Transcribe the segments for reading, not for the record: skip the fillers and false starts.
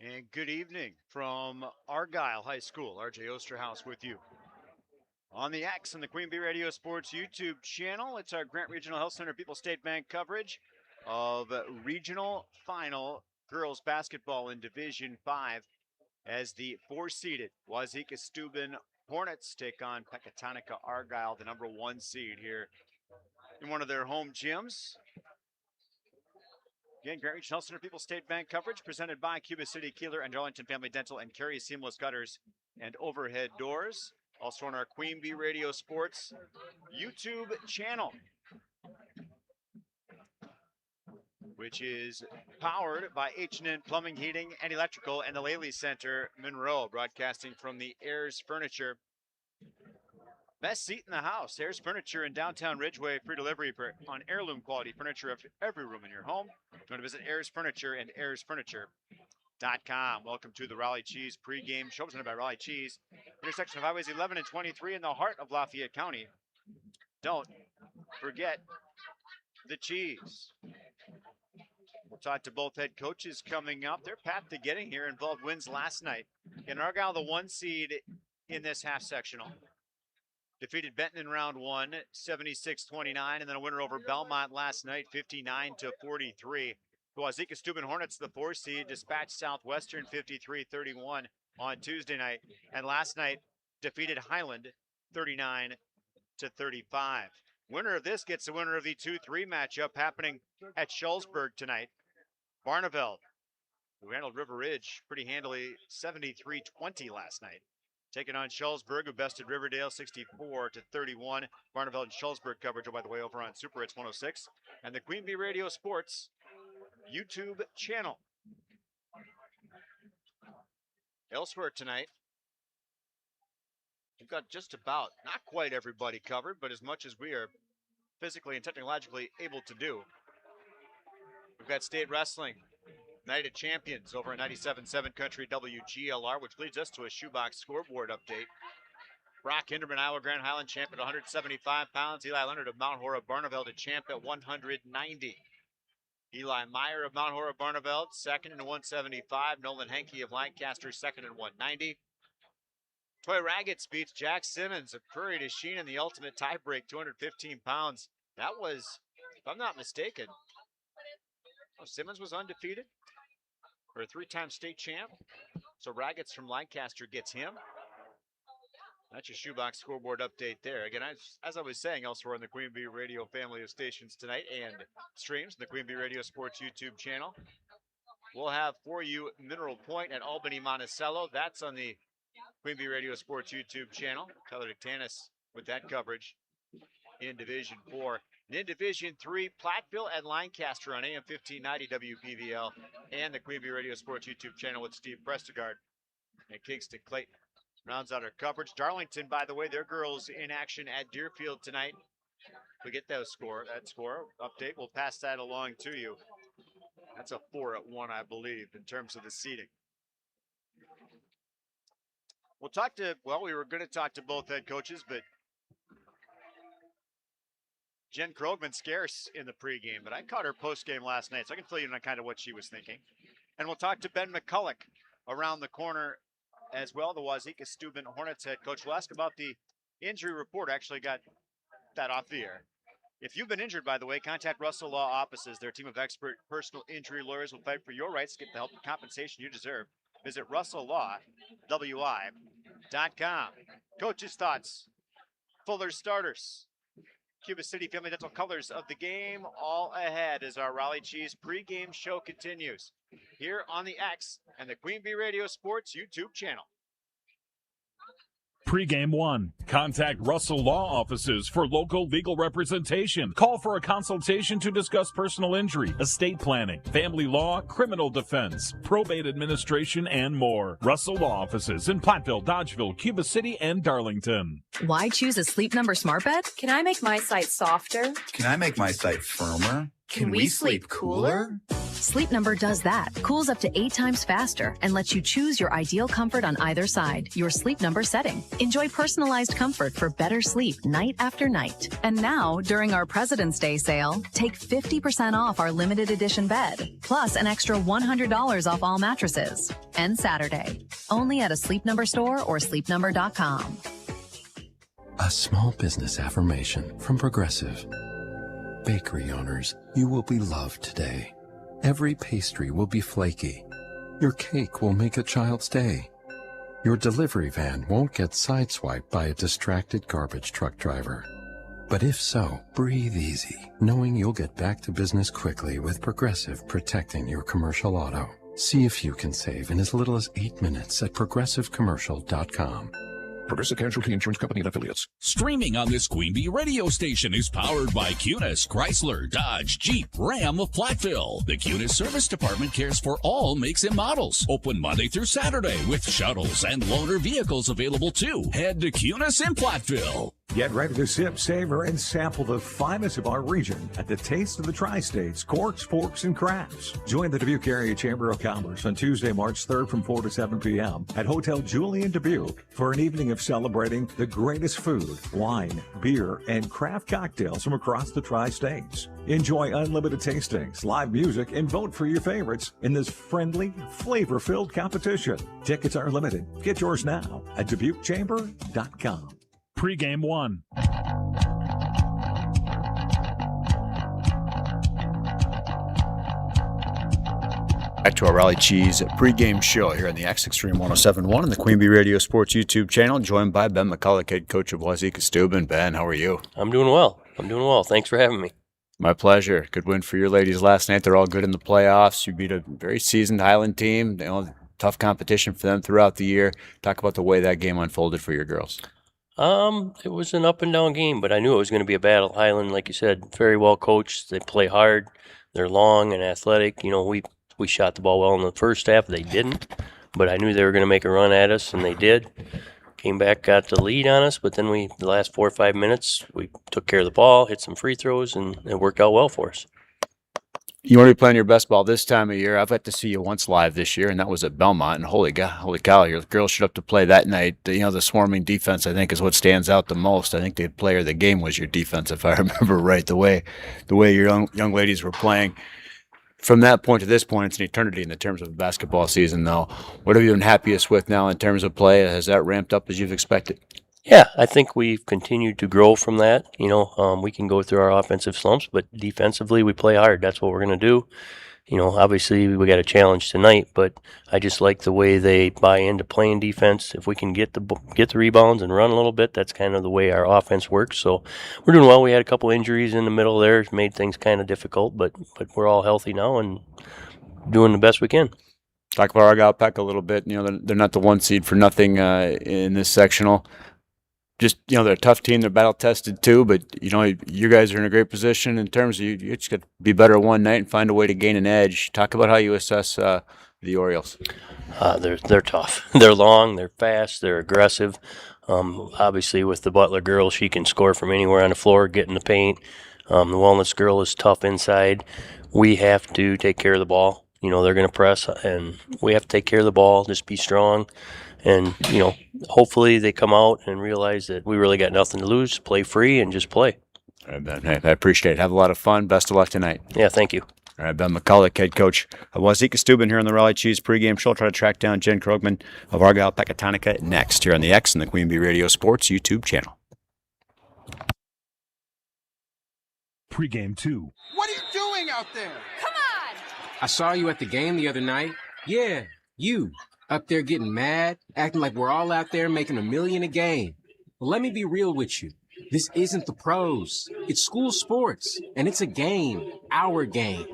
And good evening from Argyle High School. RJ Osterhaus with you on the X and the Queen Bee Radio Sports YouTube channel. It's our Grant Regional Health Center People's State Bank coverage of regional final girls basketball in Division 5 as the four-seeded Wauzeka-Steuben Hornets take on Pecatonica Argyle, the number 1 seed here in one of their home gyms. Again, Grant Regional Health Center People's State Bank coverage presented by Cuba City, Kieler, and Darlington Family Dental and Carey Seamless Gutters and Overhead Doors. Also on our Queen Bee Radio Sports YouTube channel, which is powered by H&N Plumbing, Heating, and Electrical and the Laley Center, Monroe, broadcasting from the Ayers Furniture. Best seat in the house. Ayers Furniture in downtown Ridgeway. Free delivery on heirloom quality furniture of every room in your home. If you want to visit Ayers Furniture and AyersFurniture.com. Welcome to the Raleigh Cheese pregame show presented by Raleigh Cheese. Intersection of Highways 11 and 23 in the heart of Lafayette County. Don't forget the cheese. We'll talk to both head coaches coming up. Their path to getting here involved wins last night. In Argyle, the 1 seed in this half sectional. Defeated Benton in round 1, 76-29, and then a winner over Belmont last night, 59-43. The Wauzeka-Steuben Hornets, the 4 seed, dispatched Southwestern 53-31 on Tuesday night, and last night defeated Highland 39-35. Winner of this gets the winner of the 2-3 matchup happening at Schulzburg tonight. Barneveld, who handled River Ridge pretty handily, 73-20 last night, taking on Schulzburg, who bested Riverdale 64-31. Barneveld and Schulzburg coverage, by the way, over on Super Hits 106 and the Queen Bee Radio Sports YouTube channel. Elsewhere tonight, we've got just about, not quite everybody covered, but as much as we are physically and technologically able to do. We've got state wrestling, Night of Champions over at 97.7 Country WGLR, which leads us to a shoebox scoreboard update. Brock Hinderman, Iowa Grand Highland champ at 175 pounds. Eli Leonard of Mount Horeb Barneveld, a champ at 190. Eli Meyer of Mount Horeb Barneveld, second at 175. Nolan Henke of Lancaster, second at 190. Toy Raggett beats Jack Simmons of Prairie du Chien in the ultimate tiebreak, 215 pounds. That was, if I'm not mistaken, Simmons was undefeated, or a 3-time state champ. So Raggett's from Lancaster gets him. That's your shoebox scoreboard update there. Again, as I was saying elsewhere on the Queen Bee Radio family of stations tonight and streams, the Queen Bee Radio Sports YouTube channel, we'll have for you Mineral Point at Albany Monticello. That's on the Queen Bee Radio Sports YouTube channel. Tyler Dictanis with that coverage in Division 4. And in Division 3, Platteville and Lancaster on AM 1590 WPVL and the Queen Bee Radio Sports YouTube channel with Steve Prestegard and Kingston Clayton. Rounds out our coverage. Darlington, by the way, their girls in action at Deerfield tonight. We get that score update. We'll pass that along to you. That's a 4-1, I believe, in terms of the seeding. We were going to talk to both head coaches, but Jen Krogman scarce in the pregame, but I caught her postgame last night, so I can fill you in on kind of what she was thinking. And we'll talk to Ben McCulloch around the corner as well, the Wauzeka-Steuben Hornets head coach. We'll ask about the injury report. I actually got that off the air. If you've been injured, by the way, contact Russell Law Offices. Their team of expert personal injury lawyers will fight for your rights to get the help and compensation you deserve. Visit RussellLaw.com. Coach's thoughts. Fuller's starters. Cuba City Family Dental colors of the game all ahead as our Raleigh Cheese pregame show continues here on the X and the Queen Bee Radio Sports YouTube channel. Pregame 1. Contact Russell Law Offices for local legal representation. Call for a consultation to discuss personal injury, estate planning, family law, criminal defense, probate administration, and more. Russell Law Offices in Platteville, Dodgeville, Cuba City, and Darlington. Why choose a Sleep Number smart bed? Can I make my site softer? Can I make my site firmer? Can we sleep cooler? Sleep Number does that, cools up to 8 times faster, and lets you choose your ideal comfort on either side, your Sleep Number setting. Enjoy personalized comfort for better sleep night after night. And now, during our President's Day sale, take 50% off our limited edition bed, plus an extra $100 off all mattresses. And Saturday, only at a Sleep Number store or sleepnumber.com. A small business affirmation from Progressive. Bakery owners, you will be loved today. Every pastry will be flaky. Your cake will make a child's day. Your delivery van won't get sideswiped by a distracted garbage truck driver. But if so, breathe easy, knowing you'll get back to business quickly with Progressive protecting your commercial auto. See if you can save in as little as 8 minutes at progressivecommercial.com. Progressive Casualty Insurance Company and Affiliates. Streaming on this Queen Bee radio station is powered by Cunis, Chrysler, Dodge, Jeep, Ram of Platteville. The Cunis Service Department cares for all makes and models. Open Monday through Saturday with shuttles and loaner vehicles available too. Head to Cunis in Platteville. Get ready to sip, savor, and sample the finest of our region at the Taste of the Tri-States, Corks, Forks, and Crafts. Join the Dubuque Area Chamber of Commerce on Tuesday, March 3rd from 4 to 7 p.m. at Hotel Julian Dubuque for an evening of celebrating the greatest food, wine, beer, and craft cocktails from across the Tri-States. Enjoy unlimited tastings, live music, and vote for your favorites in this friendly, flavor-filled competition. Tickets are limited. Get yours now at DubuqueChamber.com. Pregame 1. Back to our Raleigh Cheese pregame show here on the X Extreme 107.1 and the Queen Bee Radio Sports YouTube channel, joined by Ben McCulloch, head coach of Wauzeka-Steuben. Ben, how are you? I'm doing well. Thanks for having me. My pleasure. Good win for your ladies last night. They're all good in the playoffs. You beat a very seasoned Highland team. You know, tough competition for them throughout the year. Talk about the way that game unfolded for your girls. It was an up and down game, but I knew it was going to be a battle. Highland, like you said, very well coached. They play hard. They're long and athletic. You know, we shot the ball well in the first half. They didn't, but I knew they were going to make a run at us, and they did. Came back, got the lead on us, but then the last 4 or 5 minutes, we took care of the ball, hit some free throws, and it worked out well for us. You want to be playing your best ball this time of year. I've had to see you once live this year, and that was at Belmont. And holy cow, your girls showed up to play that night. You know, the swarming defense, I think, is what stands out the most. I think the player of the game was your defense, if I remember right. The way your young ladies were playing. From that point to this point, it's an eternity in the terms of a basketball season, though. What have you been happiest with now in terms of play? Has that ramped up as you've expected? Yeah, I think we've continued to grow from that. You know, we can go through our offensive slumps, but defensively we play hard. That's what we're going to do. You know, obviously we got a challenge tonight, but I just like the way they buy into playing defense. If we can get the rebounds and run a little bit, that's kind of the way our offense works. So we're doing well. We had a couple injuries in the middle there, made things kind of difficult, but we're all healthy now and doing the best we can. Talk about Argyle Peck a little bit. You know, they're not the one seed for nothing in this sectional. Just, you know, they're a tough team. They're battle-tested too, but, you know, you guys are in a great position in terms of you just got to be better one night and find a way to gain an edge. Talk about how you assess the Orioles. They're tough. They're long, they're fast, they're aggressive. Obviously, with the Butler girl, she can score from anywhere on the floor, get in the paint. The Wellness girl is tough inside. We have to take care of the ball. You know, they're going to press, and we have to take care of the ball, just be strong. And, you know, hopefully they come out and realize that we really got nothing to lose, play free, and just play. All right, Ben. Hey, I appreciate it. Have a lot of fun. Best of luck tonight. Yeah, thank you. All right, Ben McCulloch, head coach of Wauzeka-Steuben here on the Raleigh Cheese pregame show. Try to track down Jen Krogman of Argyle Pecatonica next here on the X and the Queen Bee Radio Sports YouTube channel. Pregame 2. What are you doing out there? Come on! I saw you at the game the other night. Yeah, you. Up there getting mad, acting like we're all out there making $1 million a game. Well, let me be real with you. This isn't the pros. It's school sports, and it's a game, our game.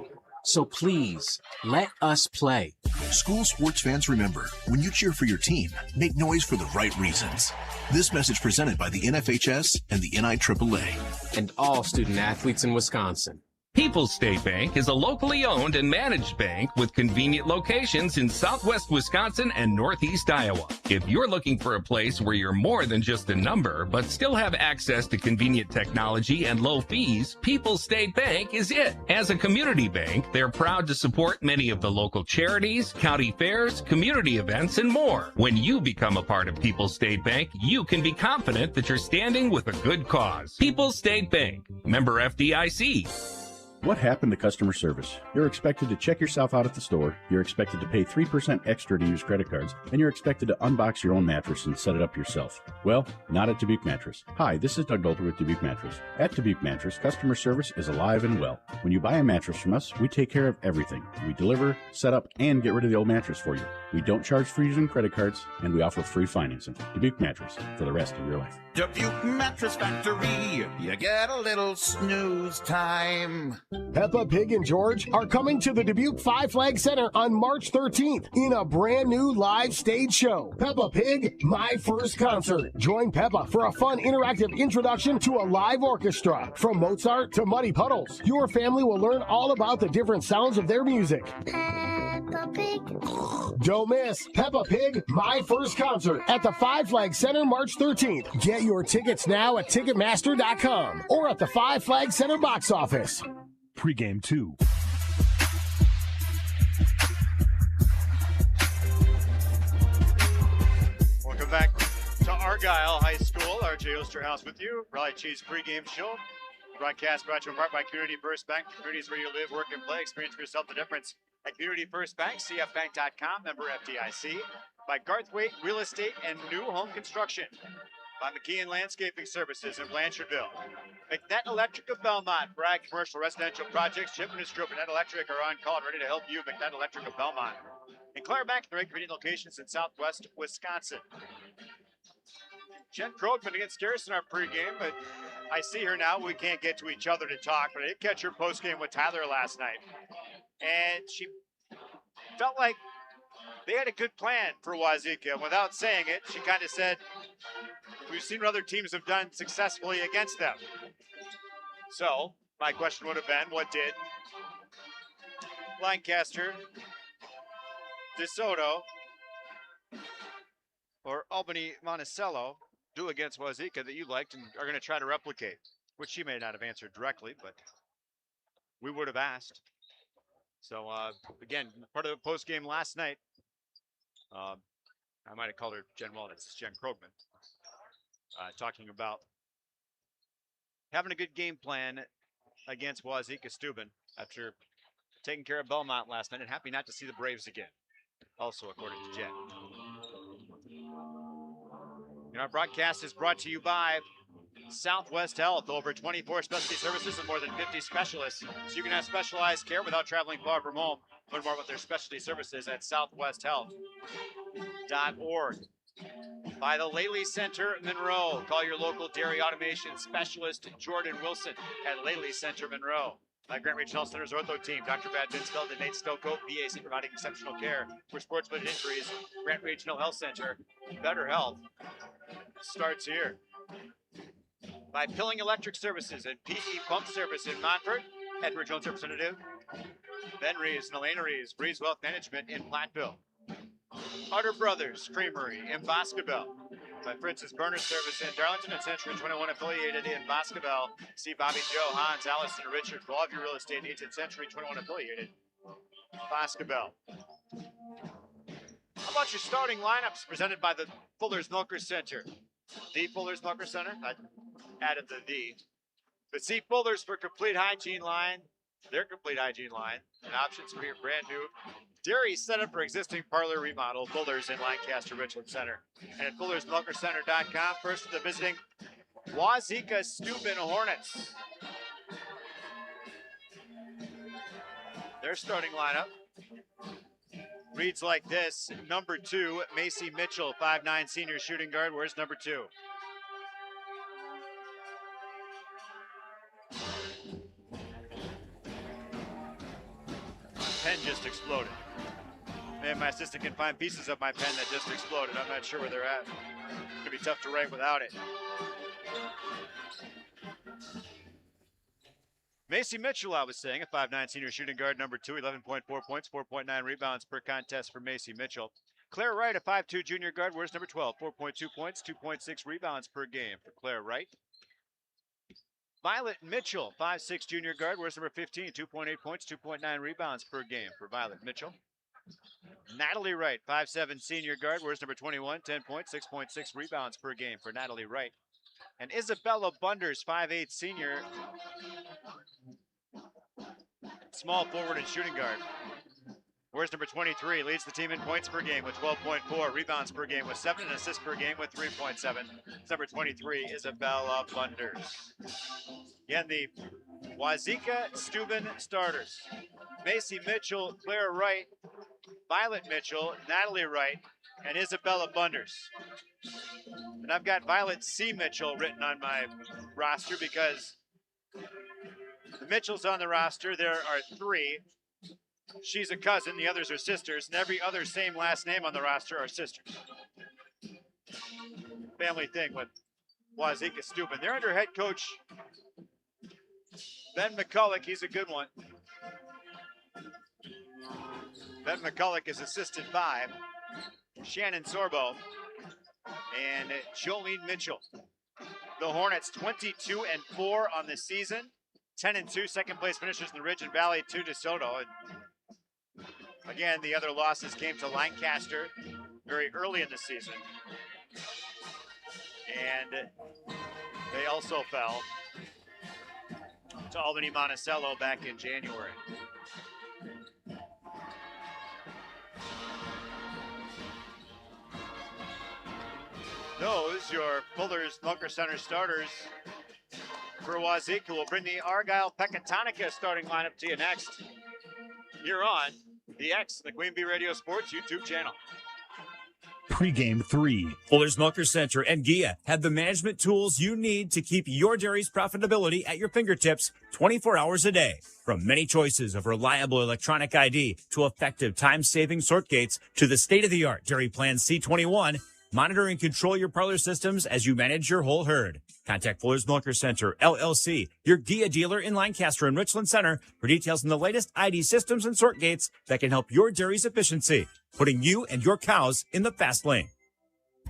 So please, let us play. School sports fans, remember, when you cheer for your team, make noise for the right reasons. This message presented by the NFHS and the NIAAA. And all student athletes in Wisconsin. People's State Bank is a locally owned and managed bank with convenient locations in southwest Wisconsin and northeast Iowa. If you're looking for a place where you're more than just a number, but still have access to convenient technology and low fees, People's State Bank is it. As a community bank, they're proud to support many of the local charities, county fairs, community events, and more. When you become a part of People's State Bank, you can be confident that you're standing with a good cause. People's State Bank, member FDIC. What happened to customer service? You're expected to check yourself out at the store, you're expected to pay 3% extra to use credit cards, and you're expected to unbox your own mattress and set it up yourself. Well, not at Dubuque Mattress. Hi, this is Doug Dolter with Dubuque Mattress. At Dubuque Mattress, customer service is alive and well. When you buy a mattress from us, we take care of everything. We deliver, set up, and get rid of the old mattress for you. We don't charge for using credit cards, and we offer free financing. Dubuque Mattress, for the rest of your life. Dubuque Mattress Factory, you get a little snooze time. Peppa Pig and George are coming to the Dubuque Five Flag Center on March 13th in a brand new live stage show. Peppa Pig, My First Concert. Join Peppa for a fun interactive introduction to a live orchestra. From Mozart to Muddy Puddles, your family will learn all about the different sounds of their music. Peppa Pig. Don't miss Peppa Pig, My First Concert at the Five Flag Center March 13th. Get your tickets now at Ticketmaster.com or at the Five Flag Center box office. Pregame 2. Welcome back to Argyle High School. RJ Osterhouse with you. Raleigh Cheese pregame show. Broadcast brought to you in part by Community First Bank. Communities where you live, work, and play. Experience for yourself the difference at Community First Bank. CFBank.com. Member FDIC. By Garthwaite Real Estate and New Home Construction. By McKeon Landscaping Services in Blanchardville. McNett Electric of Belmont. For ag, commercial, residential projects. Chip and his group McNett Electric are on call and ready to help you. McNett Electric of Belmont. And Clareback, the right convenient locations in southwest Wisconsin. Jen Krogman against Garrison our pregame, but I see her now. We can't get to each other to talk, but I did catch her postgame with Tyler last night. And she felt like they had a good plan for Wauzeka. Without saying it, she kind of said, we've seen what other teams have done successfully against them. So, my question would have been, what did Lancaster, DeSoto, or Albany Monticello do against Wauzeka that you liked and are going to try to replicate? Which she may not have answered directly, but we would have asked. So, again, part of the post game last night. I might have called her Jen Walden. It's Jen Krogman. Talking about having a good game plan against Wauzeka-Steuben after taking care of Belmont last night and happy not to see the Braves again. Also, according to Jen. And our broadcast is brought to you by Southwest Health. Over 24 specialty services and more than 50 specialists. So you can have specialized care without traveling far from home. Learn more about their specialty services at southwesthealth.org. By the Laley Center, Monroe. Call your local dairy automation specialist, Jordan Wilson, at Laley Center, Monroe. By Grant Regional Center's Ortho Team, Dr. Brad Binsfeld and Nate Stoko, VAC, providing exceptional care for sports-related injuries. Grant Regional Health Center, better health starts here. By Pilling Electric Services and PE Pump Service in Montfort, Edward Jones Representative Ben Reeves and Elena Reeves, Reeves Wealth Management in Platteville. Utter Brothers Creamery in Boscobel. By Fritz's Burner Service in Darlington and Century 21 affiliated in Boscobel. See Bobby, Joe, Hans, Allison, and Richard for all of your real estate needs in Century 21 affiliated Boscobel. How about your starting lineups presented by the Fuller's Milker Center? The Fuller's Milker Center. I added the D. But see Fuller's for complete hygiene line. Their complete hygiene line and options for your brand new dairy setup for existing parlor remodel. Fuller's in Lancaster Richland Center. And at Fuller'sMilkerCenter.com. First to the visiting Wauzeka-Steuben Hornets. Their starting lineup reads like this. Number 2, Macy Mitchell, 5'9" senior shooting guard. Where's number 2? Pen just exploded. Man, my assistant can find pieces of my pen that just exploded. I'm not sure where they're at. It's gonna be tough to write without it. Macy Mitchell, I was saying, a 5'9 senior shooting guard, number 2, 11.4 points, 4.9 rebounds per contest for Macy Mitchell. Claire Wright, a 5'2 junior guard, wears number 12, 4.2 points, 2.6 rebounds per game for Claire Wright. Violet Mitchell, 5'6 junior guard, wears number 15, 2.8 points, 2.9 rebounds per game for Violet Mitchell. Natalie Wright, 5'7 senior guard, wears number 21, 10 points, 6.6 rebounds per game for Natalie Wright. And Isabella Bunders, 5'8 senior, small forward and shooting guard. Wears number 23, leads the team in points per game with 12.4, rebounds per game with 7, and assists per game with 3.7. Number 23, Isabella Bunders. Again, the Wauzeka-Steuben starters. Macy Mitchell, Claire Wright, Violet Mitchell, Natalie Wright, and Isabella Bunders. And I've got Violet C. Mitchell written on my roster because the Mitchells on the roster, there are 3. She's a cousin, the others are sisters, and every other same last name on the roster are sisters. Family thing with Wauzeka-Steuben. They're under head coach Ben McCulloch. He's a good one. Ben McCulloch is assisted by Shannon Sorbo and Jolene Mitchell. The Hornets 22-4 on the season. 10-2 second place finishers in the Ridge and Valley, 2 DeSoto. And again, the other losses came to Lancaster very early in the season. And they also fell to Albany Monticello back in January. Those, your Fuller's Bunker Center starters for Wauzeka, will bring the Argyle Pecatonica starting lineup to you next. You're on the X, the Queen Bee Radio Sports YouTube channel. Pregame 3. Fuller's Milker Center and GIA have the management tools you need to keep your dairy's profitability at your fingertips 24 hours a day. From many choices of reliable electronic ID to effective time-saving sort gates to the state-of-the-art Dairy Plan C21, monitor and control your parlor systems as you manage your whole herd. Contact Fuller's Milker Center, LLC, your GIA dealer in Lancaster and Richland Center for details on the latest ID systems and sort gates that can help your dairy's efficiency, putting you and your cows in the fast lane.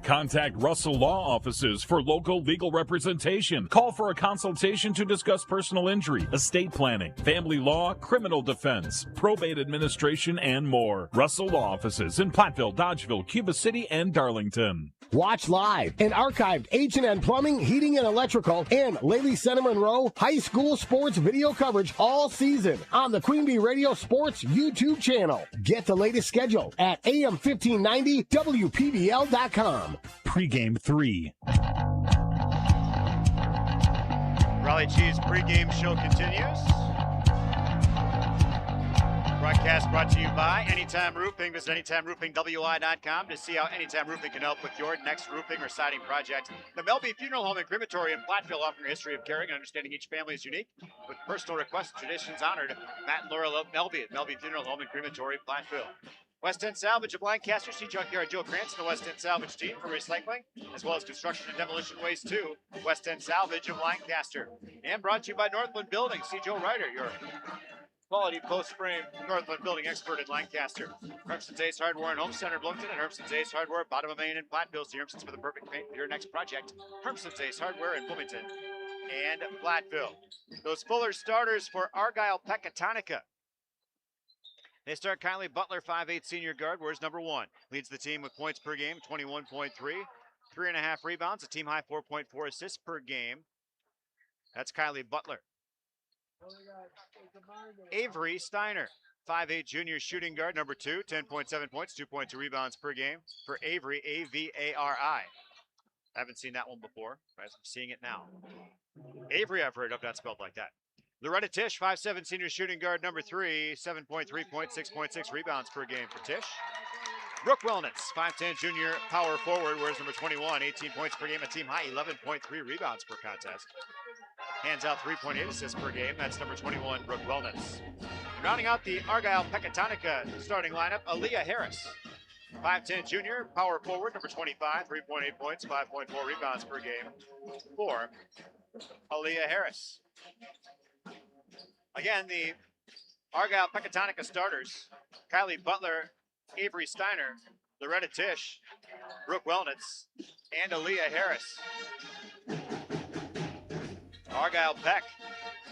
Contact Russell Law Offices for local legal representation. Call for a consultation to discuss personal injury, estate planning, family law, criminal defense, probate administration, and more. Russell Law Offices in Platteville, Dodgeville, Cuba City, and Darlington. Watch live and archived H&N Plumbing, Heating, and Electrical and Lely Center Monroe High School sports video coverage all season on the Queen Bee Radio Sports YouTube channel. Get the latest schedule at AM1590WPBL.com. Pregame 3. Raleigh Cheese pregame show continues. Broadcast brought to you by Anytime Roofing. Visit AnytimeRoofingWI.com to see how Anytime Roofing can help with your next roofing or siding project. The Melby Funeral Home and Crematory in Platteville, offering a history of caring and understanding each family is unique, with personal requests and traditions honored. Matt and Laura love Melby at Melby Funeral Home and Crematory, Platteville. West End Salvage of Lancaster. See Junkyard Joe Krantz and the West End Salvage team for recycling, as well as construction and demolition waste too. West End Salvage of Lancaster. And brought to you by Northland Building. See Joe Ryder, your quality post-frame Northland Building expert in Lancaster. Hermson's Ace Hardware and Home Center, Bloomington, and Hermson's Ace Hardware, bottom of Main and Platteville. See Hermson's for the perfect paint for your next project. Hermson's Ace Hardware in Bloomington and Platteville. Those Fuller starters for Argyle Pecatonica. They start Kylie Butler, 5'8 senior guard, wears number 1. Leads the team with points per game, 21.3. 3.5 rebounds, a team high 4.4 assists per game. That's Kylie Butler. Avery Steiner, 5'8 junior shooting guard, number 2, 10.7 points, 2.2 rebounds per game for Avery, A-V-A-R-I. I haven't seen that one before, but I'm seeing it now. Avery, I've heard of, not spelled like that. Loretta Tisch, 5'7 senior shooting guard, number 3, 7.3 points, 6.6 rebounds per game for Tisch. Brooke Wellnitz, 5'10 junior power forward, wears number 21, 18 points per game, a team high 11.3 rebounds per contest. Hands out 3.8 assists per game. That's number 21, Brooke Wellnitz. Rounding out the Argyle Pecatonica starting lineup, Aaliyah Harris. 5'10 junior, power forward, number 25, 3.8 points, 5.4 rebounds per game for Aaliyah Harris. Again, the Argyle Pecatonica starters: Kylie Butler, Avery Steiner, Loretta Tisch, Brooke Wellnitz, and Aaliyah Harris. Argyle Peck,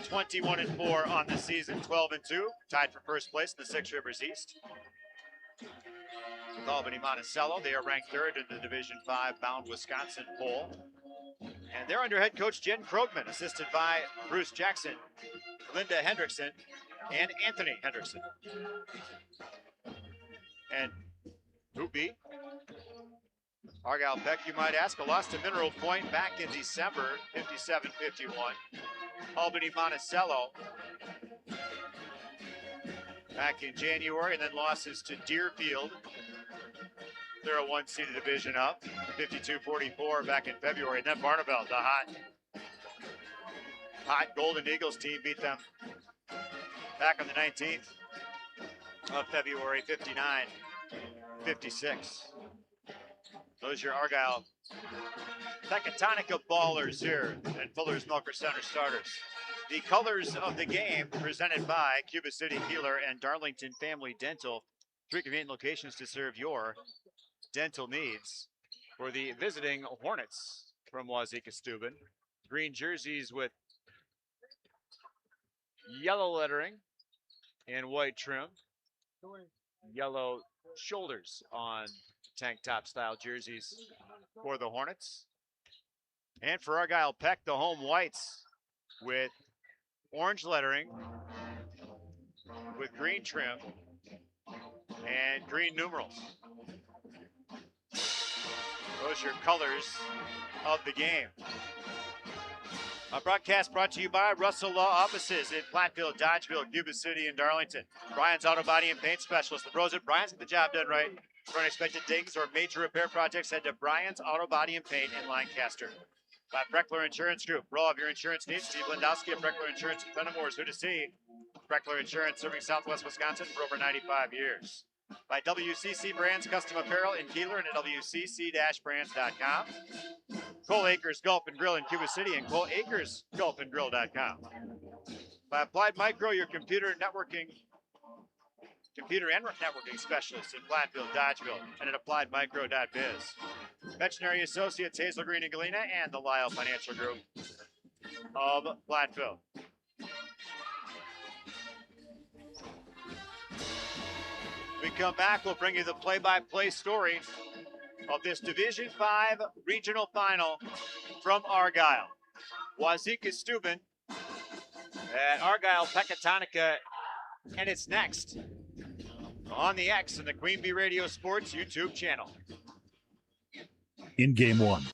21-4 on the season, 12-2, tied for first place in the Six Rivers East. With Albany Monticello, they are ranked third in the Division V bound Wisconsin poll. And they're under head coach Jen Krogman, assisted by Bruce Jackson, Linda Hendrickson, and Anthony Hendrickson. And Hoopy, Argyle Peck, you might ask, a loss to Mineral Point back in December, 57-51. Albany Monticello back in January, and then losses to Deerfield. They're a one-seeded division up, 52-44 back in February. And then Barneveld, the hot Golden Eagles team, beat them back on the 19th of February, 59-56. Those are your Argyle Pecatonica ballers here and Fuller's Milker Center starters. The colors of the game presented by Cuba City, Kieler, and Darlington Family Dental. 3 convenient locations to serve your dental needs. For the visiting Hornets from Wauzeka-Steuben, green jerseys with yellow lettering and white trim. Yellow shoulders on tank top style jerseys for the Hornets. And for Argyle Peck, the home whites with orange lettering with green trim and green numerals. Those are your colors of the game. Our broadcast brought to you by Russell Law Offices in Platteville, Dodgeville, Cuba City, and Darlington. Brian's Auto Body and Paint Specialist. The pros at Brian's get the job done right. For unexpected dings or major repair projects, head to Brian's Auto Body and Paint in Lancaster. By Breckler Insurance Group. For all of your insurance needs, Steve Lindowski of Breckler Insurance in Fenimore is here to see. Breckler Insurance, serving Southwest Wisconsin for over 95 years. By WCC Brands Custom Apparel in Kieler and at WCC-brands.com. Cole Acres Golf and Grill in Cuba City and ColeAcresGolfandGrill.com. By Applied Micro, your computer and networking specialist in Platteville, Dodgeville, and at AppliedMicro.biz. Veterinary Associates Hazel Green and Galena and the Lyle Financial Group of Platteville. When we come back, we'll bring you the play-by-play story of this Division V regional final from Argyle. Wauzeka-Steuben at Argyle Pecatonica, and it's next on the X and the Queen Bee Radio Sports YouTube channel. In game 1.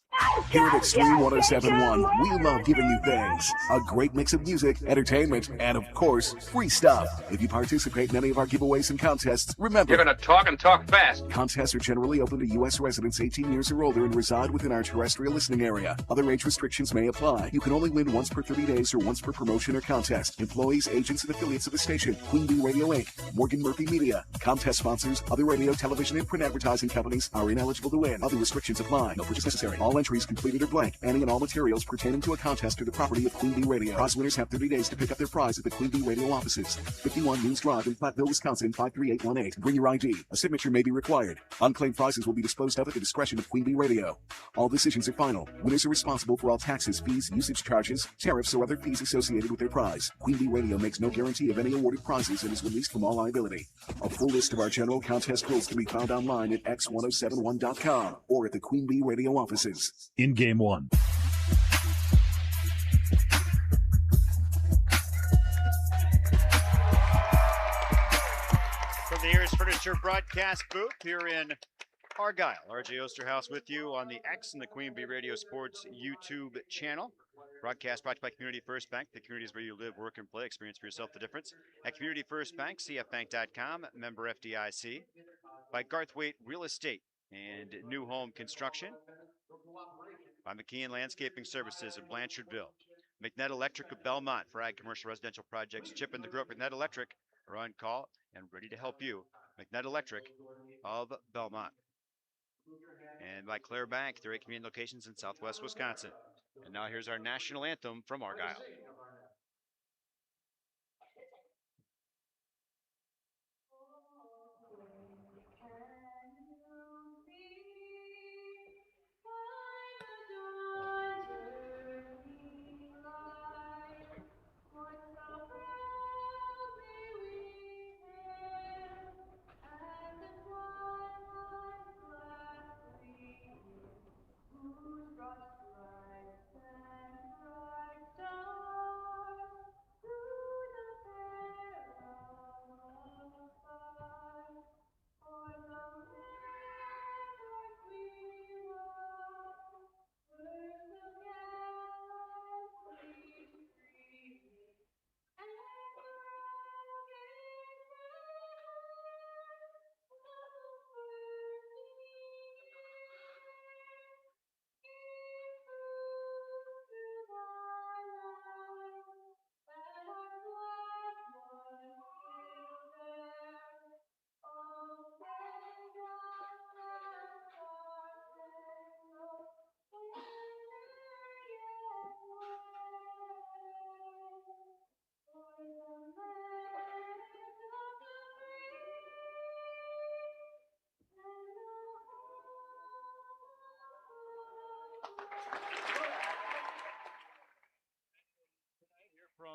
Here at Extreme 107.1, we love giving you things. A great mix of music, entertainment, and of course, free stuff. If you participate in any of our giveaways and contests, remember, You're going to talk and talk fast. Contests are generally open to U.S. residents 18 years or older and reside within our terrestrial listening area. Other age restrictions may apply. You can only win once per 30 days or once per promotion or contest. Employees, agents, and affiliates of the station, Queen Bee Radio Inc., Morgan Murphy Media, contest sponsors, other radio, television, and print advertising companies are ineligible to win. Other restrictions apply. No purchase necessary. All entries completed are blank. Any and all materials pertaining to a contest are the property of Queen Bee Radio. Prize winners have 30 days to pick up their prize at the Queen Bee Radio offices. 51 News Drive in Platteville, Wisconsin, 53818. Bring your ID. A signature may be required. Unclaimed prizes will be disposed of at the discretion of Queen Bee Radio. All decisions are final. Winners are responsible for all taxes, fees, usage charges, tariffs, or other fees associated with their prize. Queen Bee Radio makes no guarantee of any awarded prizes and is released from all liability. A full list of our general contest rules can be found online at x1071.com or at the Queen Bee Radio offices. In game 1. From the Ayers Furniture broadcast booth here in Argyle, RJ Osterhouse with you on the X and the Queen Bee Radio Sports YouTube channel. Broadcast brought to you by Community First Bank. The communities where you live, work, and play. Experience for yourself the difference at Community First Bank, cfbank.com, member FDIC. By Garthwaite Real Estate and New Home Construction. By McKeon Landscaping Services in Blanchardville. McNett Electric of Belmont for ag commercial residential projects. Chip in the Grove. McNett Electric are on call and ready to help you. McNett Electric of Belmont. And by Clare Bank, 3 convenient locations in Southwest Wisconsin. And now here's our national anthem from Argyle.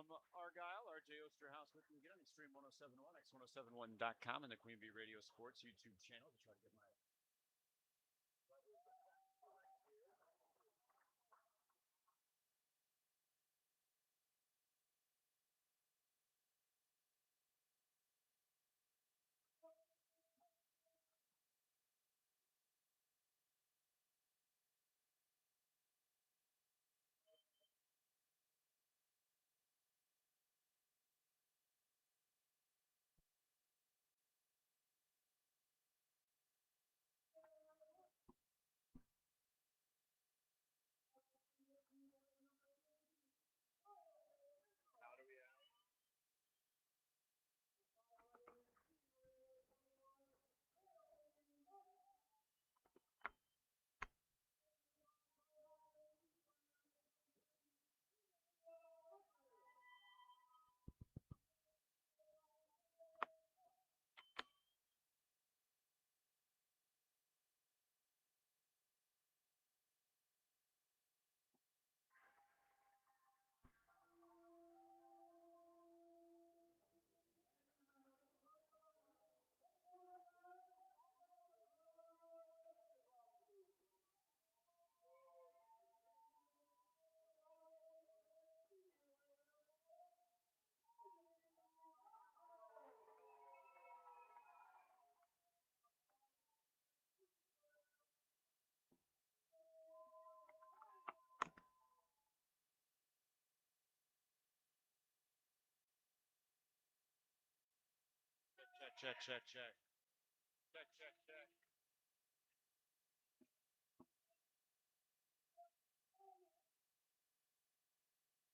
from Argyle, RJ Osterhouse with me again on Extreme 1071, x1071.com, and the Queen Bee Radio Sports YouTube channel to try to get my check.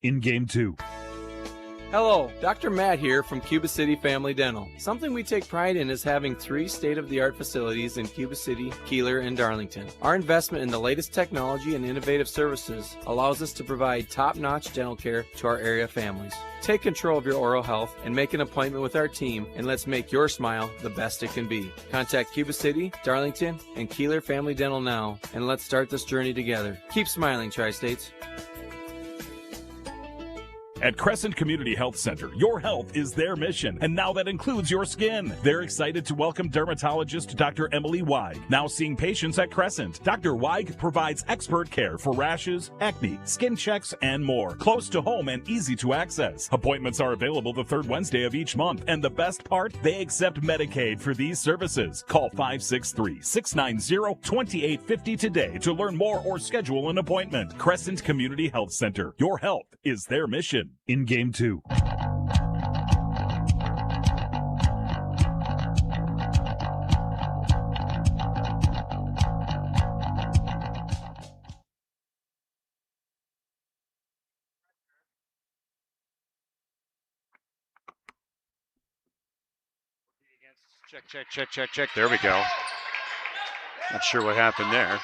In game 2. Hello, Dr. Matt here from Cuba City Family Dental. Something we take pride in is having 3 state-of-the-art facilities in Cuba City, Kieler, and Darlington. Our investment in the latest technology and innovative services allows us to provide top-notch dental care to our area families. Take control of your oral health and make an appointment with our team, and let's make your smile the best it can be. Contact Cuba City, Darlington, and Kieler Family Dental now, and let's start this journey together. Keep smiling, Tri-States. At Crescent Community Health Center, your health is their mission, and now that includes your skin. They're excited to welcome dermatologist Dr. Emily Weig, now seeing patients at Crescent. Dr. Weig provides expert care for rashes, acne, skin checks, and more. Close to home and easy to access. Appointments are available the 3rd Wednesday of each month, and the best part, they accept Medicaid for these services. Call 563-690-2850 today to learn more or schedule an appointment. Crescent Community Health Center, your health is their mission. In game 2. Check. There we go. Not sure what happened there.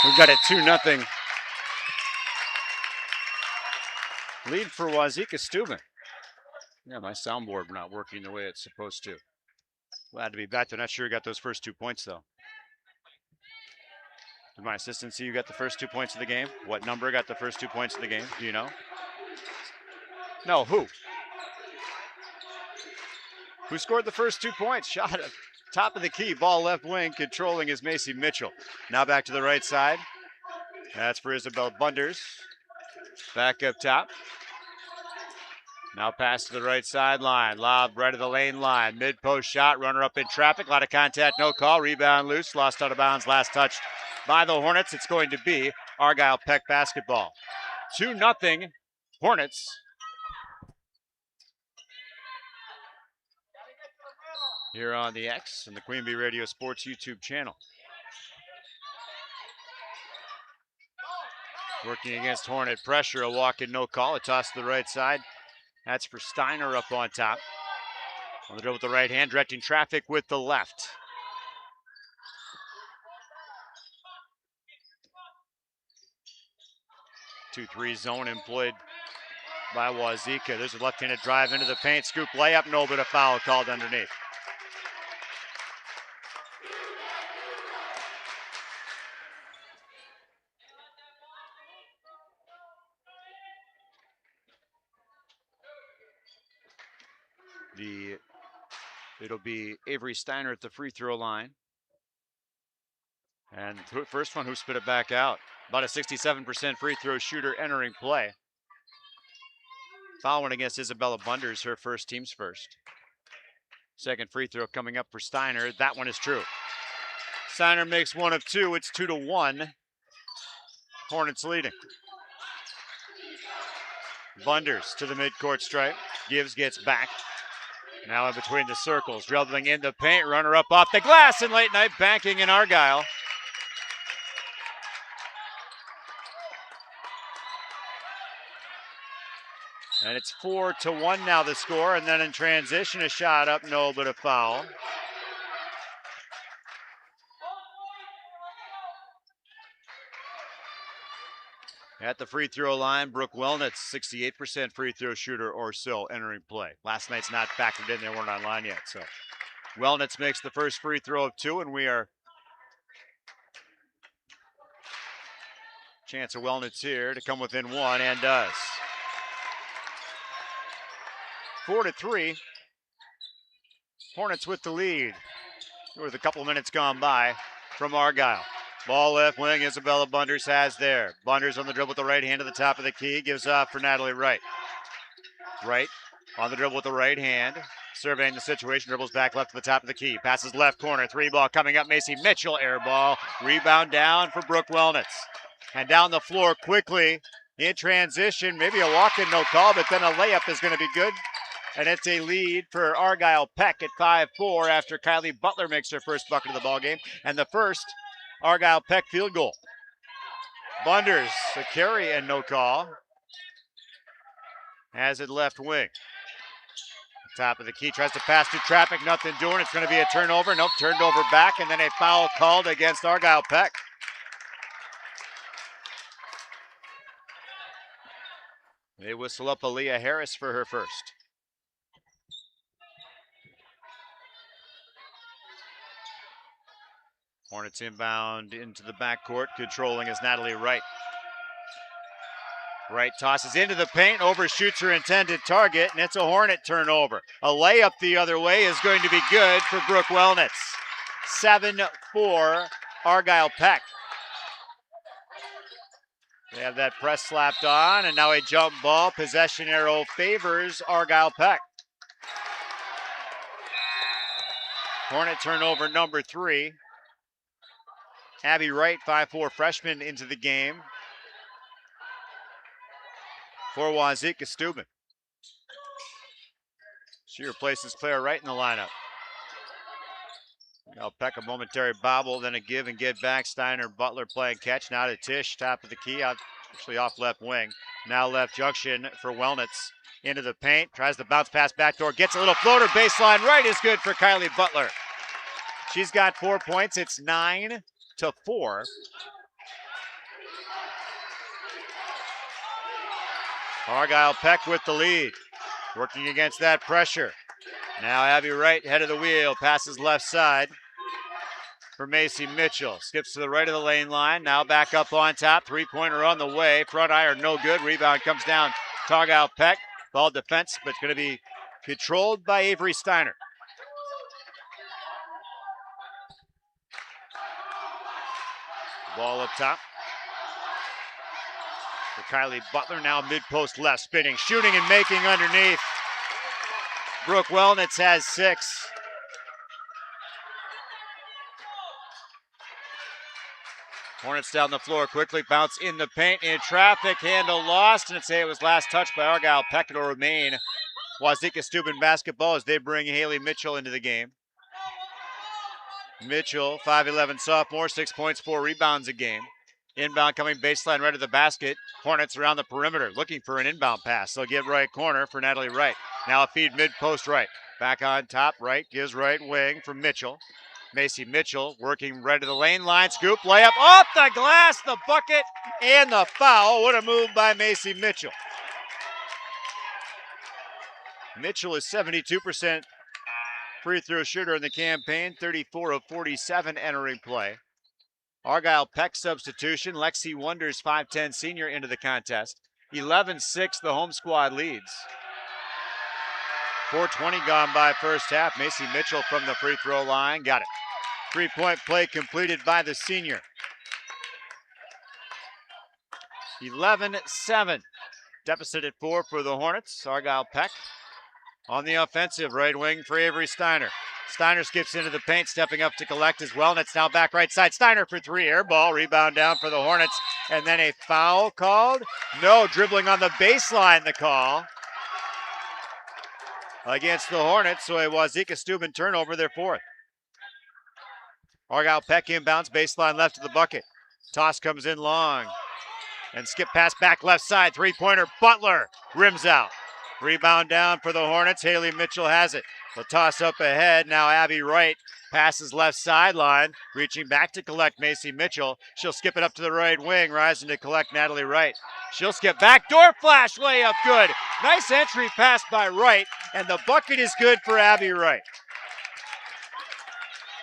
We've got a 2-0 lead for Wauzeka-Steuben. Yeah, my soundboard not working the way it's supposed to. Glad to be back. They're not sure who got those first 2 points, though. Did my assistant see who got the first 2 points of the game? What number got the first 2 points of the game? Do you know? No, who? Who scored the first 2 points? Shot at top of the key. Ball left wing. Controlling is Macy Mitchell. Now back to the right side. That's for Isabel Bunders. Back up top. Now pass to the right sideline. Lob right of the lane line. Mid-post shot. Runner up in traffic. A lot of contact. No call. Rebound loose. Lost out of bounds. Last touch by the Hornets. It's going to be Argyle Peck basketball. 2-0 Hornets. Here on the X and the Queen Bee Radio Sports YouTube channel. Working against Hornet pressure. A walk in, no call. A toss to the right side. That's for Steiner up on top. On the dribble with the right hand, directing traffic with the left. 2-3 zone employed by Wauzeka. There's a left-handed drive into the paint. Scoop layup, no, but a foul called underneath. It'll be Avery Steiner at the free throw line. And first one who spit it back out. About a 67% free throw shooter entering play. Foul one against Isabella Bunders, her first, team's first. Second free throw coming up for Steiner. That one is true. Steiner makes one of two. It's 2-1. Hornets leading. Bunders to the midcourt stripe. Gives, gets back. Now in between the circles. Dribbling in the paint. Runner up off the glass and late night banking in Argyle. And it's 4-1 now the score. And then in transition, a shot up, no, but a foul. At the free throw line, Brooke Wellnitz, 68% free throw shooter or so entering play. Last night's not factored in, they weren't online yet. So Wellnitz makes the first free throw of two, and we are chance of Wellnitz here to come within one, and does. 4-3. Hornets with the lead. With a couple minutes gone by from Argyle. Ball left wing, Isabella Bunders has there. Bunders on the dribble with the right hand to the top of the key. Gives off for Natalie Wright. Wright on the dribble with the right hand. Surveying the situation, dribbles back left to the top of the key. Passes left corner, three ball coming up. Macy Mitchell, air ball. Rebound down for Brooke Wellnitz. And down the floor quickly in transition. Maybe a walk-in, no call, but then a layup is going to be good. And it's a lead for Argyle Peck at 5-4 after Kylie Butler makes her first bucket of the ballgame. And the first Argyle Peck field goal. Bunders, a carry and no call. Has it left wing. Top of the key, tries to pass through traffic, nothing doing. It's going to be a turnover. Nope, turned over back, and then a foul called against Argyle Peck. They whistle up Aaliyah Harris for her first. Hornets inbound into the backcourt. Controlling is Natalie Wright. Wright tosses into the paint, overshoots her intended target, and it's a Hornet turnover. A layup the other way is going to be good for Brooke Wellnitz. 7-4 Argyle Peck. They have that press slapped on, and now a jump ball. Possession arrow favors Argyle Peck. Hornet turnover number 3. Abby Wright, 5'4" freshman, into the game for Wauzeka-Steuben. She replaces Claire Wright in the lineup. Now Peck, a momentary bobble, then a give and get back. Steiner, Butler playing catch. Now to Tisch, top of the key, actually off left wing. Now left junction for Wellnitz. Into the paint, tries to bounce pass backdoor, gets a little floater, baseline right is good for Kylie Butler. She's got 4 points, it's 9-4. Argyle Peck with the lead. Working against that pressure. Now Abby Wright, head of the wheel, passes left side for Macy Mitchell. Skips to the right of the lane line. Now back up on top. Three-pointer on the way. Front iron, no good. Rebound comes down to Argyle Peck. Ball defense, but it's going to be controlled by Avery Steiner. Ball up top for Kylie Butler. Now mid-post left, spinning, shooting and making underneath. Brooke Wellnitz has 6. Hornets down the floor quickly, bounce in the paint, in traffic, handle lost, and it was last touched by Argyle Peck. It'll remain Wauzeka-Steuben basketball as they bring Haley Mitchell into the game. Mitchell, 5'11" sophomore, 6 points, 4 rebounds a game. Inbound coming baseline right of the basket. Hornets around the perimeter looking for an inbound pass. They'll get right corner for Natalie Wright. Now a feed mid-post right. Back on top, Wright gives right wing for Mitchell. Macy Mitchell working right to the lane line. Scoop, layup, off the glass, the bucket, and the foul. What a move by Macy Mitchell. Mitchell is 72% free throw shooter in the campaign, 34 of 47 entering play. Argyle Peck substitution. Lexi Wonders, 5'10" senior, into the contest. 11-6, the home squad leads. 4:20 gone by first half. Macy Mitchell from the free throw line. Got it. 3-point play completed by the senior. 11-7. Deficit at 4 for the Hornets. Argyle Peck on the offensive. Right wing for Avery Steiner. Steiner skips into the paint, stepping up to collect as well. And it's now back right side. Steiner for 3. Air ball. Rebound down for the Hornets. And then a foul called. No, dribbling on the baseline, the call against the Hornets. So a Wauzeka-Steuben turnover, their 4th. Argyle Peck inbounds, baseline left of the bucket. Toss comes in long. And skip pass back left side. 3-pointer. Butler rims out. Rebound down for the Hornets. Haley Mitchell has it. The toss up ahead. Now Abby Wright passes left sideline. Reaching back to collect Macy Mitchell. She'll skip it up to the right wing. Rising to collect Natalie Wright. She'll skip back. Door flash. Layup good. Nice entry pass by Wright. And the bucket is good for Abby Wright.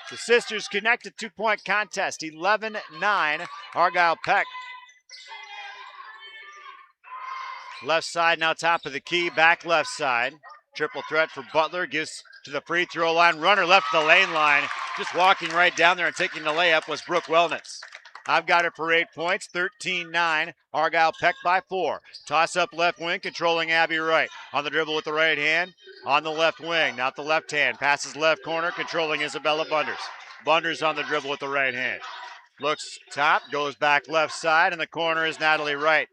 The sisters connect a 2-point contest. 11-9. Argyle Peck. Left side now top of the key. Back left side. Triple threat for Butler. Gives to the free throw line. Runner left the lane line. Just walking right down there and taking the layup was Brooke Wellnitz. I've got it for 8 points. 13-9. Argyle Peck by 4. Toss up left wing. Controlling Abby Wright. On the dribble with the right hand. On the left wing. Not the left hand. Passes left corner. Controlling Isabella Bunders. Bunders on the dribble with the right hand. Looks top. Goes back left side. In the corner is Natalie Wright.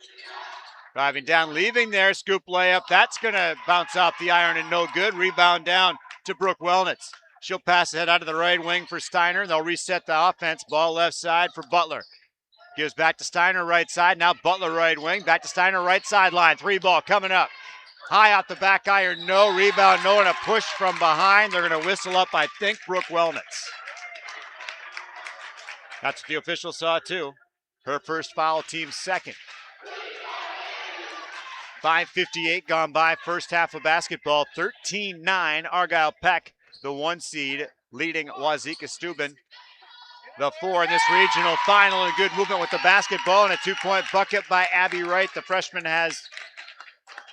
Driving down, leaving there, scoop layup. That's going to bounce off the iron and no good. Rebound down to Brooke Wellnitz. She'll pass it out of the right wing for Steiner. They'll reset the offense. Ball left side for Butler. Gives back to Steiner right side. Now Butler right wing. Back to Steiner right sideline. 3-ball coming up. High out the back iron. No rebound. No, and a push from behind. They're going to whistle up, I think, Brooke Wellnitz. That's what the official saw too. Her first foul, team second. 5:58 gone by first half of basketball. 13-9 Argyle Peck, the 1 seed, leading Wauzeka-Steuben, the 4 in this regional final. And good movement with the basketball and a 2-point bucket by Abby Wright. The freshman has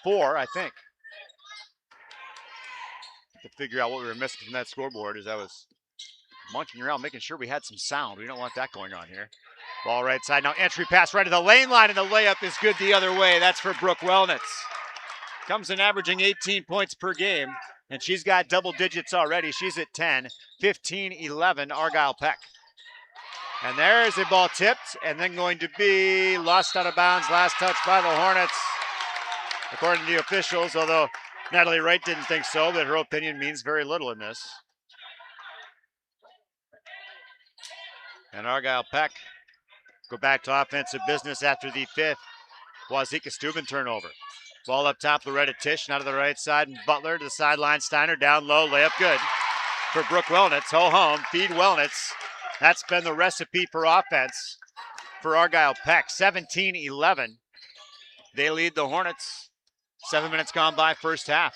4, I think. To figure out what we were missing from that scoreboard as I was monkeying around, making sure we had some sound. We don't want that going on here. Ball right side. Now entry pass right to the lane line, and the layup is good the other way. That's for Brooke Wellnitz. Comes in averaging 18 points per game, and she's got double digits already. She's at 10. 15-11 Argyle Peck. And there's a ball tipped, and then going to be lost out of bounds. Last touch by the Hornets, according to the officials, although Natalie Wright didn't think so, but her opinion means very little in this. And Argyle Peck go back to offensive business after the 5th Wauzeka-Steuben turnover. Ball up top, Loretta Tisch, out of the right side, and Butler to the sideline. Steiner down low, layup good for Brooke Wellnitz. Ho home, feed Wellnitz. That's been the recipe for offense for Argyle Peck. 17-11. They lead the Hornets. 7 minutes gone by first half.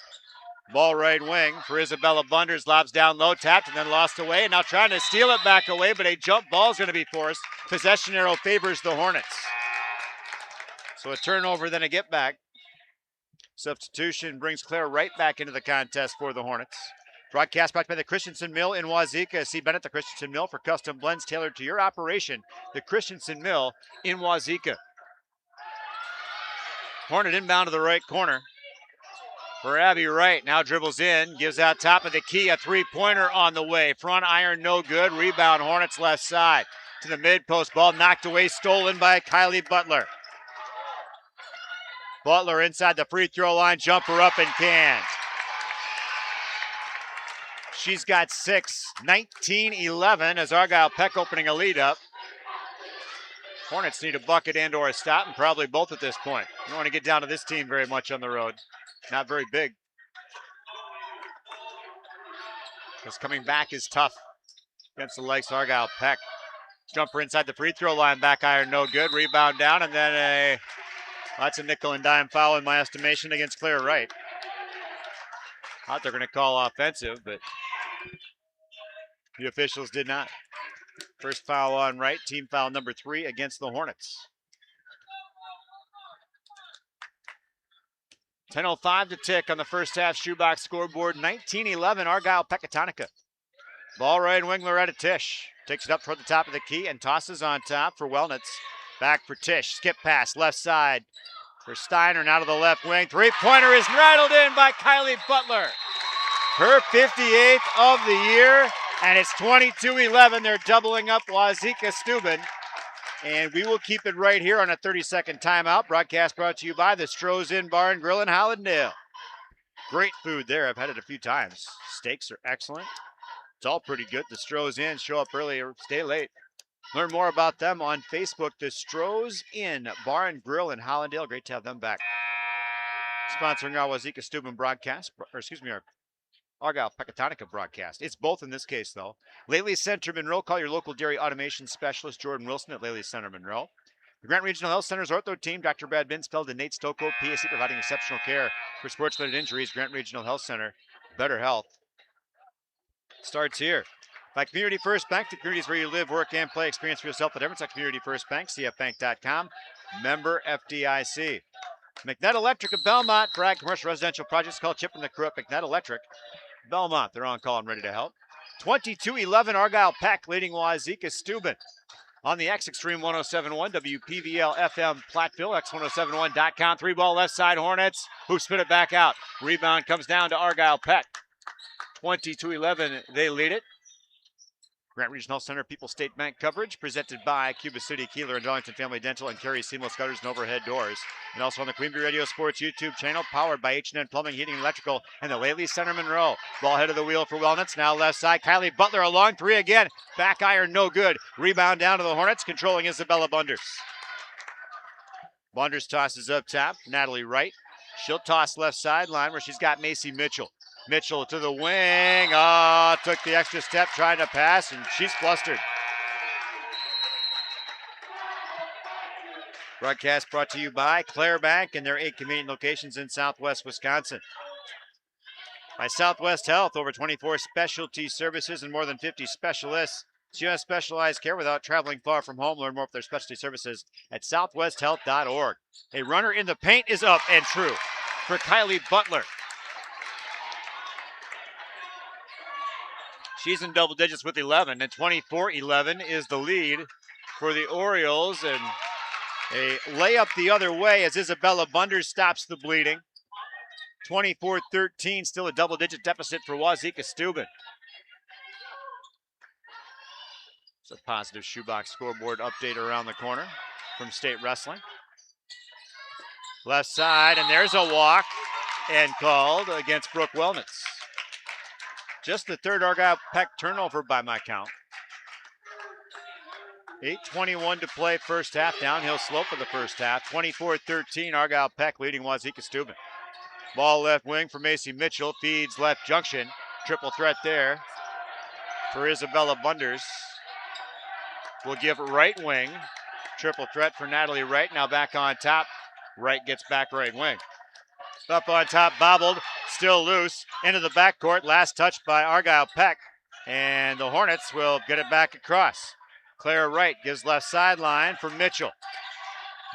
Ball right wing for Isabella Bunders. Lobs down low, tapped, and then lost away. And now trying to steal it back away, but a jump ball is going to be forced. Possession arrow favors the Hornets. So a turnover, then a get back. Substitution brings Claire Wright back into the contest for the Hornets. Broadcast brought by the Christensen Mill in Wauzeka. See Bennett, the Christensen Mill, for custom blends tailored to your operation. The Christensen Mill in Wauzeka. Hornet inbound to the right corner for Abby Wright. Now dribbles in, gives out top of the key, a 3-pointer on the way. Front iron, no good. Rebound, Hornets left side. To the mid-post, ball knocked away, stolen by Kylie Butler. Butler inside the free throw line, jumper up and can. She's got 6, 19-11 as Argyle Peck opening a lead up. Hornets need a bucket and or a stop, and probably both at this point. You don't want to get down to this team very much on the road. Not very big. Because coming back is tough against the likes of Argyle Peck. Jumper inside the free throw line, back iron, no good. Rebound down, and then that's a nickel and dime foul in my estimation against Claire Wright. I thought they're going to call offensive, but the officials did not. First foul on Wright, team foul number 3 against the Hornets. 10:05 to tick on the first half shoebox scoreboard. 19-11 Argyle Pecatonica. Ball right wing, Loretta Tisch. Takes it up toward the top of the key and tosses on top for Wellnitz. Back for Tisch. Skip pass, left side for Steiner, now to the left wing. Three-pointer is rattled in by Kylie Butler. Her 58th of the year, and it's 22-11. They're doubling up Wauzeka-Steuben. And we will keep it right here on a 30-second timeout. Broadcast brought to you by the Stroh's Inn Bar and Grill in Hollandale. Great food there. I've had it a few times. Steaks are excellent. It's all pretty good. The Stroh's Inn. Show up early or stay late. Learn more about them on Facebook. The Stroh's Inn Bar and Grill in Hollandale. Great to have them back. Sponsoring our Wauzeka-Steuben broadcast, our Argyle Pecatonica broadcast. It's both in this case, though. Laley Center Monroe. Call your local dairy automation specialist, Jordan Wilson, at Laley Center Monroe. The Grant Regional Health Center's ortho team, Dr. Brad Binsfeld and Nate Stoko, PSC, providing exceptional care for sports-related injuries. Grant Regional Health Center, better health starts here. By Community First Bank, the communities where you live, work, and play. Experience for yourself the difference at Community First Bank, cfbank.com, member FDIC. McNett Electric of Belmont for ag commercial residential projects. Call Chip and the crew at McNett Electric. Belmont, they're on call and ready to help. 22-11 Argyle Peck leading Wauzeka-Steuben. On the X Extreme 107.1 WPVL FM Platteville, X1071.com. 3-ball left side Hornets, who spin it back out. Rebound comes down to Argyle Peck. 22-11, they lead it. Grant Regional Health Center People State Bank coverage presented by Cuba City, Kieler, and Darlington Family Dental and Carey Seamless Gutters and Overhead Doors. And also on the Queen Bee Radio Sports YouTube channel, powered by H&N Plumbing, Heating, and Electrical, and the Laley Center Monroe. Ball head of the wheel for Wellnitz, now left side. Kylie Butler, a long three again. Back iron, no good. Rebound down to the Hornets, controlling Isabella Bunders. Bunders tosses up top, Natalie Wright. She'll toss left sideline where she's got Macy Mitchell. Mitchell to the wing. Took the extra step trying to pass, and she's flustered. Broadcast brought to you by Claire Bank and their 8 convenient locations in Southwest Wisconsin. By Southwest Health, over 24 specialty services and more than 50 specialists. So you have specialized care without traveling far from home. Learn more about their specialty services at southwesthealth.org. A runner in the paint is up and true for Kylie Butler. She's in double digits with 11, and 24-11 is the lead for the Orioles. And a layup the other way as Isabella Bunders stops the bleeding. 24-13, still a double-digit deficit for Wauzeka-Steuben. It's a positive shoebox scoreboard update around the corner from State Wrestling. Left side, and there's a walk and called against Brooke Wellnitz. Just the third Argyle Peck turnover by my count. 8:21 to play first half. Downhill slope of the first half. 24-13 Argyle Peck leading Wauzeka-Steuben. Ball left wing for Macy Mitchell. Feeds left junction. Triple threat there for Isabella Bunders. We'll give right wing. Triple threat for Natalie Wright. Now back on top. Wright gets back right wing. Up on top, bobbled, still loose, into the backcourt. Last touch by Argyle Peck, and the Hornets will get it back across. Claire Wright gives left sideline for Mitchell.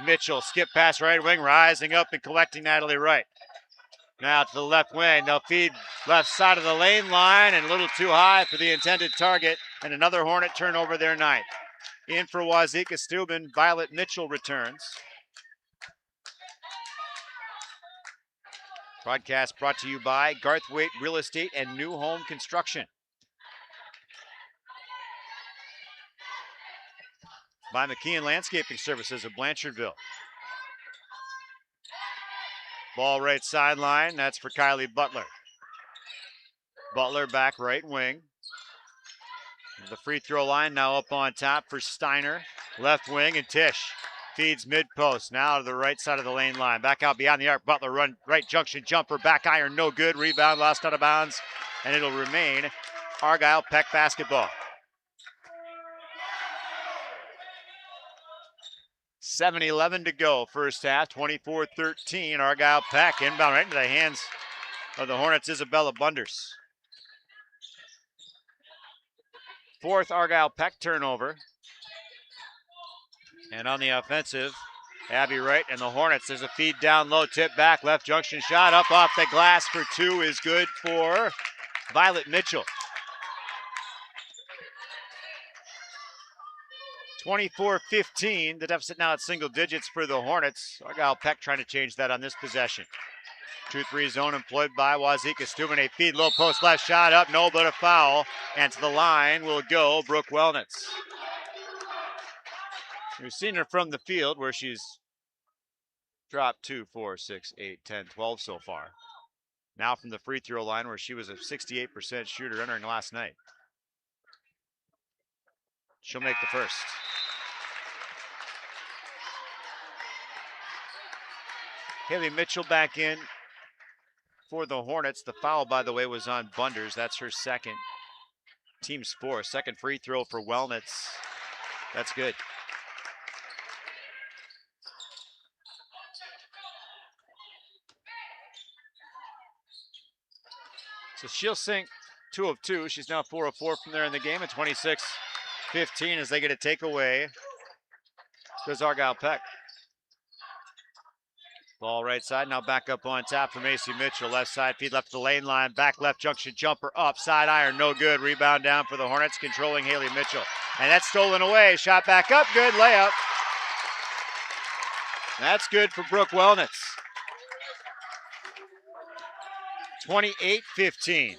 Mitchell, skip pass right wing, rising up and collecting Natalie Wright. Now to the left wing, they'll feed left side of the lane line, and a little too high for the intended target, and another Hornet turnover there, ninth. In for Wauzeka-Steuben, Violet Mitchell returns. Broadcast brought to you by Garthwaite Real Estate and New Home Construction. By McKeon Landscaping Services of Blanchardville. Ball right sideline, that's for Kylie Butler. Butler back right wing. The free throw line now up on top for Steiner. Left wing, and Tisch feeds mid-post, now to the right side of the lane line. Back out beyond the arc, Butler run right junction jumper, back iron, no good. Rebound, lost out of bounds, and it'll remain Argyle Peck basketball. 7:11 to go, first half, 24-13. Argyle Peck inbound right into the hands of the Hornets' Isabella Bunders. Fourth Argyle Peck turnover. And on the offensive, Abby Wright and the Hornets. There's a feed down low, tip back, left junction shot up off the glass for two is good for Violet Mitchell. 24-15. The deficit now at single digits for the Hornets. Argyle Peck trying to change that on this possession. 2-3 zone employed by Wauzeka-Steuben. A feed, low post left shot up, no, but a foul. And to the line will go Brooke Wellnitz. We've seen her from the field where she's dropped 2, 4, 6, 8, 10, 12 so far. Now from the free throw line where she was a 68% shooter entering last night. She'll make the first. Haley Mitchell back in for the Hornets. The foul, by the way, was on Bunders. That's her second. Team's fourth. Second free throw for Wellnitz. That's good. So she'll sink 2 of 2. She's now 4 of 4 from there in the game at 26-15 as they get a takeaway. Goes Argyle Peck. Ball right side, now back up on top for Macy Mitchell. Left side feed left to the lane line, back left junction jumper up, side iron, no good. Rebound down for the Hornets, controlling Haley Mitchell. And that's stolen away, shot back up, good layup. That's good for Brooke Wellnitz. 28-15.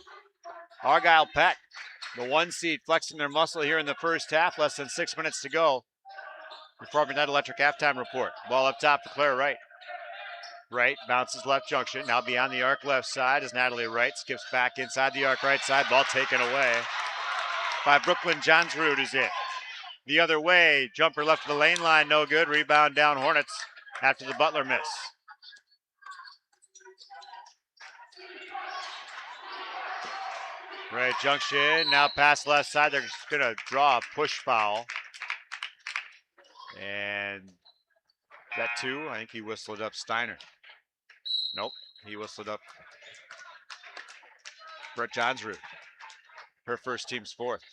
Argyle Peck, the 1 seed, flexing their muscle here in the first half. Less than 6 minutes to go. Before Net Electric halftime report. Ball up top for Claire Wright. Wright bounces left junction. Now beyond the arc left side as Natalie Wright skips back inside the arc right side. Ball taken away by Brooklyn Johnsrud, who's in. The other way, jumper left to the lane line, no good. Rebound down Hornets after the Butler miss. Right junction, now pass left side. They're going to draw a push foul. And that 2, I think he whistled up Steiner. Nope, he whistled up Brett Johnsrud. Her first, team's fourth.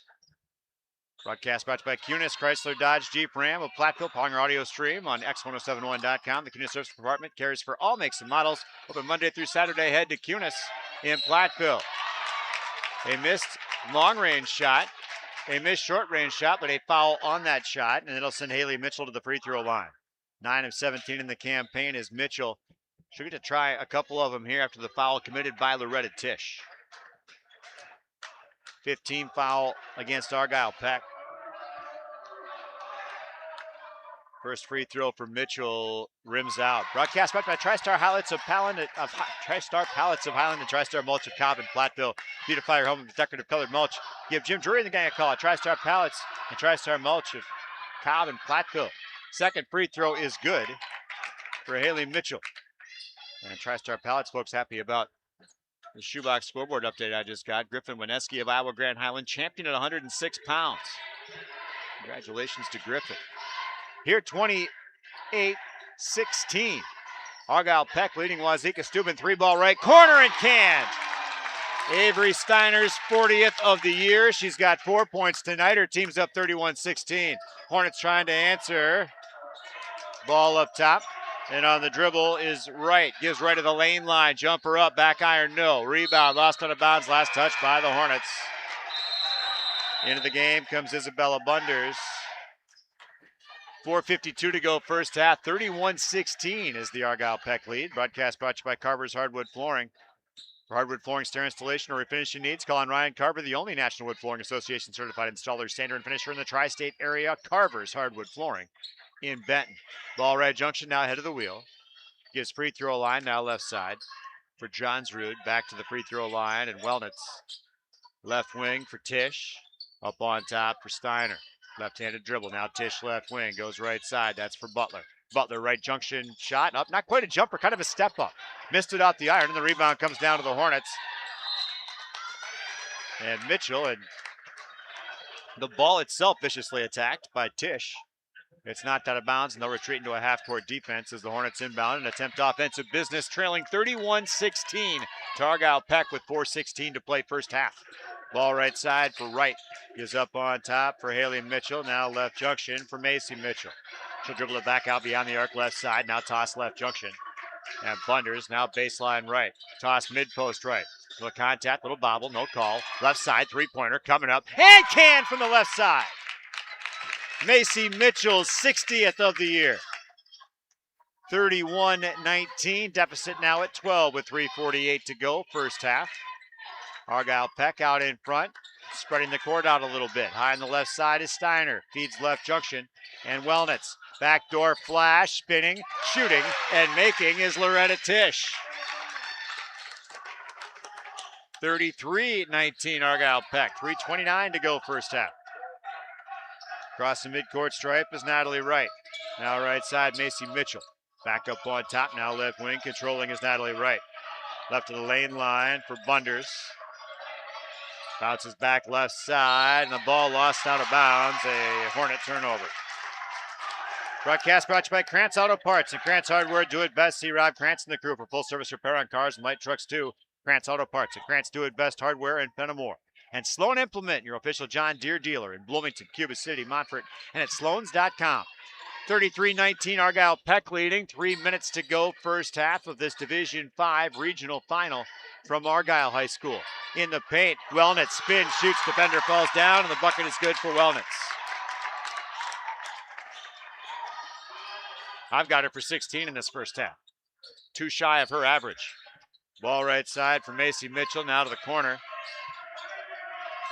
Broadcast brought to you by Kunis, Chrysler, Dodge, Jeep, Ram of Platteville, Ponger Audio Stream on X1071.com. The Kunis Service Department carries for all makes and models. Open Monday through Saturday. Head to Kunis in Platteville. A missed long-range shot, a missed short-range shot, but a foul on that shot, and it'll send Haley Mitchell to the free throw line. 9 of 17 in the campaign is Mitchell. She'll get to try a couple of them here after the foul committed by Loretta Tisch. 15 foul against Argyle Peck. First free throw for Mitchell rims out. Broadcast brought by TriStar Pallets of Highland and TriStar Mulch of Cobb and Platteville. Beautify your home with decorative colored mulch. Give Jim Drury and the gang a call at TriStar Pallets and TriStar Mulch of Cobb and Platteville. Second free throw is good for Haley Mitchell. And TriStar Pallets folks happy about the shoebox scoreboard update I just got. Griffin Wineski of Iowa Grand Highland, champion at 106 pounds. Congratulations to Griffin. Here, 28-16. Argyle Peck leading Wauzeka-Steuben. 3-ball right corner and canned. Avery Steiner's 40th of the year. She's got 4 points tonight. Her team's up 31-16. Hornets trying to answer. Ball up top. And on the dribble is Wright. Gives Wright to the lane line. Jumper up. Back iron, no. Rebound. Lost out of bounds. Last touch by the Hornets. Into the game comes Isabella Bunders. 4:52 to go first half. 31-16 is the Argyle Peck lead. Broadcast brought to you by Carver's Hardwood Flooring. For hardwood flooring, stair installation, or refinishing needs, call on Ryan Carver, the only National Wood Flooring Association certified installer, sander, and finisher in the tri-state area. Carver's Hardwood Flooring in Benton. Ball right junction, now head of the wheel. Gives free throw line, now left side for Johnsrud. Back to the free throw line, and Wellnitz. Left wing for Tisch. Up on top for Steiner. Left-handed dribble, now Tisch left wing, goes right side, that's for Butler. Butler right junction shot, up, not quite a jumper, kind of a step up. Missed it off the iron, and the rebound comes down to the Hornets. And Mitchell, and the ball itself viciously attacked by Tisch. It's knocked out of bounds, and they'll retreat into a half-court defense as the Hornets inbound and attempt offensive business, trailing 31-16 to Argyle Peck with 4:16 to play first half. Ball right side for Wright. Gives up on top for Haley Mitchell. Now left junction for Macy Mitchell. She'll dribble it back out beyond the arc left side. Now toss left junction. And Bunders now baseline right. Toss mid-post right. Little contact, little bobble, no call. Left side, three-pointer coming up. And can from the left side. Macy Mitchell's 60th of the year. 31-19. Deficit now at 12 with 3:48 to go. First half. Argyle Peck out in front. Spreading the court out a little bit. High on the left side is Steiner. Feeds left junction. And Wellnitz. Backdoor flash, spinning, shooting, and making is Loretta Tisch. 33-19 Argyle Peck. 3:29 to go first half. Across the midcourt stripe is Natalie Wright. Now right side, Macy Mitchell. Back up on top, now left wing. Controlling is Natalie Wright. Left of the lane line for Bunders. Bounces back left side, and the ball lost out of bounds. A Hornet turnover. Broadcast brought to you by Krantz Auto Parts and Krantz Hardware. Do it best. See Rob Krantz and the crew for full service repair on cars and light trucks too. Krantz Auto Parts and Krantz Do It Best Hardware in Fenimore. And Sloan Implement, your official John Deere dealer in Bloomington, Cuba City, Montfort, and at Sloans.com. 33-19 Argyle Peck leading. 3 minutes to go first half of this Division 5 regional final from Argyle High School. In the paint, Wellnitz spins, shoots, defender falls down, and the bucket is good for Wellnitz. I've got her for 16 in this first half. Too shy of her average. Ball right side for Macy Mitchell, now to the corner.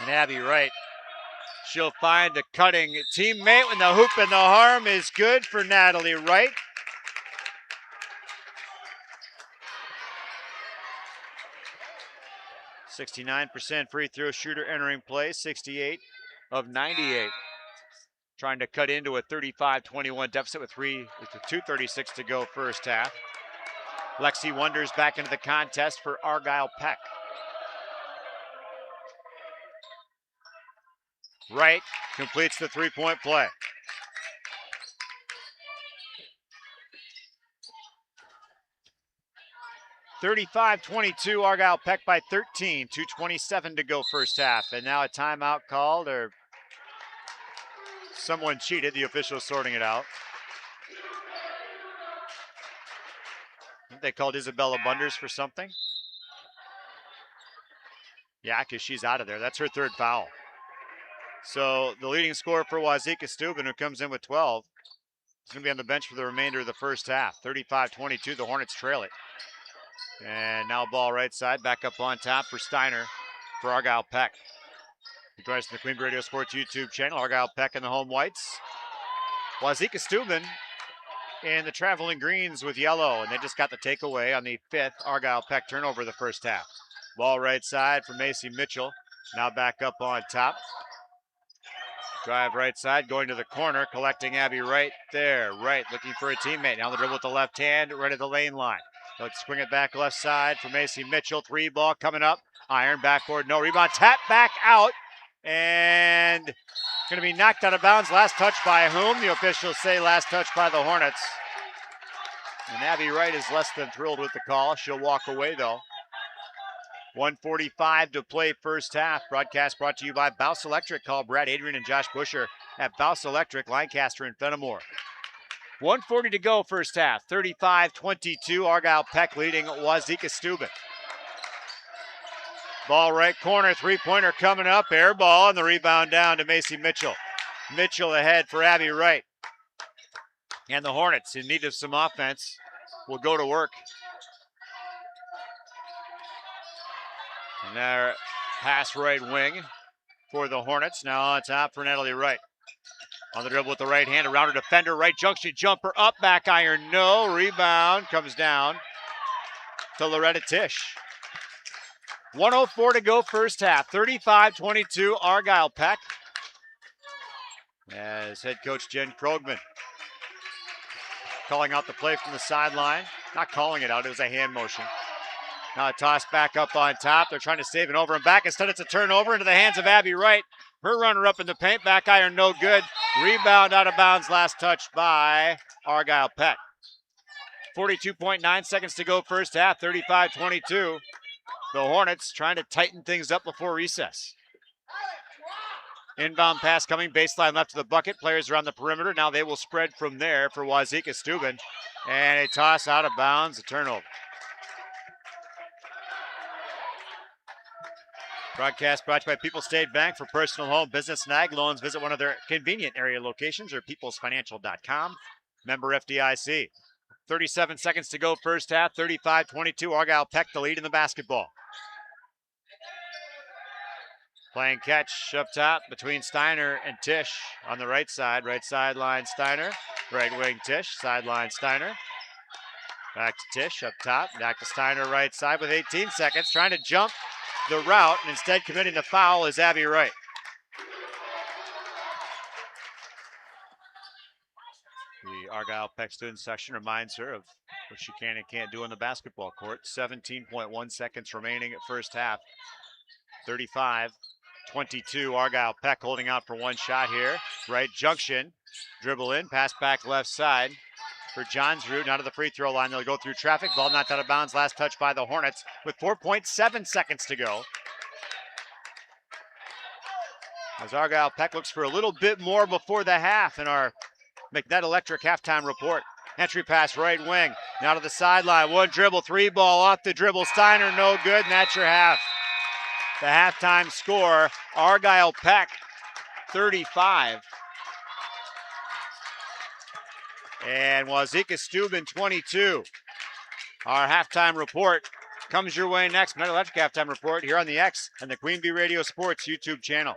And Abby Wright. She'll find a cutting teammate when the hoop and the harm is good for Natalie Wright. .69% free throw shooter entering play, 68 of 98. Trying to cut into a 35-21 deficit with 2:36 to go first half. Lexi Wonders back into the contest for Argyle Peck. Wright completes the three-point play. .35-22, Argyle Peck by 13, 2:27 to go first half. And now a timeout called, or someone cheated, the official sorting it out. I think they called Isabella Bunders for something. Yeah, because she's out of there. That's her third foul. So the leading scorer for Wauzeka-Steuben, who comes in with 12, is going to be on the bench for the remainder of the first half. 35-22, the Hornets trail it. And now ball right side, back up on top for Steiner for Argyle Peck. You join us on the Queen Bee Radio Sports YouTube channel. Argyle Peck and the home whites. Wauzeka-Steuben in the traveling greens with yellow, and they just got the takeaway on the 5th Argyle Peck turnover of the first half. Ball right side for Macy Mitchell. Now back up on top. Drive right side, going to the corner, collecting Abby Wright there. Wright looking for a teammate. Now the dribble with the left hand, right at the lane line. Let's swing it back left side for Macy Mitchell. Three ball coming up. Iron backboard, no rebound. Tap back out. And going to be knocked out of bounds. Last touch by whom? The officials say last touch by the Hornets. And Abby Wright is less than thrilled with the call. She'll walk away though. 1:45 to play first half. Broadcast brought to you by Bouse Electric. Call Brad Adrian and Josh Busher at Bouse Electric, Lancaster and Fenimore. 1:40 to go first half. 35-22. Argyle Peck leading Wauzeka-Steuben. Ball right corner. Three-pointer coming up. Air ball and the rebound down to Macy Mitchell. Mitchell ahead for Abby Wright. And the Hornets, in need of some offense, will go to work. And their pass right wing for the Hornets. Now on top for Natalie Wright. On the dribble with the right hand, around a defender, right junction jumper, up, back iron, no. Rebound comes down to Loretta Tisch. 1:04 to go first half. 35-22 Argyle Peck. As head coach Jen Krogman calling out the play from the sideline. Not calling it out, it was a hand motion. Now a toss back up on top. They're trying to save it over and back. Instead, it's a turnover into the hands of Abby Wright. Her runner up in the paint. Back iron, no good. Rebound out of bounds. Last touch by Argyle Peck. 42.9 seconds to go first half. 35-22. The Hornets trying to tighten things up before recess. Inbound pass coming, baseline left to the bucket. Players are on the perimeter. Now they will spread from there for Wauzeka-Steuben. And a toss out of bounds, a turnover. Broadcast brought to you by People's State Bank. For personal home, business, and ag loans, visit one of their convenient area locations or peoplesfinancial.com. Member FDIC. 37 seconds to go first half, 35-22. Argyle Peck the lead in the basketball. Playing catch up top between Steiner and Tisch on the right side. Right sideline Steiner, right wing Tisch, sideline Steiner. Back to Tisch up top, back to Steiner right side with 18 seconds. Trying to jump the route and instead committing the foul is Abby Wright. The Argyle Peck student section reminds her of what she can and can't do on the basketball court. 17.1 seconds remaining at first half. 35-22. Argyle Peck holding out for one shot here. Right junction. Dribble in. Pass back left side for Johnsrud. Not to the free throw line. They'll go through traffic. Ball knocked out of bounds. Last touch by the Hornets with 4.7 seconds to go. As Argyle Peck looks for a little bit more before the half in our McNett Electric halftime report. Entry pass right wing. Now to the sideline. One dribble. Three ball off the dribble. Steiner no good. And that's your half. The halftime score, Argyle Peck 35. And Wauzeka-Steuben 22. Our halftime report comes your way next. McNett Electric halftime report here on the X and the Queen Bee Radio Sports YouTube channel.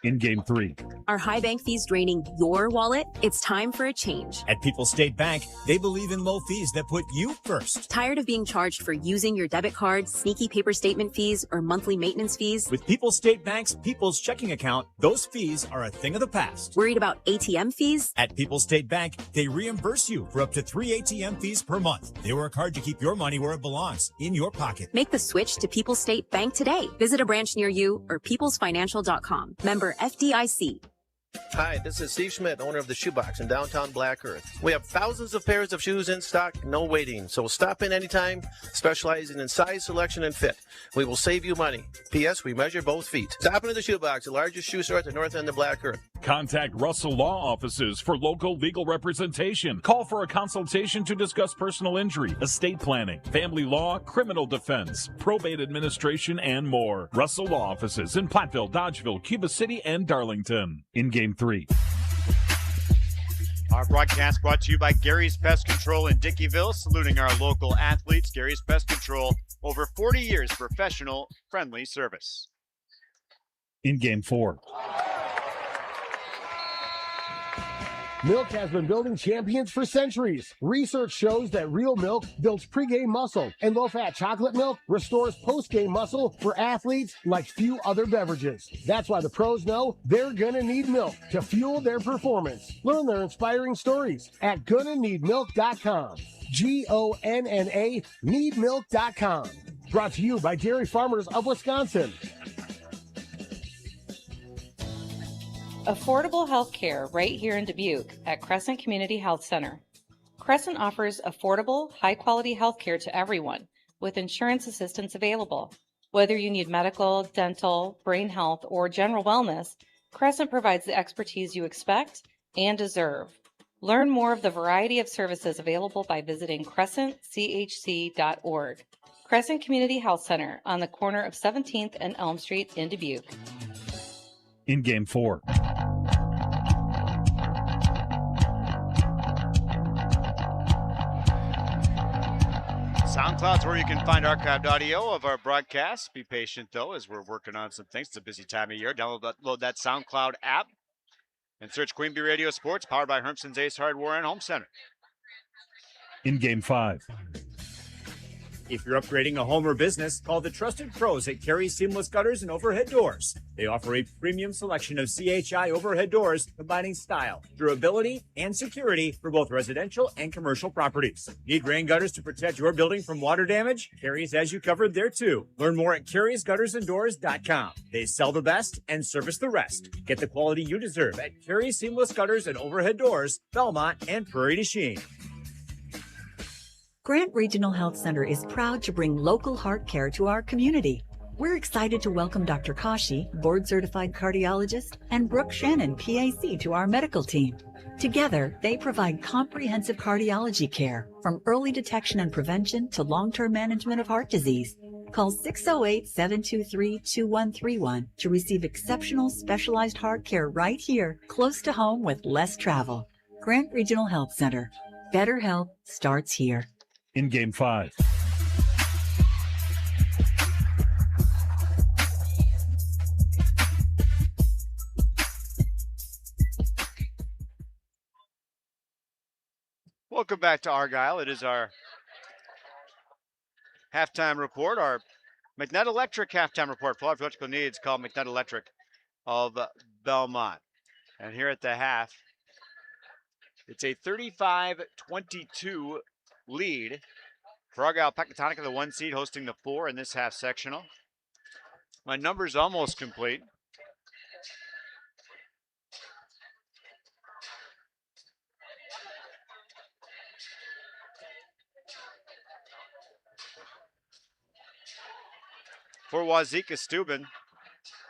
In Game 3. Are high bank fees draining your wallet? It's time for a change. At People's State Bank, they believe in low fees that put you first. Tired of being charged for using your debit card, sneaky paper statement fees, or monthly maintenance fees? With People's State Bank's People's Checking Account, those fees are a thing of the past. Worried about ATM fees? At People's State Bank, they reimburse you for up to 3 ATM fees per month. They work hard to keep your money where it belongs, in your pocket. Make the switch to People's State Bank today. Visit a branch near you or peoplesfinancial.com. Member FDIC. Hi, this is Steve Schmidt, owner of the Shoebox in downtown Black Earth. We have thousands of pairs of shoes in stock, no waiting. So stop in anytime, specializing in size, selection, and fit. We will save you money. P.S. We measure both feet. Stop into the Shoebox, the largest shoe store at the north end of Black Earth. Contact Russell Law Offices for local legal representation. Call for a consultation to discuss personal injury, estate planning, family law, criminal defense, probate administration, and more. Russell Law Offices in Platteville, Dodgeville, Cuba City, and Darlington. In Game 3. Our broadcast brought to you by Gary's Pest Control in Dickeyville, saluting our local athletes. Gary's Pest Control, over 40 years professional, friendly service. In Game 4. Milk has been building champions for centuries. Research shows that real milk builds pregame muscle, and low-fat chocolate milk restores postgame muscle for athletes like few other beverages. That's why the pros know they're gonna need milk to fuel their performance. Learn their inspiring stories at GonnaNeedMilk.com. GONNA needmilk.com. Brought to you by Dairy Farmers of Wisconsin. Affordable health care right here in Dubuque at Crescent Community Health Center. Crescent offers affordable, high-quality health care to everyone with insurance assistance available. Whether you need medical, dental, brain health, or general wellness, Crescent provides the expertise you expect and deserve. Learn more of the variety of services available by visiting crescentchc.org. Crescent Community Health Center on the corner of 17th and Elm Street in Dubuque. In Game 4. SoundCloud's where you can find archived audio of our broadcasts. Be patient, though, as we're working on some things. It's a busy time of year. Download that SoundCloud app and search Queen Bee Radio Sports, powered by Hermson's Ace Hardware and Home Center. In Game 5. If you're upgrading a home or business, call the trusted pros at Carey Seamless Gutters and Overhead Doors. They offer a premium selection of CHI overhead doors, combining style, durability, and security for both residential and commercial properties. Need rain gutters to protect your building from water damage? Carey's has you covered there too. Learn more at Carey'sGuttersandDoors.com. They sell the best and service the rest. Get the quality you deserve at Carey Seamless Gutters and Overhead Doors, Belmont, and Prairie du Chien. Grant Regional Health Center is proud to bring local heart care to our community. We're excited to welcome Dr. Kashi, board-certified cardiologist, and Brooke Shannon, PAC, to our medical team. Together, they provide comprehensive cardiology care, from early detection and prevention to long-term management of heart disease. Call 608-723-2131 to receive exceptional specialized heart care right here, close to home with less travel. Grant Regional Health Center. Better health starts here. In Game 5. Welcome back to Argyle. It is our halftime report, our McNutt Electric halftime report. For all of your electrical needs, call McNutt Electric of Belmont. And here at the half, it's a 35-22 lead for Argyle Pecatonica, the 1 seed, hosting the 4 in this half sectional. My number's almost complete. For Wauzeka-Steuben,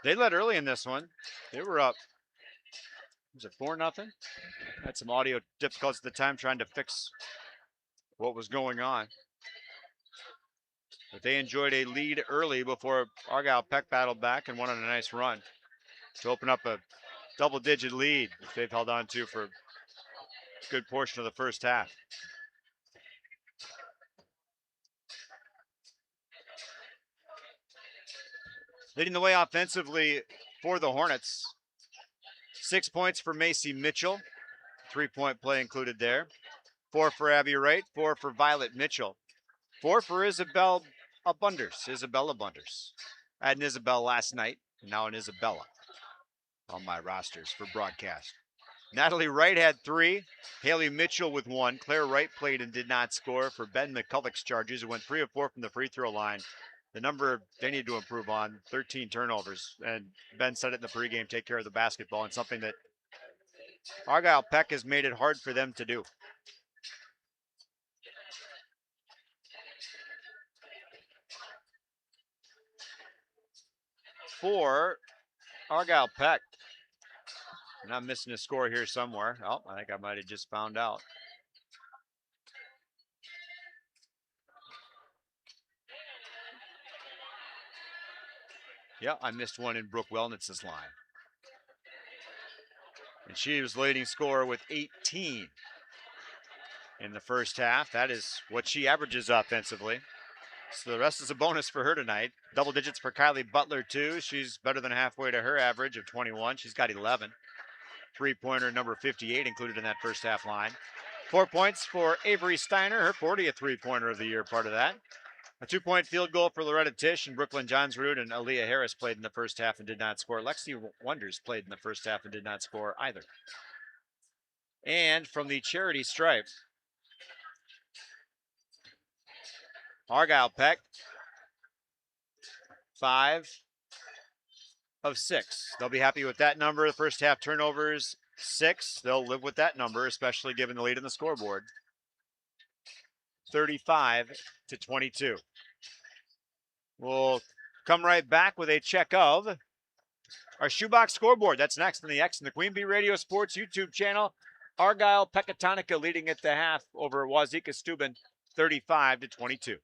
they led early in this one. They were up, was it 4-0? Had some audio difficulties at the time trying to fix what was going on. But they enjoyed a lead early before Argyle Peck battled back and went on a nice run to open up a double-digit lead that they've held on to for a good portion of the first half. Leading the way offensively for the Hornets. 6 points for Macy Mitchell. 3-point play included there. 4 for Abby Wright. 4 for Violet Mitchell. 4 for Isabella Bunders. I had an Isabel last night, and now an Isabella on my rosters for broadcast. Natalie Wright had 3. Haley Mitchell with 1. Claire Wright played and did not score for Ben McCulloch's Chargers, who went 3 of 4 from the free throw line. The number they need to improve on, 13 turnovers. And Ben said it in the pregame, take care of the basketball, and something that Argyle Peck has made it hard for them to do. For Argyle Peck, and I'm missing a score here somewhere. Oh, I think I might have just found out. Yeah, I missed one in Brooke Wellnitz's line. And she was leading scorer with 18 in the first half. That is what she averages offensively. So the rest is a bonus for her tonight. Double digits for Kylie Butler, too. She's better than halfway to her average of 21. She's got 11. 3-pointer number 58 included in that first half line. 4 points for Avery Steiner, her 40th 3-pointer of the year, part of that. A 2-point field goal for Loretta Tisch, and Brooklyn Johnsrud and Aaliyah Harris played in the first half and did not score. Lexi Wonders played in the first half and did not score either. And from the charity stripe, Argyle Peck, 5 of 6. They'll be happy with that number. The first half turnovers, 6. They'll live with that number, especially given the lead in the scoreboard. 35-22. We'll come right back with a check of our shoebox scoreboard. That's next on the X and the Queen Bee Radio Sports YouTube channel. Argyle Pecatonica leading at the half over Wauzeka-Steuben, 35-22.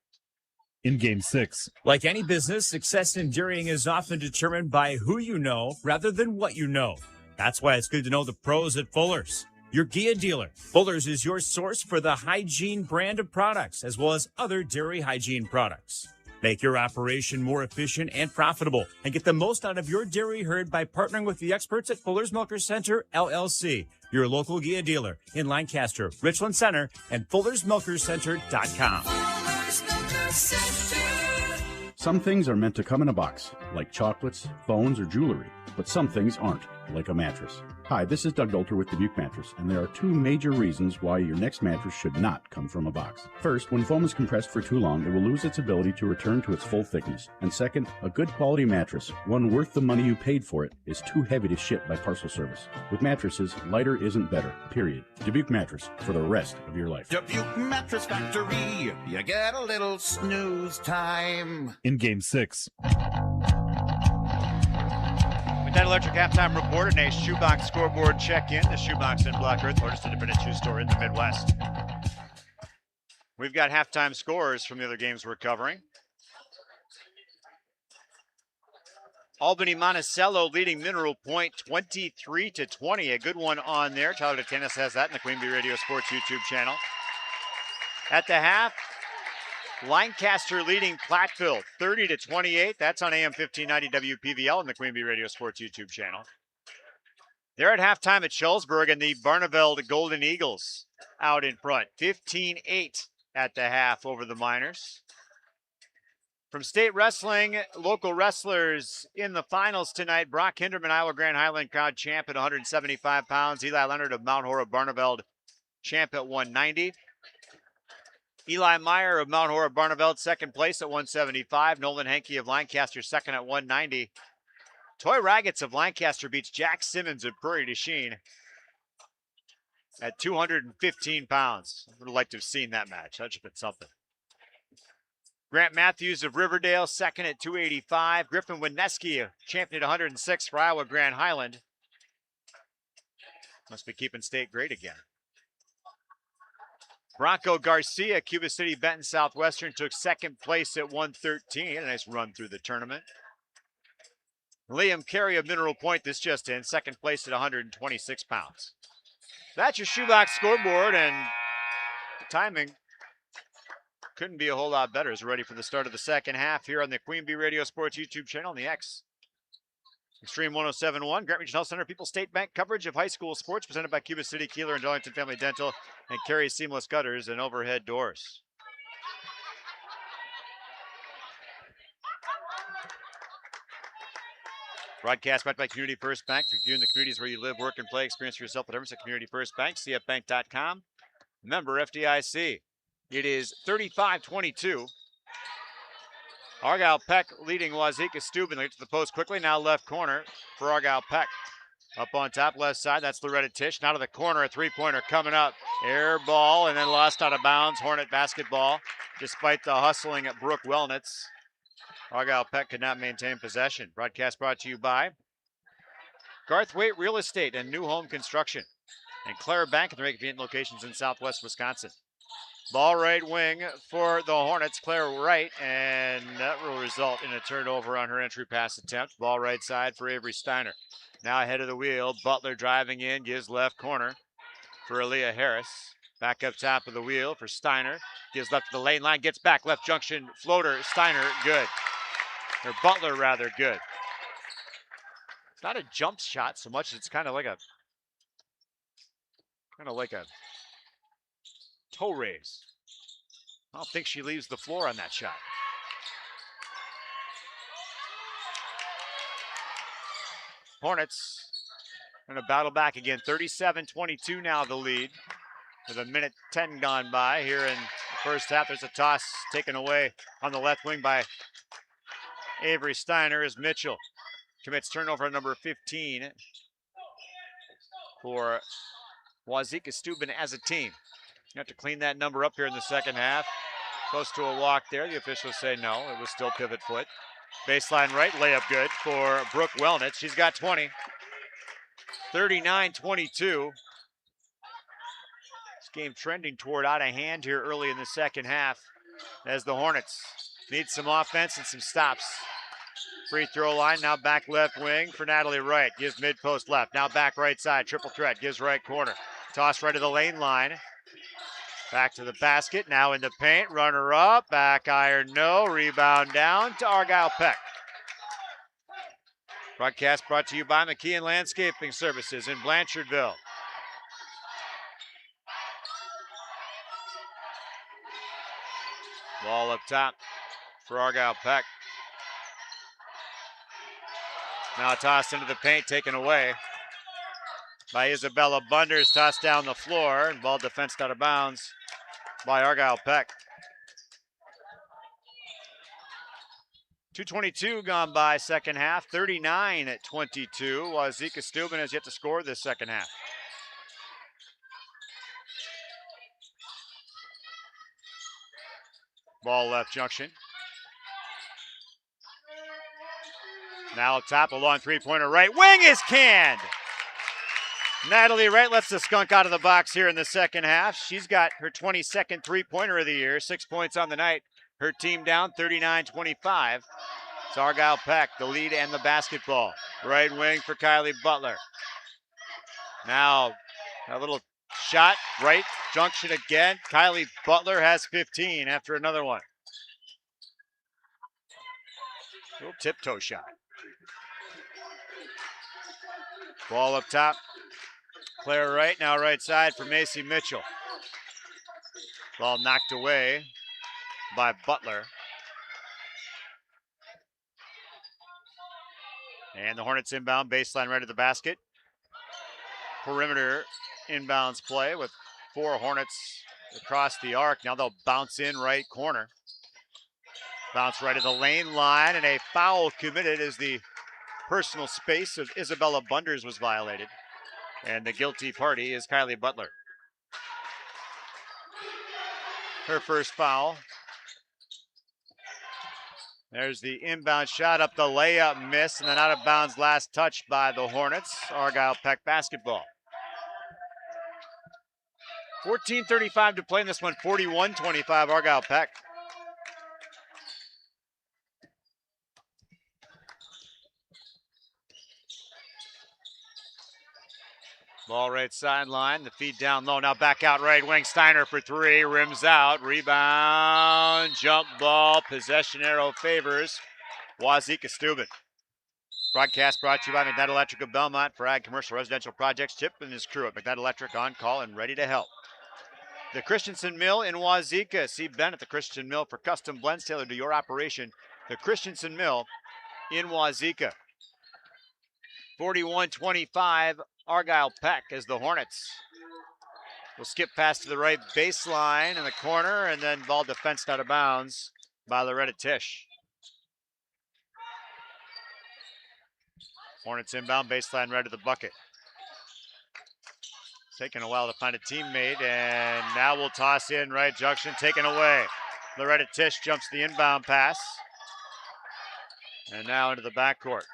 In Game 6. Like any business, success in dairying is often determined by who you know rather than what you know. That's why it's good to know the pros at Fuller's, your Gia dealer. Fuller's is your source for the hygiene brand of products, as well as other dairy hygiene products. Make your operation more efficient and profitable, and get the most out of your dairy herd by partnering with the experts at Fuller's Milker Center, LLC, your local Gia dealer in Lancaster, Richland Center, and FullersMilkerCenter.com. Some things are meant to come in a box, like chocolates, phones, or jewelry, but some things aren't, like a mattress. Hi, this is Doug Dolter with Dubuque Mattress, and there are 2 major reasons why your next mattress should not come from a box. First, when foam is compressed for too long, it will lose its ability to return to its full thickness. And second, a good quality mattress, one worth the money you paid for it, is too heavy to ship by parcel service. With mattresses, lighter isn't better, period. Dubuque Mattress, for the rest of your life. Dubuque Mattress Factory, you get a little snooze time. In Game 6. That Electric halftime report and a shoebox scoreboard check-in. The shoebox in Black Earth, largest independent shoe store in the Midwest. We've got halftime scores from the other games we're covering. Albany Monticello leading Mineral Point 23-20. A good one on there. Tyler Tennis has that in the Queen Bee Radio Sports YouTube channel. At the half, Lancaster leading Platteville 30-28. That's on AM 1590 WPVL in the Queen Bee Radio Sports YouTube channel. They're at halftime at Schulzburg, and the Barneveld Golden Eagles out in front. 15-8 at the half over the Miners. From state wrestling, local wrestlers in the finals tonight. Brock Hinderman, Iowa Grand Highland crowd champ at 175 pounds. Eli Leonard of Mount Horeb Barneveld, champ at 190. Eli Meyer of Mount Horeb Barneveld, second place at 175. Nolan Henke of Lancaster, second at 190. Toy Raggets of Lancaster beats Jack Simmons of Prairie du Chien at 215 pounds. I would have liked to have seen that match. That should have been something. Grant Matthews of Riverdale, second at 285. Griffin Wineski, champion at 106 for Iowa Grand Highland. Must be keeping state great again. Bronco Garcia, Cuba City Benton Southwestern, took second place at 113. A nice run through the tournament. Liam Carey of Mineral Point, this just in, second place at 126 pounds. That's your shoebox scoreboard, and the timing couldn't be a whole lot better as we're ready for the start of the second half here on the Queen Bee Radio Sports YouTube channel and the X. Extreme 107.1, Grant Regional Health Center, People's State Bank coverage of high school sports presented by Cuba City, Kieler, and Darlington Family Dental, and Carey Seamless Gutters and Overhead Doors. Broadcast brought by Community First Bank. For you in the communities where you live, work, and play, experience for yourself at Emerson Community First Bank, cfbank.com. Member FDIC. It is 35-22. Argyle Peck leading Wauzeka-Steuben. They get to the post quickly. Now left corner for Argyle Peck. Up on top, left side. That's Loretta Tisch. Now to the corner, a three-pointer coming up. Air ball and then lost out of bounds. Hornet basketball. Despite the hustling at Brooke Wellnitz, Argyle Peck could not maintain possession. Broadcast brought to you by Garthwaite Real Estate and New Home Construction, and Clare Bank at their convenient locations in Southwest Wisconsin. Ball right wing for the Hornets, Claire Wright, and that will result in a turnover on her entry pass attempt. Ball right side for Avery Steiner. Now ahead of the wheel, Butler driving in, gives left corner for Aaliyah Harris. Back up top of the wheel for Steiner. Gives left to the lane line, gets back, left junction, floater, Steiner, good. Or Butler, rather, good. It's not a jump shot so much, it's kind of like a toe raise. I don't think she leaves the floor on that shot. Hornets going to battle back again. 37-22 now the lead. With a minute 10 gone by here in the first half. There's a toss taken away on the left wing by Avery Steiner as Mitchell commits turnover number 15 for Wauzeka-Steuben as a team. You have to clean that number up here in the second half. Close to a walk there. The officials say no. It was still pivot foot. Baseline right, layup good for Brooke Wellnitz. She's got 20. 39-22. This game trending toward out of hand here early in the second half as the Hornets need some offense and some stops. Free throw line, now back left wing for Natalie Wright. Gives mid-post left, now back right side. Triple threat, gives right corner. Toss right to the lane line. Back to the basket, now in the paint. Runner up, back iron, no. Rebound down to Argyle Peck. Broadcast brought to you by McKeon Landscaping Services in Blanchardville. Ball up top for Argyle Peck. Now tossed into the paint, taken away by Isabella Bunders. Tossed down the floor, and ball defensed out of bounds by Argyle Peck. 2:22 gone by second half. 39-22. Wauzeka-Steuben has yet to score this second half. Ball left junction. Now top, a long three-pointer right wing is canned. Natalie Wright lets the skunk out of the box here in the second half. She's got her 22nd three-pointer of the year, 6 points on the night. Her team down 39-25. It's Argyle Peck, the lead and the basketball. Right wing for Kylie Butler. Now a little shot, right junction again. Kylie Butler has 15 after another one. Little tiptoe shot. Ball up top. Claire Wright, now right side for Macy Mitchell. Ball knocked away by Butler. And the Hornets inbound, baseline right of the basket. Perimeter inbounds play with 4 Hornets across the arc. Now they'll bounce in right corner. Bounce right of the lane line, and a foul committed as the personal space of Isabella Bunders was violated. And the guilty party is Kylie Butler. Her first foul. There's the inbound shot up the layup miss, and then out of bounds last touch by the Hornets. Argyle Peck basketball. 14:35 to play in this one, 41-25 Argyle Peck. Ball right sideline, the feed down low, now back out right wing, Steiner for 3, rims out, rebound, jump ball, possession arrow favors Wauzeka-Steuben. Broadcast brought to you by McKnight Electric of Belmont for ag commercial residential projects. Chip and his crew at McKnight Electric on call and ready to help. The Christensen Mill in Wauzeka. See Ben at the Christensen Mill for custom blends tailored to your operation. The Christensen Mill in Wauzeka. 41-25 Argyle Peck as the Hornets will skip past to the right baseline in the corner, and then ball defensed out of bounds by Loretta Tisch. Hornets inbound, baseline right of the bucket. Taking a while to find a teammate, and now we'll toss in right junction, taken away. Loretta Tisch jumps the inbound pass, and now into the backcourt.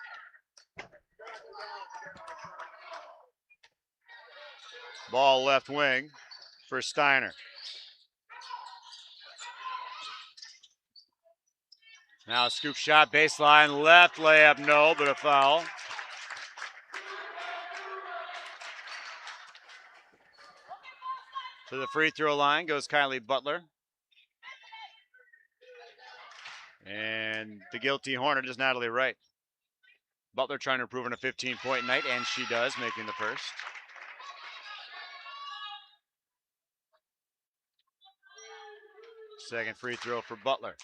Ball left wing for Steiner. Now a scoop shot, baseline left, layup no, but a foul. To the free throw line goes Kylie Butler. And the guilty Hornet is Natalie Wright. Butler trying to improve on a 15-point night, and she does, making the first. Second free throw for Butler.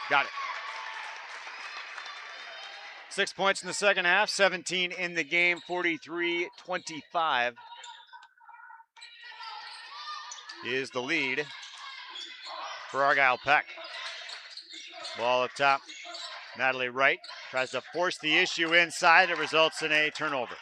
Got it. 6 points in the second half, 17 in the game, 43-25 is the lead for Argyle Peck. Ball up top. Natalie Wright tries to force the issue inside. It results in a turnover.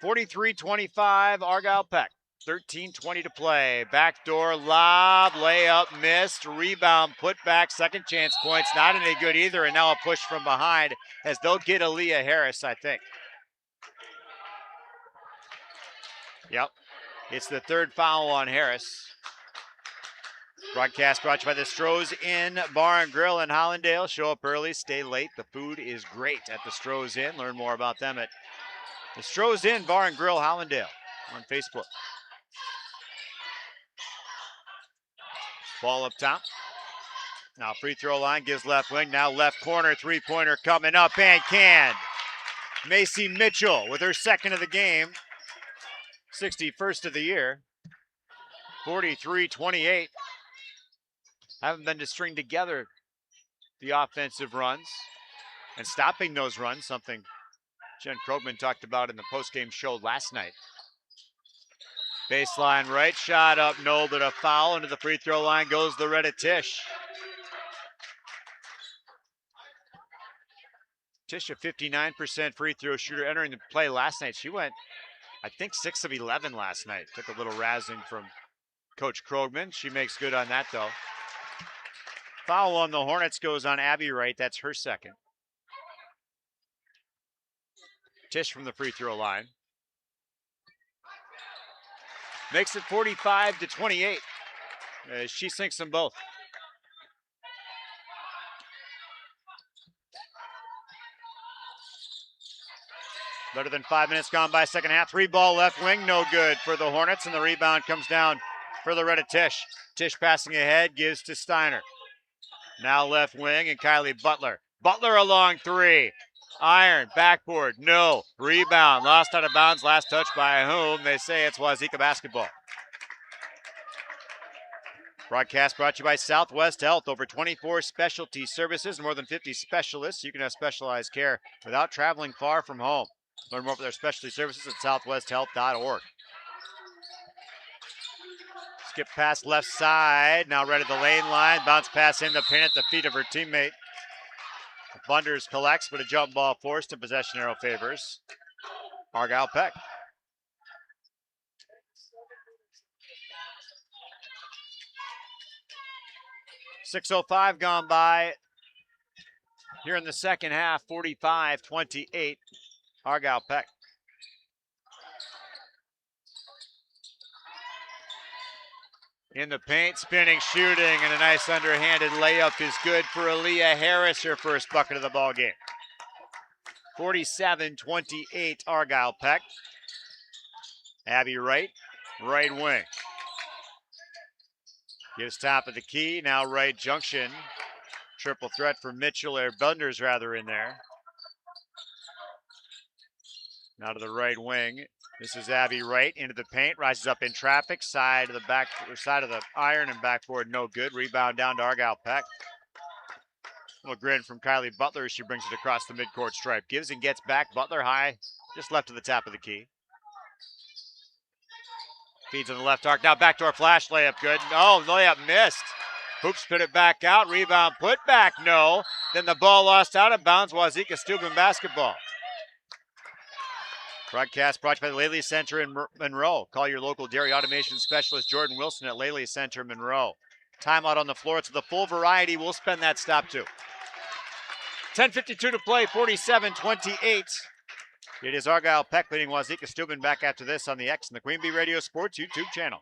(43-25) Argyle Peck. 13:20 to play. Backdoor lob, layup missed, rebound, put back, second chance points, not any good either, and now a push from behind as they'll get Aaliyah Harris, I think. Yep, it's the third foul on Harris. Broadcast brought to you by the Stroh's Inn Bar and Grill in Hollandale. Show up early, stay late. The food is great at the Stroh's Inn. Learn more about them at the Stroh's Inn Bar and Grill Hollandale on Facebook. Ball up top. Now free throw line gives left wing. Now left corner, three-pointer coming up and canned. Macy Mitchell with her second of the game. 61st of the year. 43-28. Haven't been to string together the offensive runs and stopping those runs, something Jen Krogman talked about in the postgame show last night. Baseline right, shot up, no, but a foul. Into the free throw line goes Loretta Tisch. Tisch, a 59% free throw shooter entering the play last night. She went, I think, 6 of 11 last night. Took a little razzing from Coach Krogman. She makes good on that, though. Foul on the Hornets goes on Abby Wright. That's her second. Tisch from the free throw line. Makes it 45-28. She sinks them both. Better than 5 minutes gone by second half. 3-ball left wing, no good for the Hornets, and the rebound comes down for Loretta Tisch. Tisch passing ahead, gives to Steiner. Now left wing and Kylie Butler. Butler a long three. Iron, backboard, no. Rebound, lost out of bounds, last touch by whom? They say it's Wauzeka basketball. Broadcast brought to you by Southwest Health. Over 24 specialty services, more than 50 specialists. You can have specialized care without traveling far from home. Learn more about their specialty services at southwesthealth.org. Skip pass left side. Now right at the lane line. Bounce pass in the paint at the feet of her teammate. Bunders collects, but a jump ball forced and possession arrow favors Argyle Peck. .605 gone by here in the second half. 45-28. Argyle Peck. In the paint, spinning, shooting, and a nice underhanded layup is good for Aaliyah Harris, her first bucket of the ball game. 47-28, Argyle Peck. Abby Wright, right wing. Gives top of the key, now right junction. Triple threat for Mitchell, or Bunders rather, in there. Now to the right wing. This is Abby Wright into the paint, rises up in traffic, side of the back, or side of the iron and backboard, no good. Rebound down to Argyle Peck. Little grin from Kylie Butler as she brings it across the midcourt stripe. Gives and gets back. Butler high, just left of the top of the key. Feeds on the left arc. Now backdoor flash layup, good. Oh, layup missed. Hoops spit it back out. Rebound put back, no. Then the ball lost out of bounds. Wauzeka-Steuben basketball. Broadcast brought to you by the Lely Center in Monroe. Call your local dairy automation specialist, Jordan Wilson, at Lely Center Monroe. Timeout on the floor. It's the full variety. We'll spend that stop too. 10:52 to play, 47-28. It is Argyle Peck leading Wauzeka-Steuben. Back after this on the X and the Queen Bee Radio Sports YouTube channel.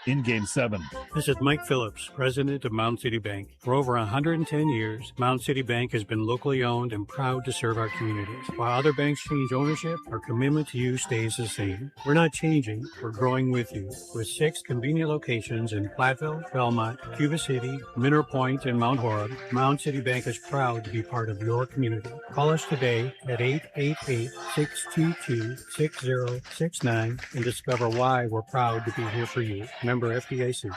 In Game 7. This is Mike Phillips, president of Mound City Bank. For over 110 years, Mound City Bank has been locally owned and proud to serve our communities. While other banks change ownership, our commitment to you stays the same. We're not changing, we're growing with you. With 6 convenient locations in Platteville, Belmont, Cuba City, Mineral Point, and Mount Horeb, Mound City Bank is proud to be part of your community. Call us today at 888-622-6069 and discover why we're proud to be here for you. Member FDIC.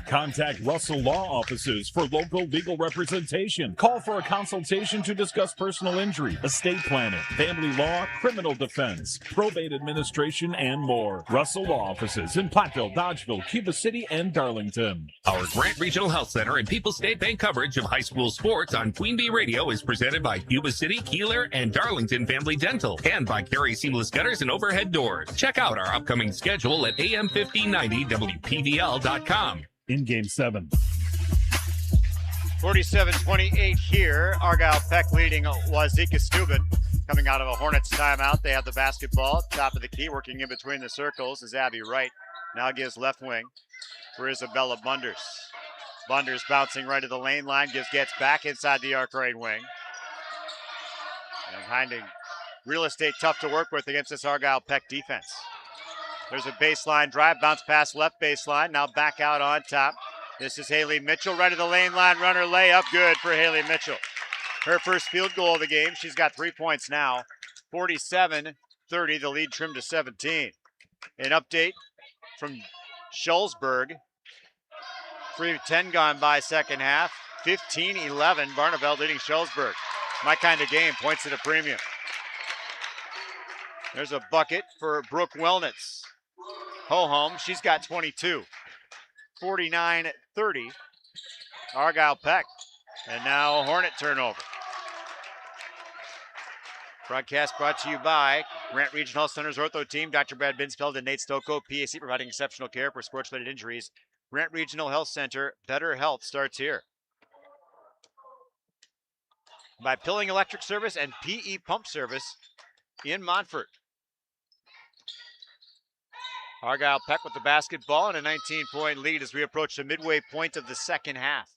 Contact Russell Law Offices for local legal representation. Call for a consultation to discuss personal injury, estate planning, family law, criminal defense, probate administration, and more. Russell Law Offices in Platteville, Dodgeville, Cuba City, and Darlington. Our Grant Regional Health Center and People's State Bank coverage of high school sports on Queen Bee Radio is presented by Cuba City, Kieler, and Darlington Family Dental, and by Carey Seamless Gutters and Overhead Doors. Check out our upcoming schedule at am1590wpvl.com. In Game 7. 47-28 here. Argyle Peck leading Wauzeka-Steuben. Coming out of a Hornets timeout. They have the basketball. Top of the key, working in between the circles is Abby Wright. Now gives left wing for Isabella Bunders. Bunders bouncing right to the lane line. Gets back inside the arc right wing. And finding real estate tough to work with against this Argyle Peck defense. There's a baseline drive, bounce pass left baseline, now back out on top. This is Haley Mitchell, right of the lane line, runner layup, good for Haley Mitchell. Her first field goal of the game, she's got 3 points now. 47-30, the lead trimmed to 17. An update from Schulzberg. 3:10 gone by second half, 15-11, Barneveld leading Schulzberg. My kind of game, points at a premium. There's a bucket for Brooke Wellnitz. Ho-home, she's got 22. 49-30, Argyle Peck. And now a Hornet turnover. Broadcast brought to you by Grant Regional Health Center's Ortho Team, Dr. Brad Binsfeld and Nate Stocco, PAC, providing exceptional care for sports-related injuries Grant Regional Health Center, better health starts here. By Pilling Electric Service and PE Pump Service in Montfort. Argyle Peck with the basketball and a 19-point lead as we approach the midway point of the second half.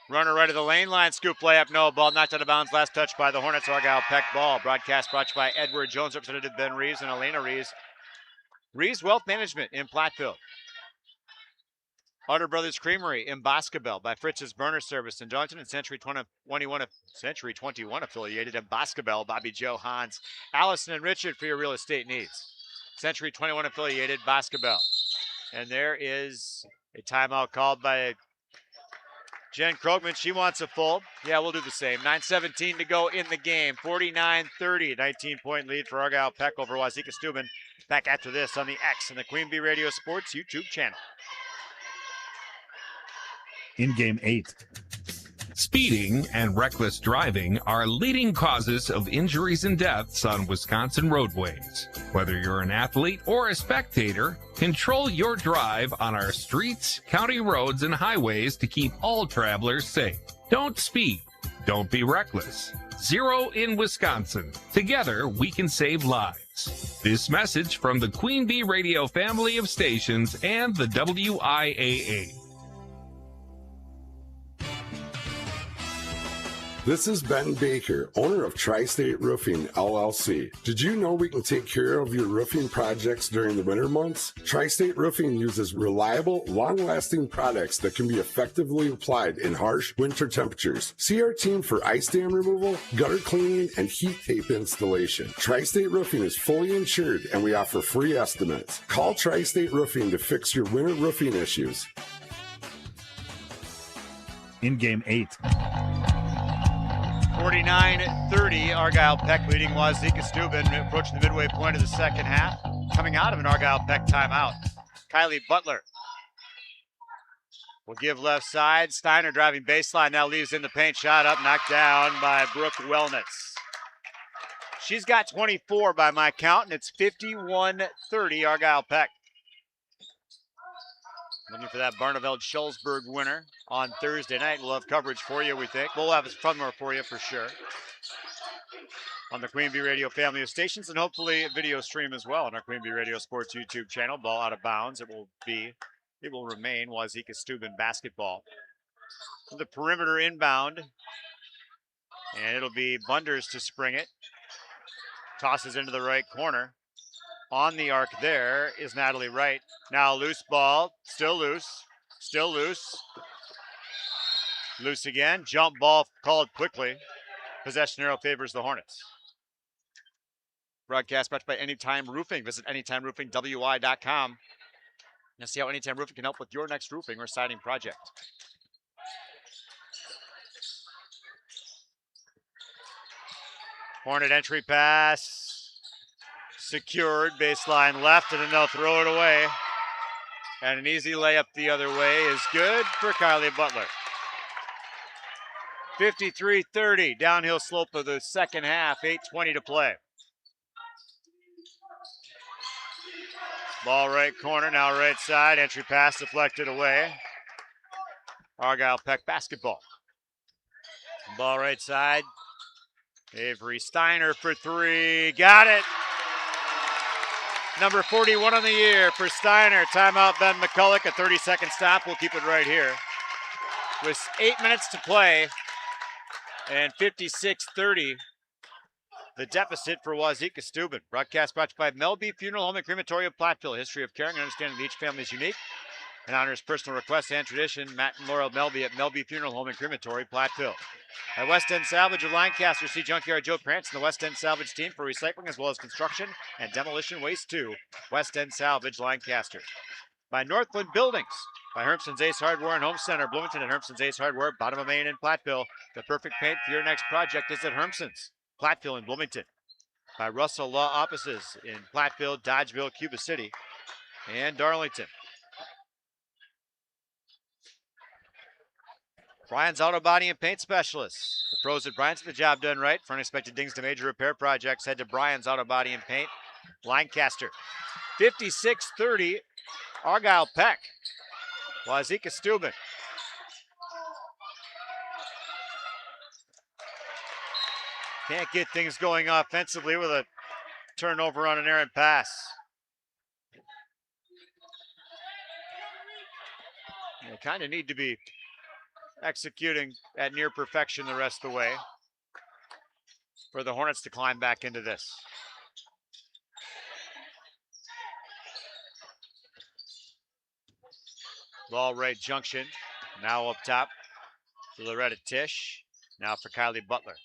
Runner right of the lane line, scoop layup, no. Ball knocked out of bounds, last touch by the Hornets. Argyle Peck ball. Broadcast brought to you by Edward Jones, Representative Ben Reeves and Elena Reeves. Reeves Wealth Management in Platteville. Otter Brothers Creamery in Boscobel by Fritz's Burner Service in Darlington and Century 21 affiliated in Boscobel. Bobby Joe Hans, Allison and Richard for your real estate needs. Century 21 affiliated Boscobel. And there is a timeout called by Jen Krogman. She wants a full. Yeah, we'll do the same. 9:17 to go in the game. 49-30. 19-point lead for Argyle Peck over Wauzeka-Steuben. Back after this on the X and the Queen Bee Radio Sports YouTube channel. In game 8. Speeding and reckless driving are leading causes of injuries and deaths on Wisconsin roadways. Whether you're an athlete or a spectator, control your drive on our streets, county roads, and highways to keep all travelers safe. Don't speed. Don't be reckless. Zero in Wisconsin. Together, we can save lives. This message from the Queen Bee Radio family of stations and the WIAA. This is Ben Baker, owner of Tri-State Roofing, LLC. Did you know we can take care of your roofing projects during the winter months? Tri-State Roofing uses reliable, long-lasting products that can be effectively applied in harsh winter temperatures. See our team for ice dam removal, gutter cleaning, and heat tape installation. Tri-State Roofing is fully insured, and we offer free estimates. Call Tri-State Roofing to fix your winter roofing issues. In game 8. 49-30, Argyle Peck leading Wauzeka-Steuben, approaching the midway point of the second half. Coming out of an Argyle Peck timeout, Kylie Butler will give left side. Steiner driving baseline, now leaves in the paint. Shot up, knocked down by Brooke Wellnitz. She's got 24 by my count, and it's 51-30, Argyle Peck. Looking for that Barneveld-Schulzberg winner on Thursday night. We'll have coverage for you, we think. We'll have a fun more for you for sure on the Queen Bee Radio family of stations, and hopefully a video stream as well on our Queen Bee Radio Sports YouTube channel. Ball out of bounds. It will remain Wauzeka-Steuben basketball. The perimeter inbound, and it'll be Bunders to spring it. Tosses into the right corner. On the arc there is Natalie Wright. Now loose ball, still loose. Loose again, jump ball called quickly. Possession arrow favors the Hornets. Broadcast brought to you by Anytime Roofing. Visit anytimeroofingwi.com. Now see how Anytime Roofing can help with your next roofing or siding project. Hornet entry pass. Secured, baseline left, and then they'll throw it away. And an easy layup the other way is good for Kylie Butler. 53-30, downhill slope of the second half, 8:20 to play. Ball right corner, now right side, entry pass deflected away. Argyle Peck basketball. Ball right side, Avery Steiner for three, got it. Number 41 on the year for Steiner. Timeout, Ben McCulloch. A 30-second stop. We'll keep it right here. With 8 minutes to play and 56-30, the deficit for Wauzeka-Steuben. Broadcast brought to you by Melby Funeral Home and Crematory of Platteville. History of caring and understanding that each family is unique and honors personal requests and tradition. Matt and Laurel Melby at Melby Funeral Home and Crematory, Platteville. At West End Salvage of Lancaster, see Junkyard Joe Prance and the West End Salvage team for recycling as well as construction and demolition waste too. West End Salvage, Lancaster. By Northland Buildings, by Hermson's Ace Hardware and Home Center, Bloomington at Hermson's Ace Hardware, bottom of Main in Platteville. The perfect paint for your next project is at Hermson's, Platteville and Bloomington. By Russell Law Offices in Platteville, Dodgeville, Cuba City, and Darlington. Brian's Auto Body and Paint Specialists. The pros at Brian's get the job done right. For unexpected dings to major repair projects, head to Brian's Auto Body and Paint, Lancaster. 56-30, Argyle Peck. Wauzeka-Steuben. Can't get things going offensively with a turnover on an errant pass. They kind of need to be executing at near perfection the rest of the way for the Hornets to climb back into this. Ball right junction. Now up top for Loretta Tisch. Now for Kylie Butler.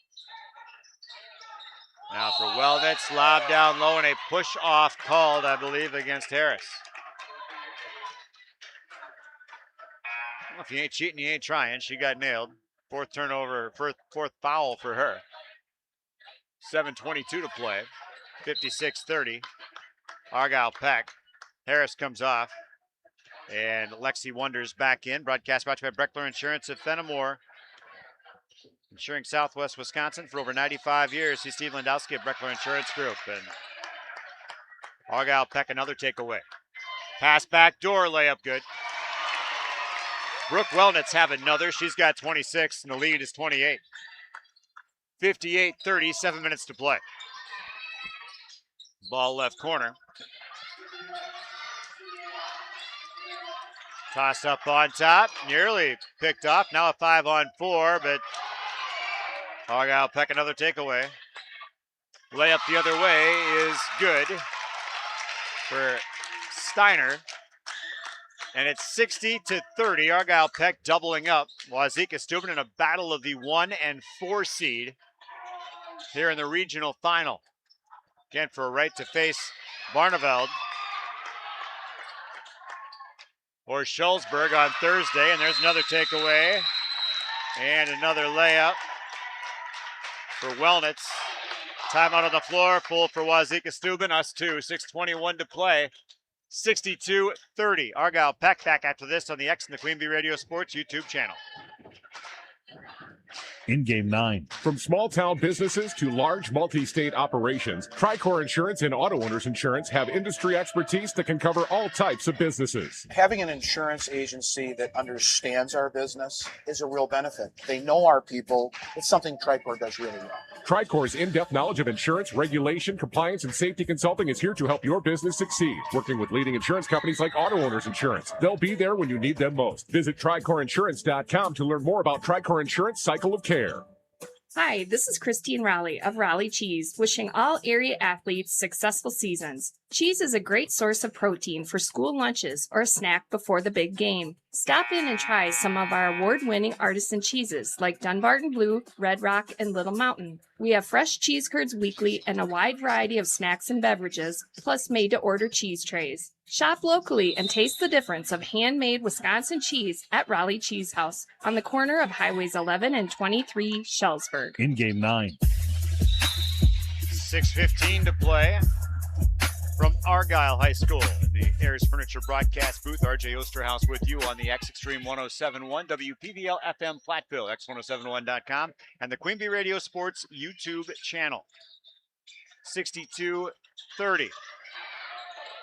Now for Wellnitz, lob down low and a push off called, I believe, against Harris. Well, if you ain't cheating, you ain't trying. She got nailed. Fourth turnover, fourth foul for her. 7:22 to play. 56-30. Argyle Peck. Harris comes off. And Lexi Wonders back in. Broadcast brought to you by Breckler Insurance of Fenimore. Insuring Southwest Wisconsin for over 95 years. See Steve Landowski at Breckler Insurance Group. And Argyle Peck, another takeaway. Pass back door, layup good. Brooke Wellnitz have another. She's got 26, and the lead is 28. 58-30, 7 minutes to play. Ball left corner. Tossed up on top, nearly picked off. Now a 5-on-4, but Argyle Peck another takeaway. Layup the other way is good for Steiner. And it's 60-30. Argyle Peck doubling up. Wauzeka-Steuben in a battle of the 1 and 4 seed here in the regional final. Again, for a right to face Barneveld or Schulzberg on Thursday. And there's another takeaway and another layup for Wellnitz. Timeout on the floor, full for Wauzeka-Steuben, us too. 6:21 to play. 62-30. Argyle Peck back after this on the X and the Queen Bee Radio Sports YouTube channel. In game 9. From small town businesses to large multi-state operations, Tricor Insurance and Auto Owners Insurance have industry expertise that can cover all types of businesses. Having an insurance agency that understands our business is a real benefit. They know our people. It's something Tricor does really well. Tricor's in-depth knowledge of insurance, regulation, compliance, and safety consulting is here to help your business succeed. Working with leading insurance companies like Auto Owners Insurance. They'll be there when you need them most. Visit TricorInsurance.com to learn more about Tricor Insurance Cycle of Care. Hi, this is Christine Raleigh of Raleigh Cheese, wishing all area athletes successful seasons. Cheese is a great source of protein for school lunches or a snack before the big game. Stop in and try some of our award-winning artisan cheeses like Dunbarton Blue, Red Rock, and Little Mountain. We have fresh cheese curds weekly and a wide variety of snacks and beverages, plus made-to-order cheese trays. Shop locally and taste the difference of handmade Wisconsin cheese at Raleigh Cheese House on the corner of Highways 11 and 23, Schellsburg. In game 9. 6:15 to play from Argyle High School in the Ayers Furniture broadcast booth. RJ Osterhaus with you on the X Extreme 107.1 WPVL FM Platteville, x1071.com, and the Queen Bee Radio Sports YouTube channel. 62-30.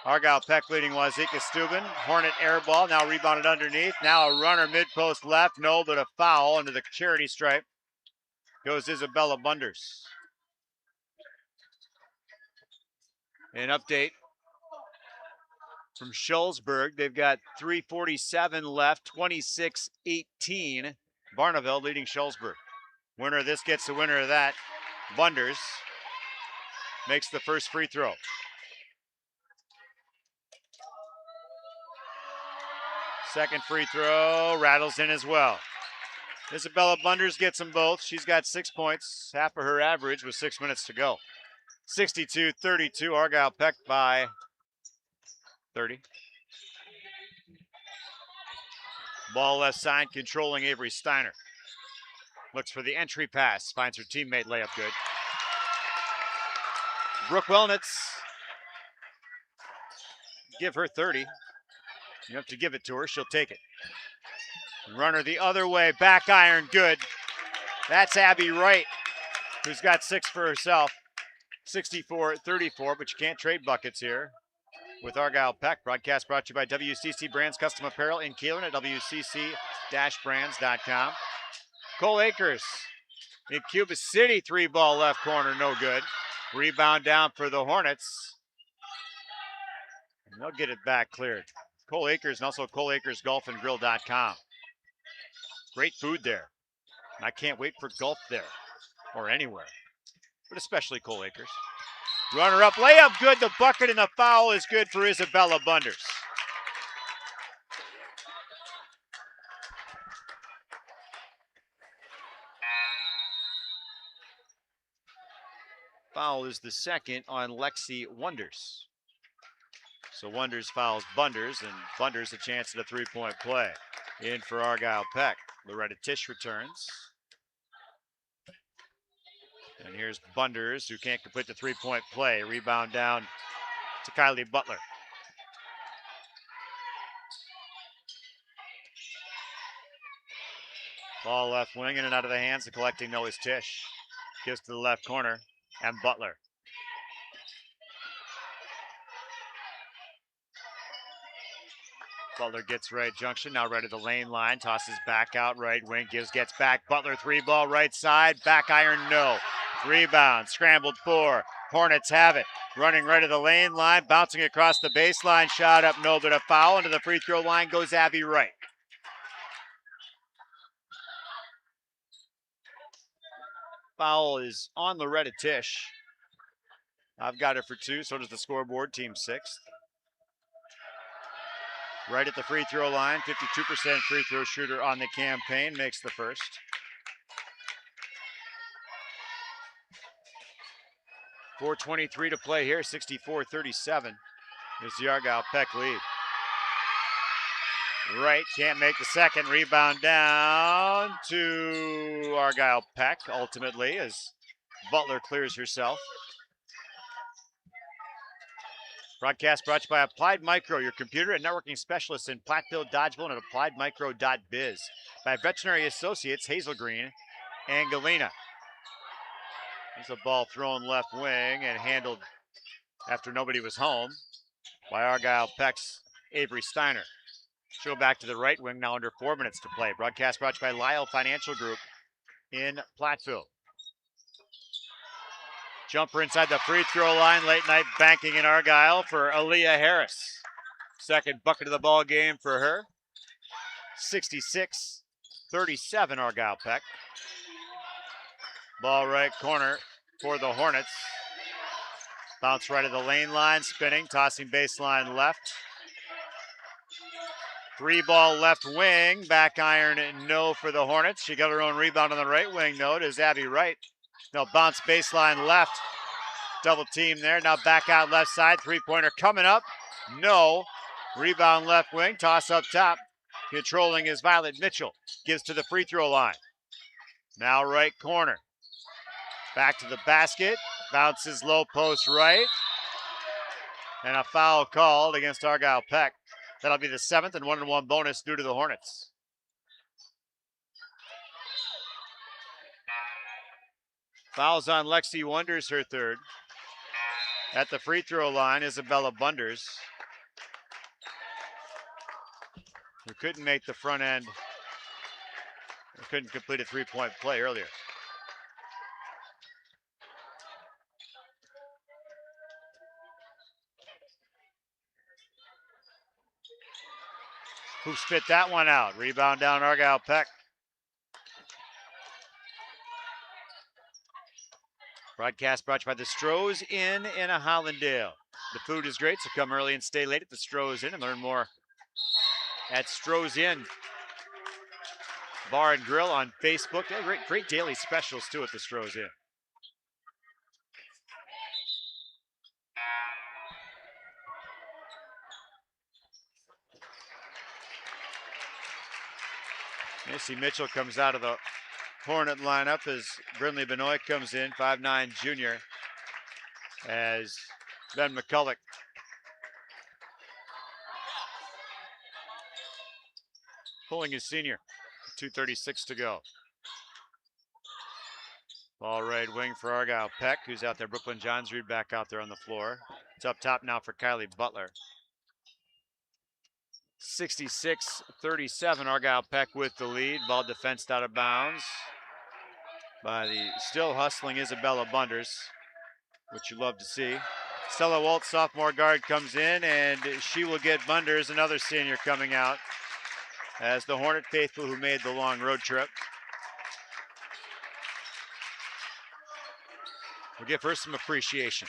Argyle Peck leading Wauzeka-Steuben. Hornet air ball, now rebounded underneath. Now a runner mid-post left, no, but a foul into the charity stripe. Goes Isabella Bunders. An update from Schulzberg. They've got 3:47 left, 26-18. Barneveld leading Schulzberg. Winner of this gets the winner of that. Bunders makes the first free throw. Second free throw rattles in as well. Isabella Bunders gets them both. She's got 6 points, half of her average with 6 minutes to go. 62-32, Argyle Peck by 30. Ball left side, controlling Avery Steiner. Looks for the entry pass, finds her teammate, layup good. Brooke Wellnitz, give her 30. You have to give it to her, she'll take it. Runner the other way, back iron, good. That's Abby Wright, who's got 6 for herself. 64-34, but you can't trade buckets here. with Argyle Peck. Broadcast brought to you by WCC Brands Custom Apparel in Kieler at WCC-brands.com. Cole Akers in Cuba City, 3-ball left corner, no good. Rebound down for the Hornets. And they'll get it back cleared. Cole Akers and also ColeAkersGolfandGrill.com. Great food there. And I can't wait for golf there or anywhere, but especially Cole Akers. Runner up, layup good, the bucket, and the foul is good for Isabella Bunders. Foul is the second on Lexi Wonders. So Wonders fouls Bunders, and Bunders a chance at a three-point play. In for Argyle Peck. Loretta Tisch returns. And here's Bunders, who can't complete the three-point play. Rebound down to Kylie Butler. Ball left wing, in and out of the hands. The collecting no is Tisch. Gives to the left corner, and Butler. Butler gets right junction, now right at the lane line, tosses back out right wing, gets back. Butler 3-ball right side, back iron no. Rebound, scrambled 4. Hornets have it. Running right at the lane line, bouncing across the baseline, shot up no, but a foul. Into the free throw line goes Abby Wright. Foul is on Loretta Tisch. I've got it for 2, so does the scoreboard, team 6th. Right at the free throw line, 52% free throw shooter on the campaign, makes the first. .423 to play here, 64-37 is the Argyle Peck lead. Wright can't make the second, rebound down to Argyle Peck ultimately as Butler clears herself. Broadcast brought to you by Applied Micro, your computer and networking specialists in Platteville, Dodgeville, and appliedmicro.biz. By Veterinary Associates, Hazel Green and Galena. There's a ball thrown left wing and handled after nobody was home by Argyle Peck's Avery Steiner. She'll go back to the right wing now under 4 minutes to play. Broadcast brought to you by Lyle Financial Group in Platteville. Jumper inside the free throw line, late night banking in Argyle for Aaliyah Harris. Second bucket of the ball game for her. 66-37 Argyle Peck. Ball right corner for the Hornets. Bounce right of the lane line, spinning, tossing baseline left. 3-ball left wing, back iron no for the Hornets. She got her own rebound on the right wing, no, it is Abby Wright. No, bounce baseline left. Double team there. Now back out left side. Three-pointer coming up. No. Rebound left wing. Toss up top. Controlling is Violet Mitchell. Gives to the free throw line. Now right corner. Back to the basket. Bounces low post right. And a foul called against Argyle Peck. That'll be the 7th and 1-1 bonus due to the Hornets. Fouls on Lexi Wonders, her third. At the free throw line, Isabella Bunders, who couldn't make the front end, or couldn't complete a three-point play earlier. Who spit that one out? Rebound down Argyle Peck. Broadcast brought to you by the Stroh's Inn in Hollandale. The food is great, so come early and stay late at the Stroh's Inn and learn more at Stroh's Inn Bar and Grill on Facebook. They have great daily specials too at the Stroh's Inn. Macy Mitchell comes out of the Hornet lineup as Brindley Benoit comes in, 5'9" junior, as Ben McCulloch pulling his senior. 2:36 to go. Ball right wing for Argyle. Peck, who's out there. Brooklyn Johnsrud back out there on the floor. It's up top now for Kylie Butler. 66-37, Argyle Peck with the lead. Ball defensed out of bounds by the still hustling Isabella Bunders, which you love to see. Stella Waltz, sophomore guard, comes in, and she will get Bunders, another senior, coming out as the Hornet faithful who made the long road trip. We'll give her some appreciation.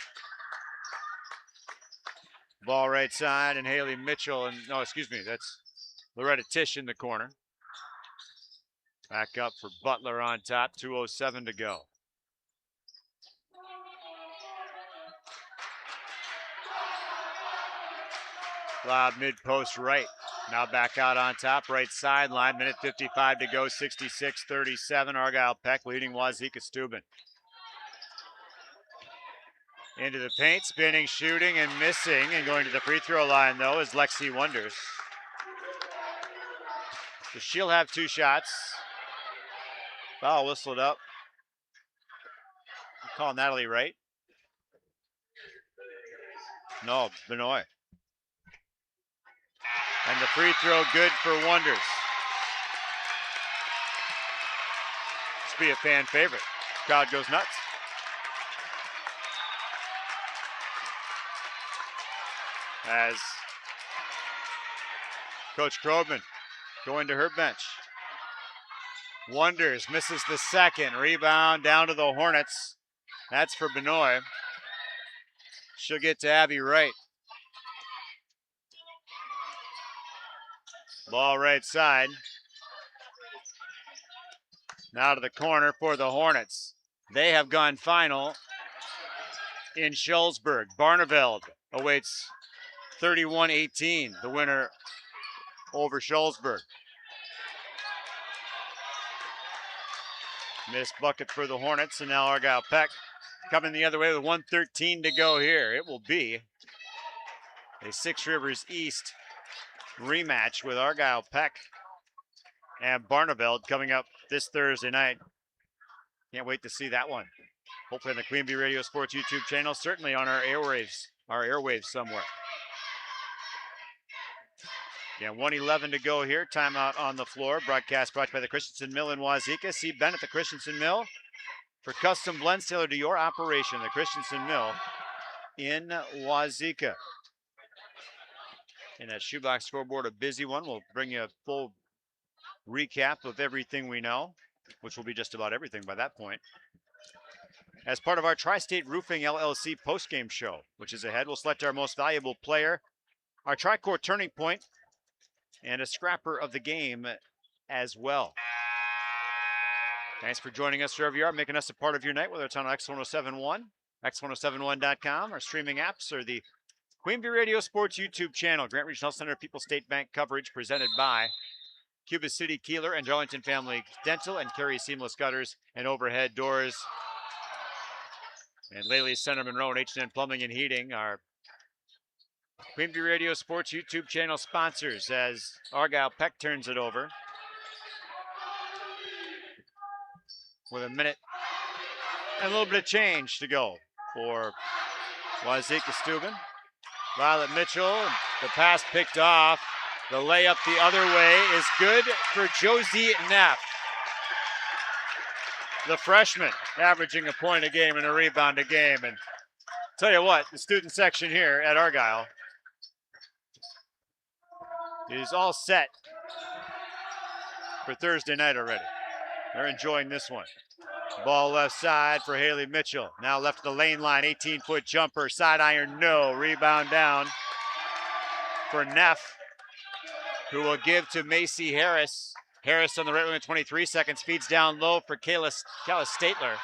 Ball right side, and Haley Mitchell, and no, excuse me, that's Loretta Tisch in the corner. Back up for Butler on top, 2:07 to go. Lob mid-post right. Now back out on top, right sideline, minute 55 to go, 66-37. Argyle Peck leading Wauzeka-Steuben. Into the paint, spinning, shooting, and missing. And going to the free throw line, though, is Lexi Wonders. So she'll have 2 shots. Foul whistled up. Call Natalie Wright. No, Benoit. And the free throw good for Wonders. This will be a fan favorite. Crowd goes nuts. As Coach Krogman going to her bench. Wonders misses the second. Rebound down to the Hornets. That's for Benoit. She'll get to Abby Wright. Ball right side. Now to the corner for the Hornets. They have gone final in Schulzberg. Barneveld awaits 31-18, the winner over Schulzberg. Missed bucket for the Hornets, and now Argyle Peck coming the other way with 1:13 to go here. It will be a Six Rivers East rematch with Argyle Peck and Barneveld coming up this Thursday night. Can't wait to see that one. Hopefully on the Queen Bee Radio Sports YouTube channel, certainly on our airwaves somewhere. Yeah, 1:11 to go here. Timeout on the floor. Broadcast brought to you by the Christensen Mill in Wauzeka. See Ben at the Christensen Mill for custom blends tailored to your operation. The Christensen Mill in Wauzeka. And that shoebox scoreboard, a busy one. We'll bring you a full recap of everything we know, which will be just about everything by that point. As part of our Tri-State Roofing LLC postgame show, which is ahead, we'll select our most valuable player, our Tri-Core Turning Point, and a scrapper of the game as well. Thanks for joining us wherever you are, making us a part of your night, whether it's on X1071, X1071.com, our streaming apps, or the Queen Bee Radio Sports YouTube channel. Grant Regional Center People's State Bank coverage presented by Cuba City Kieler and Darlington Family Dental and Carey Seamless Gutters and Overhead Doors. And Laley's Center Monroe and H&N Plumbing and Heating, our Queen Bee Radio Sports YouTube channel sponsors, as Argyle Peck turns it over with a minute and a little bit of change to go for Wauzeka-Steuben. Violet Mitchell, the pass picked off. The layup the other way is good for Josie Neff. The freshman averaging a point a game and a rebound a game. And tell you what, the student section here at Argyle is all set for Thursday night already. They're enjoying this one. Ball left side for Haley Mitchell. Now left to the lane line, 18-foot jumper, side iron, no. Rebound down for Neff, who will give to Macy Harris. Harris on the right wing with 23 seconds, feeds down low for Kayla Statler.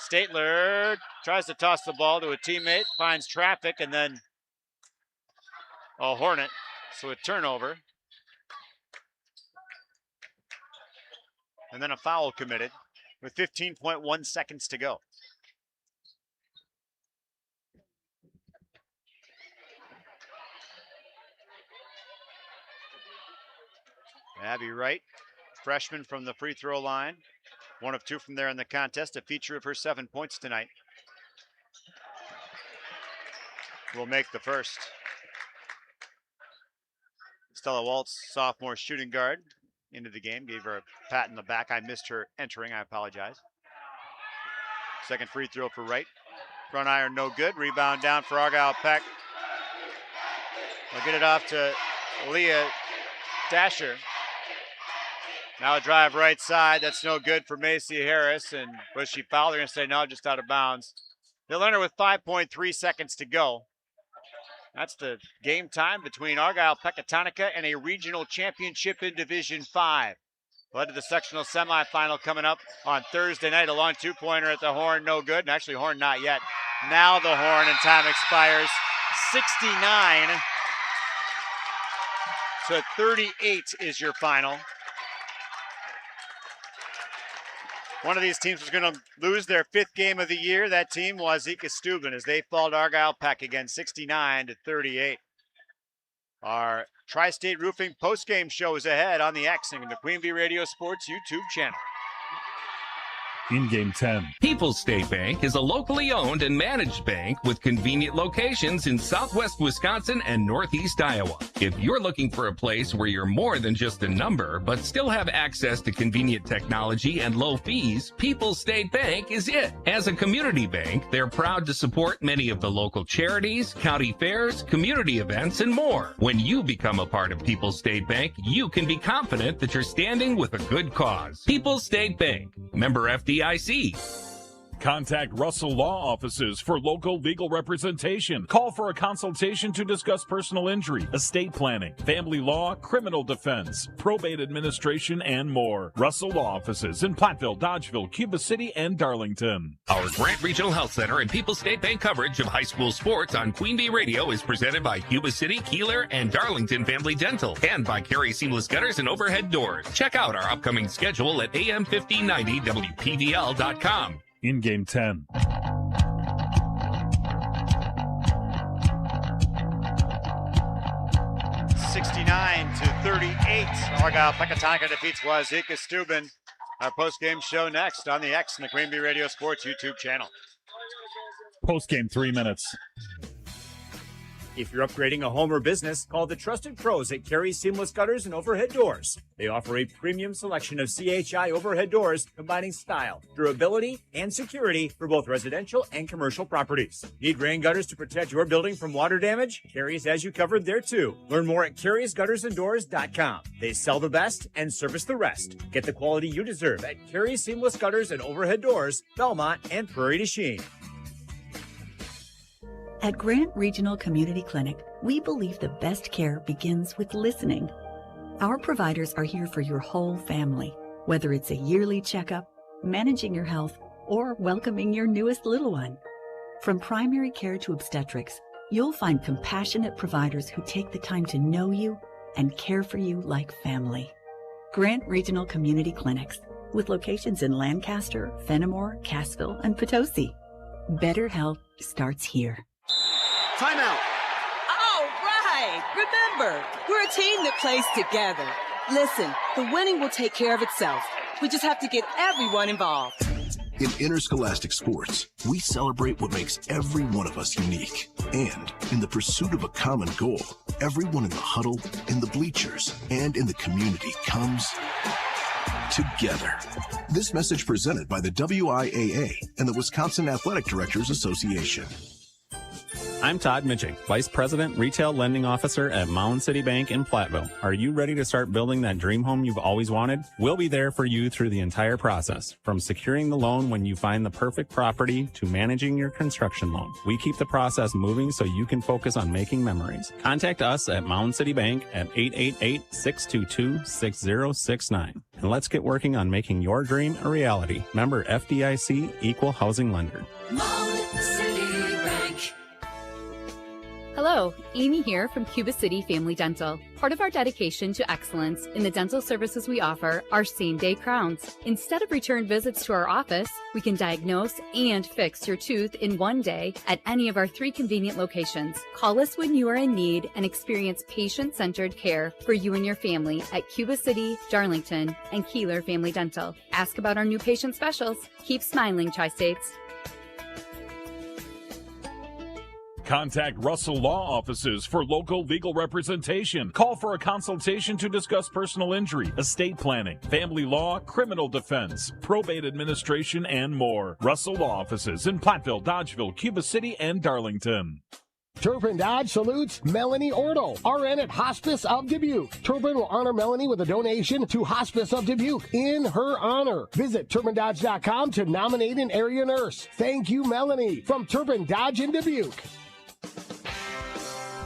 Statler tries to toss the ball to a teammate, finds traffic, and then a Hornet. So a turnover. And then a foul committed with 15.1 seconds to go. Abby Wright, freshman from the free throw line. 1 of 2 from there in the contest, a feature of her 7 points tonight. Will make the first. Stella Waltz, sophomore shooting guard, into the game. Gave her a pat in the back. I missed her entering. I apologize. Second free throw for Wright. Front iron, no good. Rebound down for Argyle Peck. We'll get it off to Leah Dasher. Now a drive right side. That's no good for Macy Harris. And was she fouled? They're going to say no, just out of bounds. They'll enter with 5.3 seconds to go. That's the game time between Argyle Pecatonica and a regional championship in Division 5. Led to the sectional semifinal coming up on Thursday night. A long two-pointer at the horn, no good. And actually, horn not yet. Now the horn, and time expires. 69 to 38 is your final. One of these teams was going to lose their 5th game of the year. That team, Wauzeka-Steuben, as they fall to Argyle Peck again, 69 to 38. Our Tri-State Roofing postgame show is ahead on the X and the Queen Bee Radio Sports YouTube channel. In Game 10. People's State Bank is a locally owned and managed bank with convenient locations in southwest Wisconsin and northeast Iowa. If you're looking for a place where you're more than just a number, but still have access to convenient technology and low fees, People's State Bank is it. As a community bank, they're proud to support many of the local charities, county fairs, community events, and more. When you become a part of People's State Bank, you can be confident that you're standing with a good cause. People's State Bank, member FDIC. Contact Russell Law Offices for local legal representation. Call for a consultation to discuss personal injury, estate planning, family law, criminal defense, probate administration, and more. Russell Law Offices in Platteville, Dodgeville, Cuba City, and Darlington. Our Grant Regional Health Center and People's State Bank coverage of high school sports on Queen Bee Radio is presented by Cuba City, Kieler, and Darlington Family Dental, and by Carey Seamless Gutters and Overhead Doors. Check out our upcoming schedule at am1590wpvl.com. In Game 10. (69 to 38). Argyle Pecatonica defeats Wauzeka-Steuben. Our post-game show next on the X and the Queen Bee Radio Sports YouTube channel. Post-game 3 minutes. If you're upgrading a home or business, call the trusted pros at Carey Seamless Gutters and Overhead Doors. They offer a premium selection of CHI overhead doors combining style, durability, and security for both residential and commercial properties. Need rain gutters to protect your building from water damage? Carey's has you covered there too. Learn more at Carey'sGuttersandDoors.com. They sell the best and service the rest. Get the quality you deserve at Carey Seamless Gutters and Overhead Doors, Belmont, and Prairie du Chien. At Grant Regional Community Clinic, we believe the best care begins with listening. Our providers are here for your whole family, whether it's a yearly checkup, managing your health, or welcoming your newest little one. From primary care to obstetrics, you'll find compassionate providers who take the time to know you and care for you like family. Grant Regional Community Clinics, with locations in Lancaster, Fenimore, Cassville, and Potosi. Better health starts here. Timeout. All right. Remember, we're a team that plays together. Listen, the winning will take care of itself. We just have to get everyone involved. In interscholastic sports, we celebrate what makes every one of us unique. And in the pursuit of a common goal, everyone in the huddle, in the bleachers, and in the community comes together. This message presented by the WIAA and the Wisconsin Athletic Directors Association. I'm Todd Mitching, Vice President, Retail Lending Officer at Mound City Bank in Platteville. Are you ready to start building that dream home you've always wanted? We'll be there for you through the entire process, from securing the loan when you find the perfect property to managing your construction loan. We keep the process moving so you can focus on making memories. Contact us at Mound City Bank at 888-622-6069. And let's get working on making your dream a reality. Member FDIC, Equal Housing Lender. Mound City Bank. Hello, Amy here from Cuba City Family Dental. Part of our dedication to excellence in the dental services we offer are same-day crowns. Instead of return visits to our office, we can diagnose and fix your tooth in one day at any of our 3 convenient locations. Call us when you are in need and experience patient-centered care for you and your family at Cuba City, Darlington, and Kieler Family Dental. Ask about our new patient specials. Keep smiling, Tri-States. Contact Russell Law Offices for local legal representation. Call for a consultation to discuss personal injury, estate planning, family law, criminal defense, probate administration, and more. Russell Law Offices in Platteville, Dodgeville, Cuba City, and Darlington. Turpin Dodge salutes Melanie Ortle, RN at Hospice of Dubuque. Turpin will honor Melanie with a donation to Hospice of Dubuque in her honor. Visit TurpinDodge.com to nominate an area nurse. Thank you, Melanie, from Turpin Dodge in Dubuque.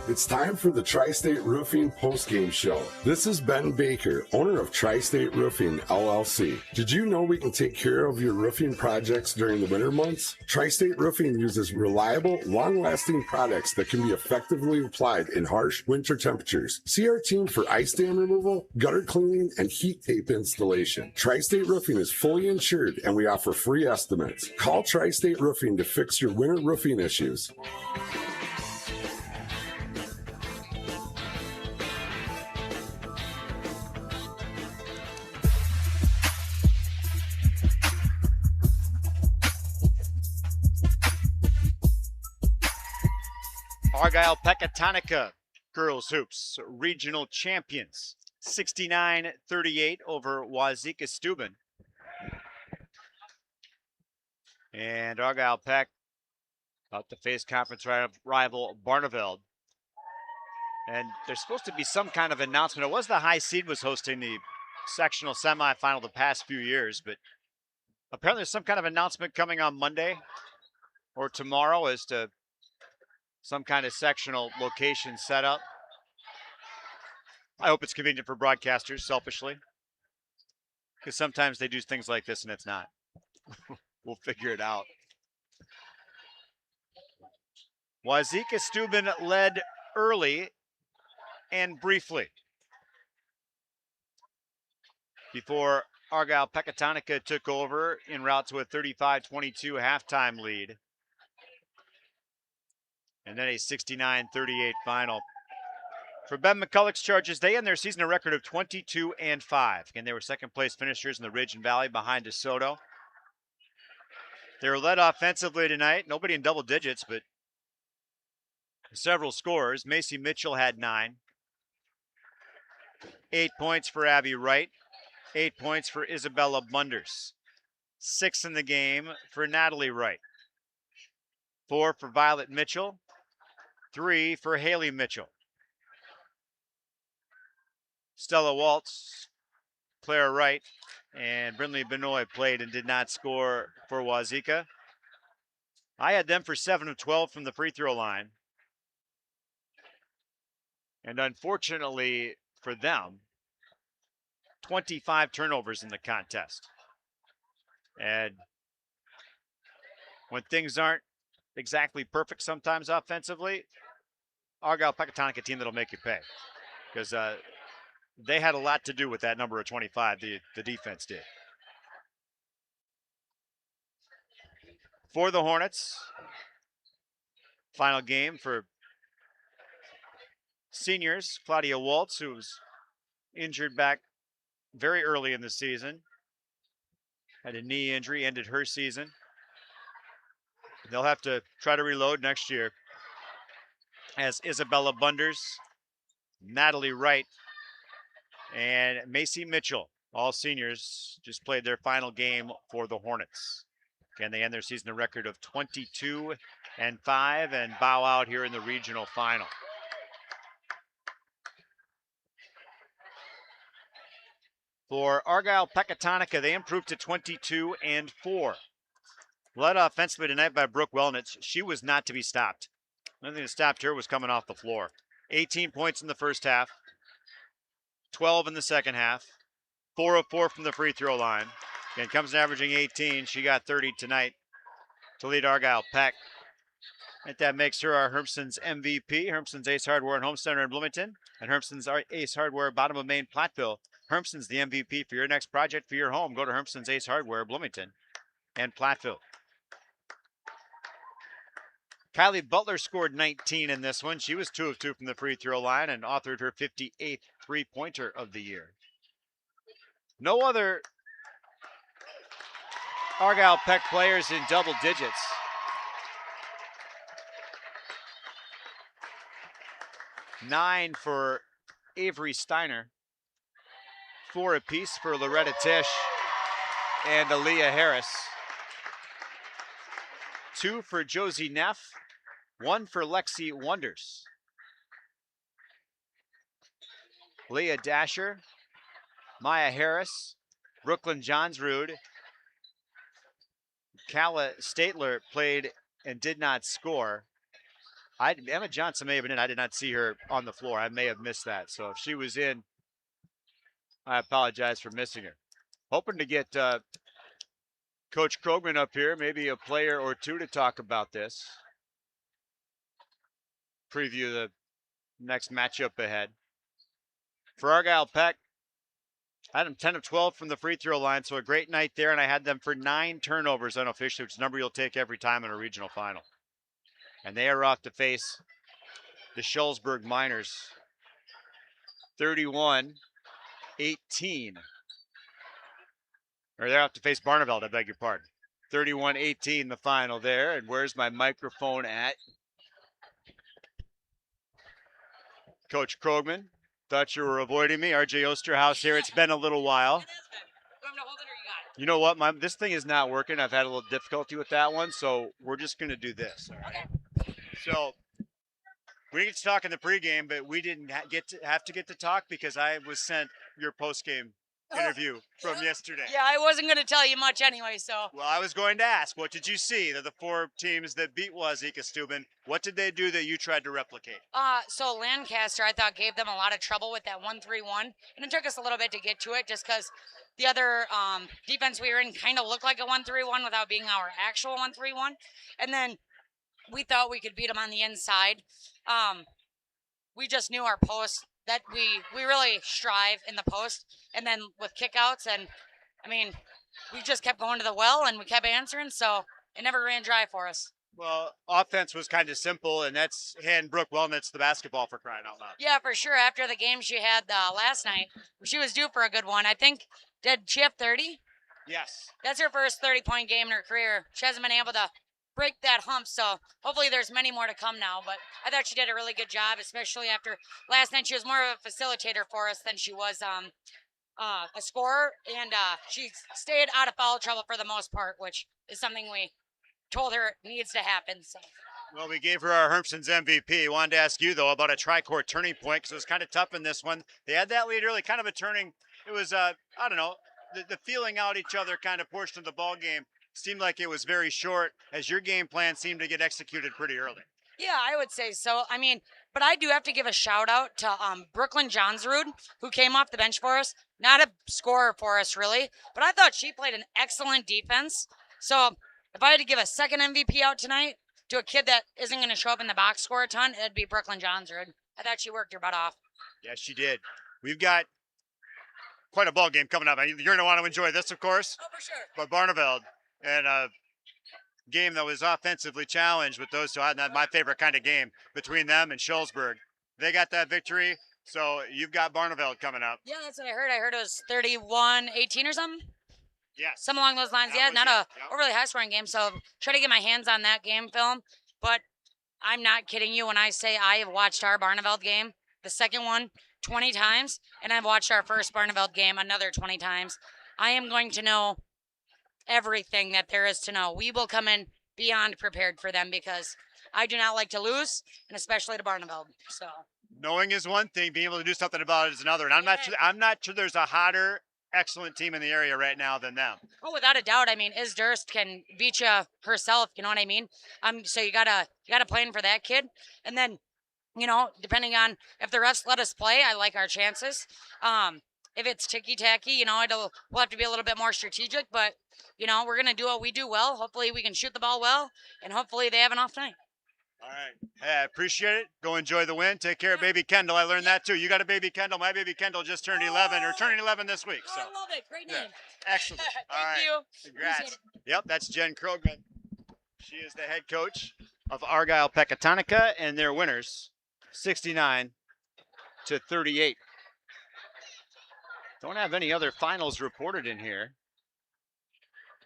It's time for the Tri-State Roofing Postgame Show. This is Ben Baker, owner of Tri-State Roofing, LLC. Did you know we can take care of your roofing projects during the winter months? Tri-State Roofing uses reliable, long-lasting products that can be effectively applied in harsh winter temperatures. See our team for ice dam removal, gutter cleaning, and heat tape installation. Tri-State Roofing is fully insured, and we offer free estimates. Call Tri-State Roofing to fix your winter roofing issues. Argyle Pecatonica girls hoops regional champions, 69-38 over Wauzeka-Steuben. And Argyle Peck about to face conference rival Barneveld. And there's supposed to be some kind of announcement. It was the high seed was hosting the sectional semifinal the past few years, but apparently there's some kind of announcement coming on Monday or tomorrow as to some kind of sectional location setup. I hope it's convenient for broadcasters, selfishly, because sometimes they do things like this and it's not. We'll figure it out. Wauzeka-Steuben led early and briefly before Argyle Pecatonica took over en route to a 35-22 halftime lead. And then a 69-38 final. For Ben McCulloch's Chargers, they end their season a record of 22-5. Again, they were second place finishers in the Ridge and Valley behind DeSoto. They were led offensively tonight. Nobody in double digits, but several scorers. Macy Mitchell had 9. 8 points for Abby Wright. 8 points for Isabella Munders. 6 in the game for Natalie Wright. 4 for Violet Mitchell. 3 for Haley Mitchell. Stella Waltz, Clara Wright, and Brindley Benoit played and did not score for Wauzeka. I had them for 7 of 12 from the free throw line. And unfortunately for them, 25 turnovers in the contest. And when things aren't exactly perfect sometimes offensively, Argyle Pecatonica team that'll make you pay, because they had a lot to do with that number of 25. The defense did. For the Hornets, final game for seniors, Claudia Waltz, who was injured back very early in the season, had a knee injury, ended her season. They'll have to try to reload next year, as Isabella Bunders, Natalie Wright, and Macy Mitchell, all seniors, just played their final game for the Hornets. Again, they end their season a record of 22-5 and bow out here in the regional final. For Argyle Pecatonica, they improved to 22-4. Led offensively tonight by Brooke Wellnitz. She was not to be stopped. The only thing that stopped her was coming off the floor. 18 points in the first half, 12 in the second half, 4 of 4 from the free throw line. And comes in averaging 18. She got 30 tonight to lead Argyle Peck And that makes her our Hermson's MVP. Hermson's Ace Hardware and Home Center in Bloomington, and Hermson's Ace Hardware, bottom of Main, Platteville. Hermson's the MVP for your next project for your home. Go to Hermson's Ace Hardware, Bloomington and Platteville. Kylie Butler scored 19 in this one. She was 2 of 2 from the free throw line and authored her 58th three-pointer of the year. No other Argyle Peck players in double digits. Nine for Avery Steiner. 4 apiece for Loretta Tisch and Aaliyah Harris. 2 for Josie Neff. 1 for Lexi Wonders. Leah Dasher, Maya Harris, Brooklyn Johnsrud. Calla Statler played and did not score. Emma Johnson may have been in. I did not see her on the floor. I may have missed that. So if she was in, I apologize for missing her. Hoping to get Coach Krogman up here, maybe a player or two to talk about this. Preview the next matchup ahead. For Argyle Peck, I had them 10 of 12 from the free throw line, so a great night there, and I had them for 9 turnovers unofficially, which is a number you'll take every time in a regional final. And they are off to face the Schulzberg Miners. 31-18. Or they're off to face Barneveld, I beg your pardon. 31-18 the final there. And where's my microphone at? Coach Krogman, thought you were avoiding me. RJ Osterhaus here. It's been a little while. You know what? This thing is not working. I've had a little difficulty with that one, so we're just going to do this. All right? So we get to talk in the pregame, but we didn't have to get to talk because I was sent your postgame interview from yesterday. Yeah, I wasn't going to tell you much anyway, so. Well, I was going to ask, what did you see? They're the 4 teams that beat Wauzeka-Steuben. What did they do that you tried to replicate? So Lancaster, I thought, gave them a lot of trouble with that 1-3-1, and it took us a little bit to get to it just because the other defense we were in kind of looked like a 1-3-1 without being our actual 1-3-1. And then we thought we could beat them on the inside. We just knew our post, that we really strive in the post, and then with kickouts, and I mean, we just kept going to the well and we kept answering, so it never ran dry for us. Well, offense was kind of simple, and that's hand Brooke Wellnitz the basketball, for crying out loud. Yeah, for sure. After the game she had last night, she was due for a good one. I think, did she have 30? Yes. That's her first 30-point game in her career. She hasn't been able to break that hump, so hopefully there's many more to come now. But I thought she did a really good job, especially after last night. She was more of a facilitator for us than she was a scorer, and she stayed out of foul trouble for the most part, which is something we told her needs to happen. So. Well, we gave her our Hermson's MVP. Wanted to ask you, though, about a tri-court turning point, because it was kind of tough in this one. They had that lead early, kind of a turning. It was, I don't know, the feeling out each other kind of portion of the ball game seemed like it was very short, as your game plan seemed to get executed pretty early. Yeah, I would say so. I mean, but I do have to give a shout out to Brooklyn Johnsrud, who came off the bench for us. Not a scorer for us, really, but I thought she played an excellent defense. So if I had to give a second MVP out tonight to a kid that isn't going to show up in the box score a ton, it'd be Brooklyn Johnsrud. I thought she worked her butt off. Yes, she did. We've got quite a ball game coming up. You're going to want to enjoy this, of course. Oh, for sure. But Barneveld, and a game that was offensively challenged with those two. Not my favorite kind of game between them and Schulzberg. They got that victory, so you've got Barneveld coming up. Yeah, that's what I heard. I heard it was 31-18 or something. Yeah. Something along those lines. Yeah, not a overly high-scoring game, so try to get my hands on that game film. But I'm not kidding you when I say I have watched our Barneveld game, the second one, 20 times, and I've watched our first Barneveld game another 20 times. I am going to know everything that there is to know. We will come in beyond prepared for them because I do not like to lose, and especially to Barneveld. So knowing is one thing, being able to do something about it is another. And I'm not sure there's a hotter, excellent team in the area right now than them. Oh, without a doubt. I mean, Iz Durst can beat you herself. You know what I mean? So you gotta plan for that kid, and then, you know, depending on if the refs let us play, I like our chances. If it's ticky-tacky, you know, we'll have to be a little bit more strategic, but, you know, we're going to do what we do well. Hopefully we can shoot the ball well, and hopefully they have an off night. All right. Hey, I appreciate it. Go enjoy the win. Take care of baby Kendall. I learned that too. You got a baby Kendall. My baby Kendall just turned 11 or turning 11 this week. So. I love it. Great name. Yeah. Excellent. All Thank right. you. Congrats. Yep, that's Jen Krogman. She is the head coach of Argyle Pecatonica, and they're winners 69-38. Don't have any other finals reported in here.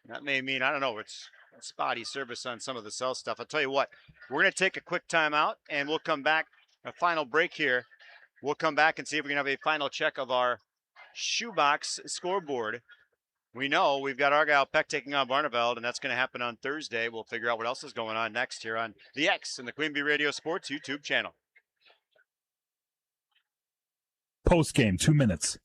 That may mean, I don't know, it's spotty service on some of the cell stuff. I'll tell you what, we're going to take a quick timeout, and we'll come back, a final break here. We'll come back and see if we can have a final check of our shoebox scoreboard. We know we've got Argyle Peck taking on Barneveld, and that's going to happen on Thursday. We'll figure out what else is going on next here on the X and the Queen Bee Radio Sports YouTube channel. Postgame, 2 minutes.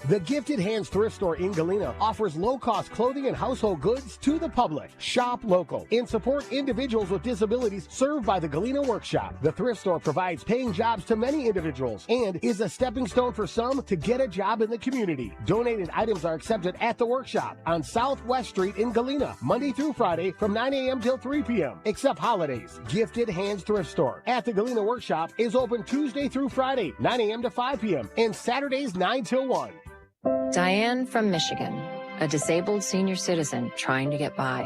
The Gifted Hands Thrift Store in Galena offers low-cost clothing and household goods to the public. Shop local and support individuals with disabilities served by the Galena Workshop. The thrift store provides paying jobs to many individuals and is a stepping stone for some to get a job in the community. Donated items are accepted at the workshop on Southwest Street in Galena, Monday through Friday from 9 a.m. till 3 p.m., except holidays. Gifted Hands Thrift Store at the Galena Workshop is open Tuesday through Friday, 9 a.m. to 5 p.m., and Saturdays 9 till 1. Diane from Michigan, a disabled senior citizen trying to get by.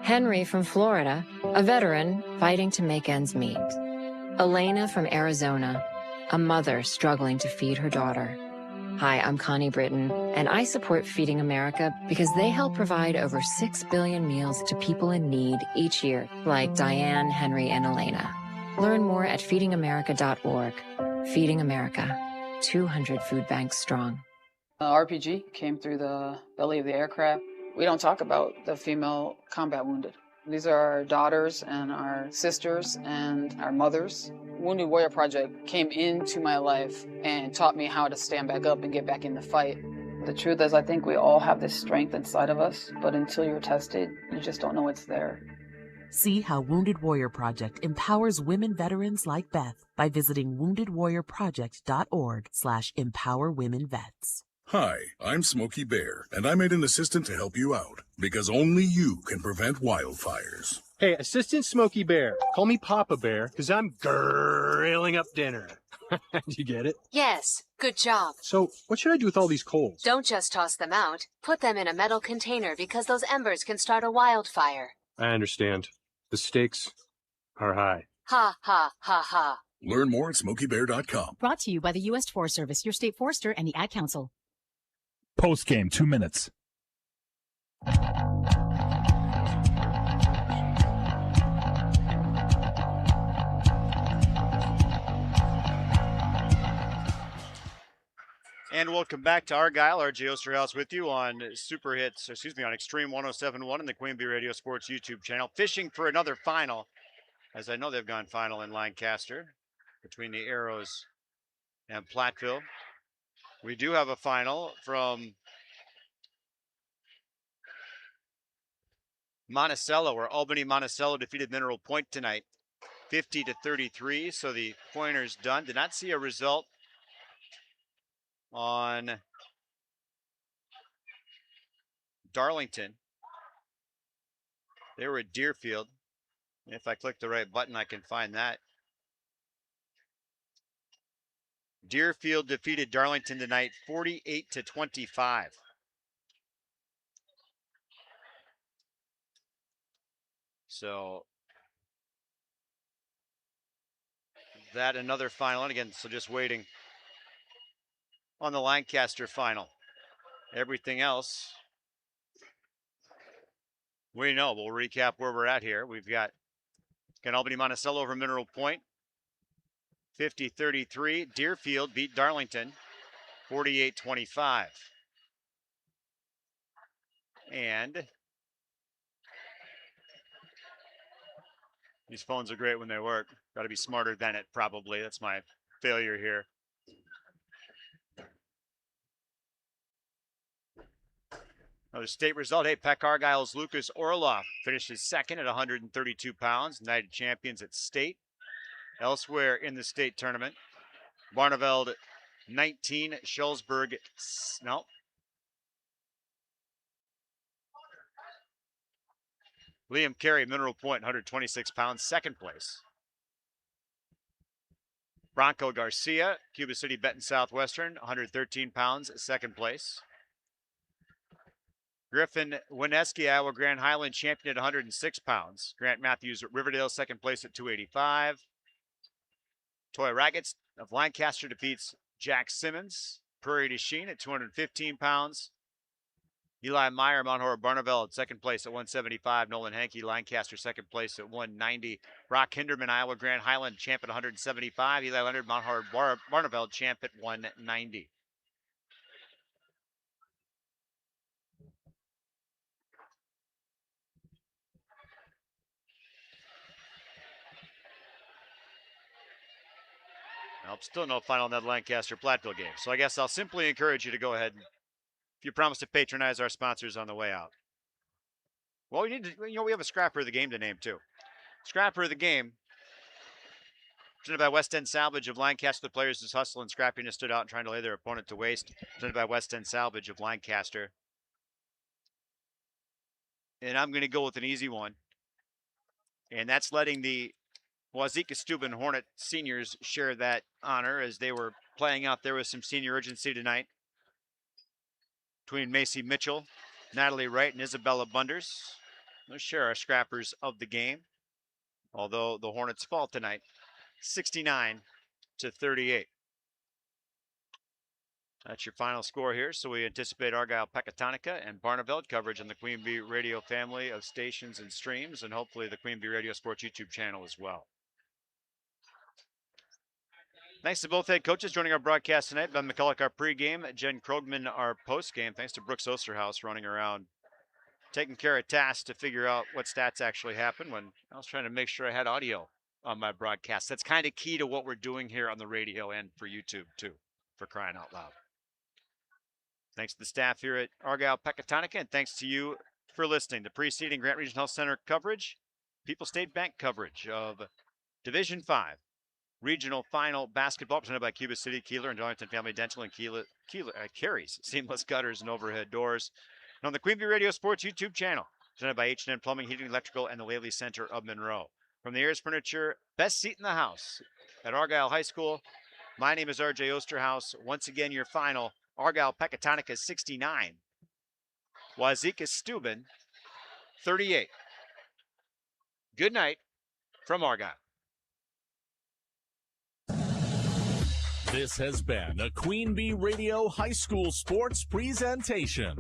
Henry from Florida, a veteran fighting to make ends meet. Elena from Arizona, a mother struggling to feed her daughter. Hi, I'm Connie Britton, and I support Feeding America because they help provide over 6 billion meals to people in need each year, like Diane, Henry, and Elena. Learn more at feedingamerica.org. Feeding America, 200 food banks strong. RPG came through the belly of the aircraft. We don't talk about the female combat wounded. These are our daughters and our sisters and our mothers. Wounded Warrior Project came into my life and taught me how to stand back up and get back in the fight. The truth is, I think we all have this strength inside of us, but until you're tested, you just don't know it's there. See how Wounded Warrior Project empowers women veterans like Beth by visiting woundedwarriorproject.org/empowerwomenvets. Hi, I'm Smokey Bear, and I made an assistant to help you out, because only you can prevent wildfires. Hey, Assistant Smokey Bear. Call me Papa Bear, because I'm grilling up dinner. You get it? Yes, good job. So, what should I do with all these coals? Don't just toss them out. Put them in a metal container because those embers can start a wildfire. I understand. The stakes are high. Ha, ha, ha, ha. Learn more at SmokeyBear.com. Brought to you by the U.S. Forest Service, your state forester, and the Ad Council. Postgame, 2 minutes. And welcome back to Argyle. RJ Osterhouse with you on on Extreme 107.1 and the Queen Bee Radio Sports YouTube channel. Fishing for another final, as I know they've gone final in Lancaster between the Arrows and Platteville. We do have a final from Monticello, where Albany Monticello defeated Mineral Point tonight, 50-33. So the pointer's done. Did not see a result on Darlington. They were at Deerfield. If I click the right button, I can find that. Deerfield defeated Darlington tonight 48-25. So that another final. And again, so just waiting on the Lancaster final. Everything else we know. We'll recap where we're at here. We've got Albany Monticello over Mineral Point, 50-33. Deerfield beat Darlington 48-25. And these phones are great when they work. Got to be smarter than it, probably. That's my failure here. Another state result. Hey, Peck Argyle's Lucas Orloff finishes second at 132 pounds. United champions at state. Elsewhere in the state tournament, Barneveld 19, Schulzberg, no. Liam Carey, Mineral Point, 126 pounds, second place. Bronco Garcia, Cuba City, Benton Southwestern, 113 pounds, second place. Griffin Wineski, Iowa Grand Highland, champion at 106 pounds. Grant Matthews, Riverdale, second place at 285. Toy Raggets of Lancaster defeats Jack Simmons. Prairie du Chien at 215 pounds. Eli Meyer, Mount Horeb Barneveld, second place at 175. Nolan Hankey, Lancaster, second place at 190. Brock Hinderman, Iowa Grand Highland, champ at 175. Eli Leonard, Mount Horeb Barneveld, champ at 190. Well, still no final in that Lancaster-Platteville game. So I guess I'll simply encourage you to go ahead and, if you promise to patronize our sponsors on the way out. Well, we need to, we have a scrapper of the game to name too. Scrapper of the game, presented by West End Salvage of Lancaster. The players' whose hustle and scrappiness stood out in trying to lay their opponent to waste. Presented by West End Salvage of Lancaster. And I'm going to go with an easy one. And that's letting the Wauzeka-Steuben Hornet seniors share that honor as they were playing out there with some senior urgency tonight. Between Macy Mitchell, Natalie Wright, and Isabella Bunders. They'll share our scrappers of the game. Although the Hornets fall tonight, 69-38. That's your final score here. So we anticipate Argyle, Pecatonica, and Barneveld coverage on the Queen Bee Radio family of stations and streams, and hopefully the Queen Bee Radio Sports YouTube channel as well. Thanks to both head coaches joining our broadcast tonight. Ben McCulloch, our pregame. Jen Krogman, our postgame. Thanks to Brooks Osterhaus running around, taking care of tasks to figure out what stats actually happened when I was trying to make sure I had audio on my broadcast. That's kind of key to what we're doing here on the radio and for YouTube too, for crying out loud. Thanks to the staff here at Argyle Pecatonica, and thanks to you for listening. The preceding Grant Region Health Center coverage, People State Bank coverage of Division 5 Regional Final Basketball presented by Cuba City, Kieler, and Darlington Family Dental, and Carey's Seamless Gutters and Overhead Doors. And on the Queen Bee Radio Sports YouTube channel, presented by H&N Plumbing, Heating, Electrical, and the Laley Center of Monroe. From the Ayers Furniture, best seat in the house at Argyle High School. My name is RJ Osterhaus. Once again, your final, Argyle Pecatonica 69. Wauzeka-Steuben 38. Good night from Argyle. This has been a Queen Bee Radio High School Sports presentation.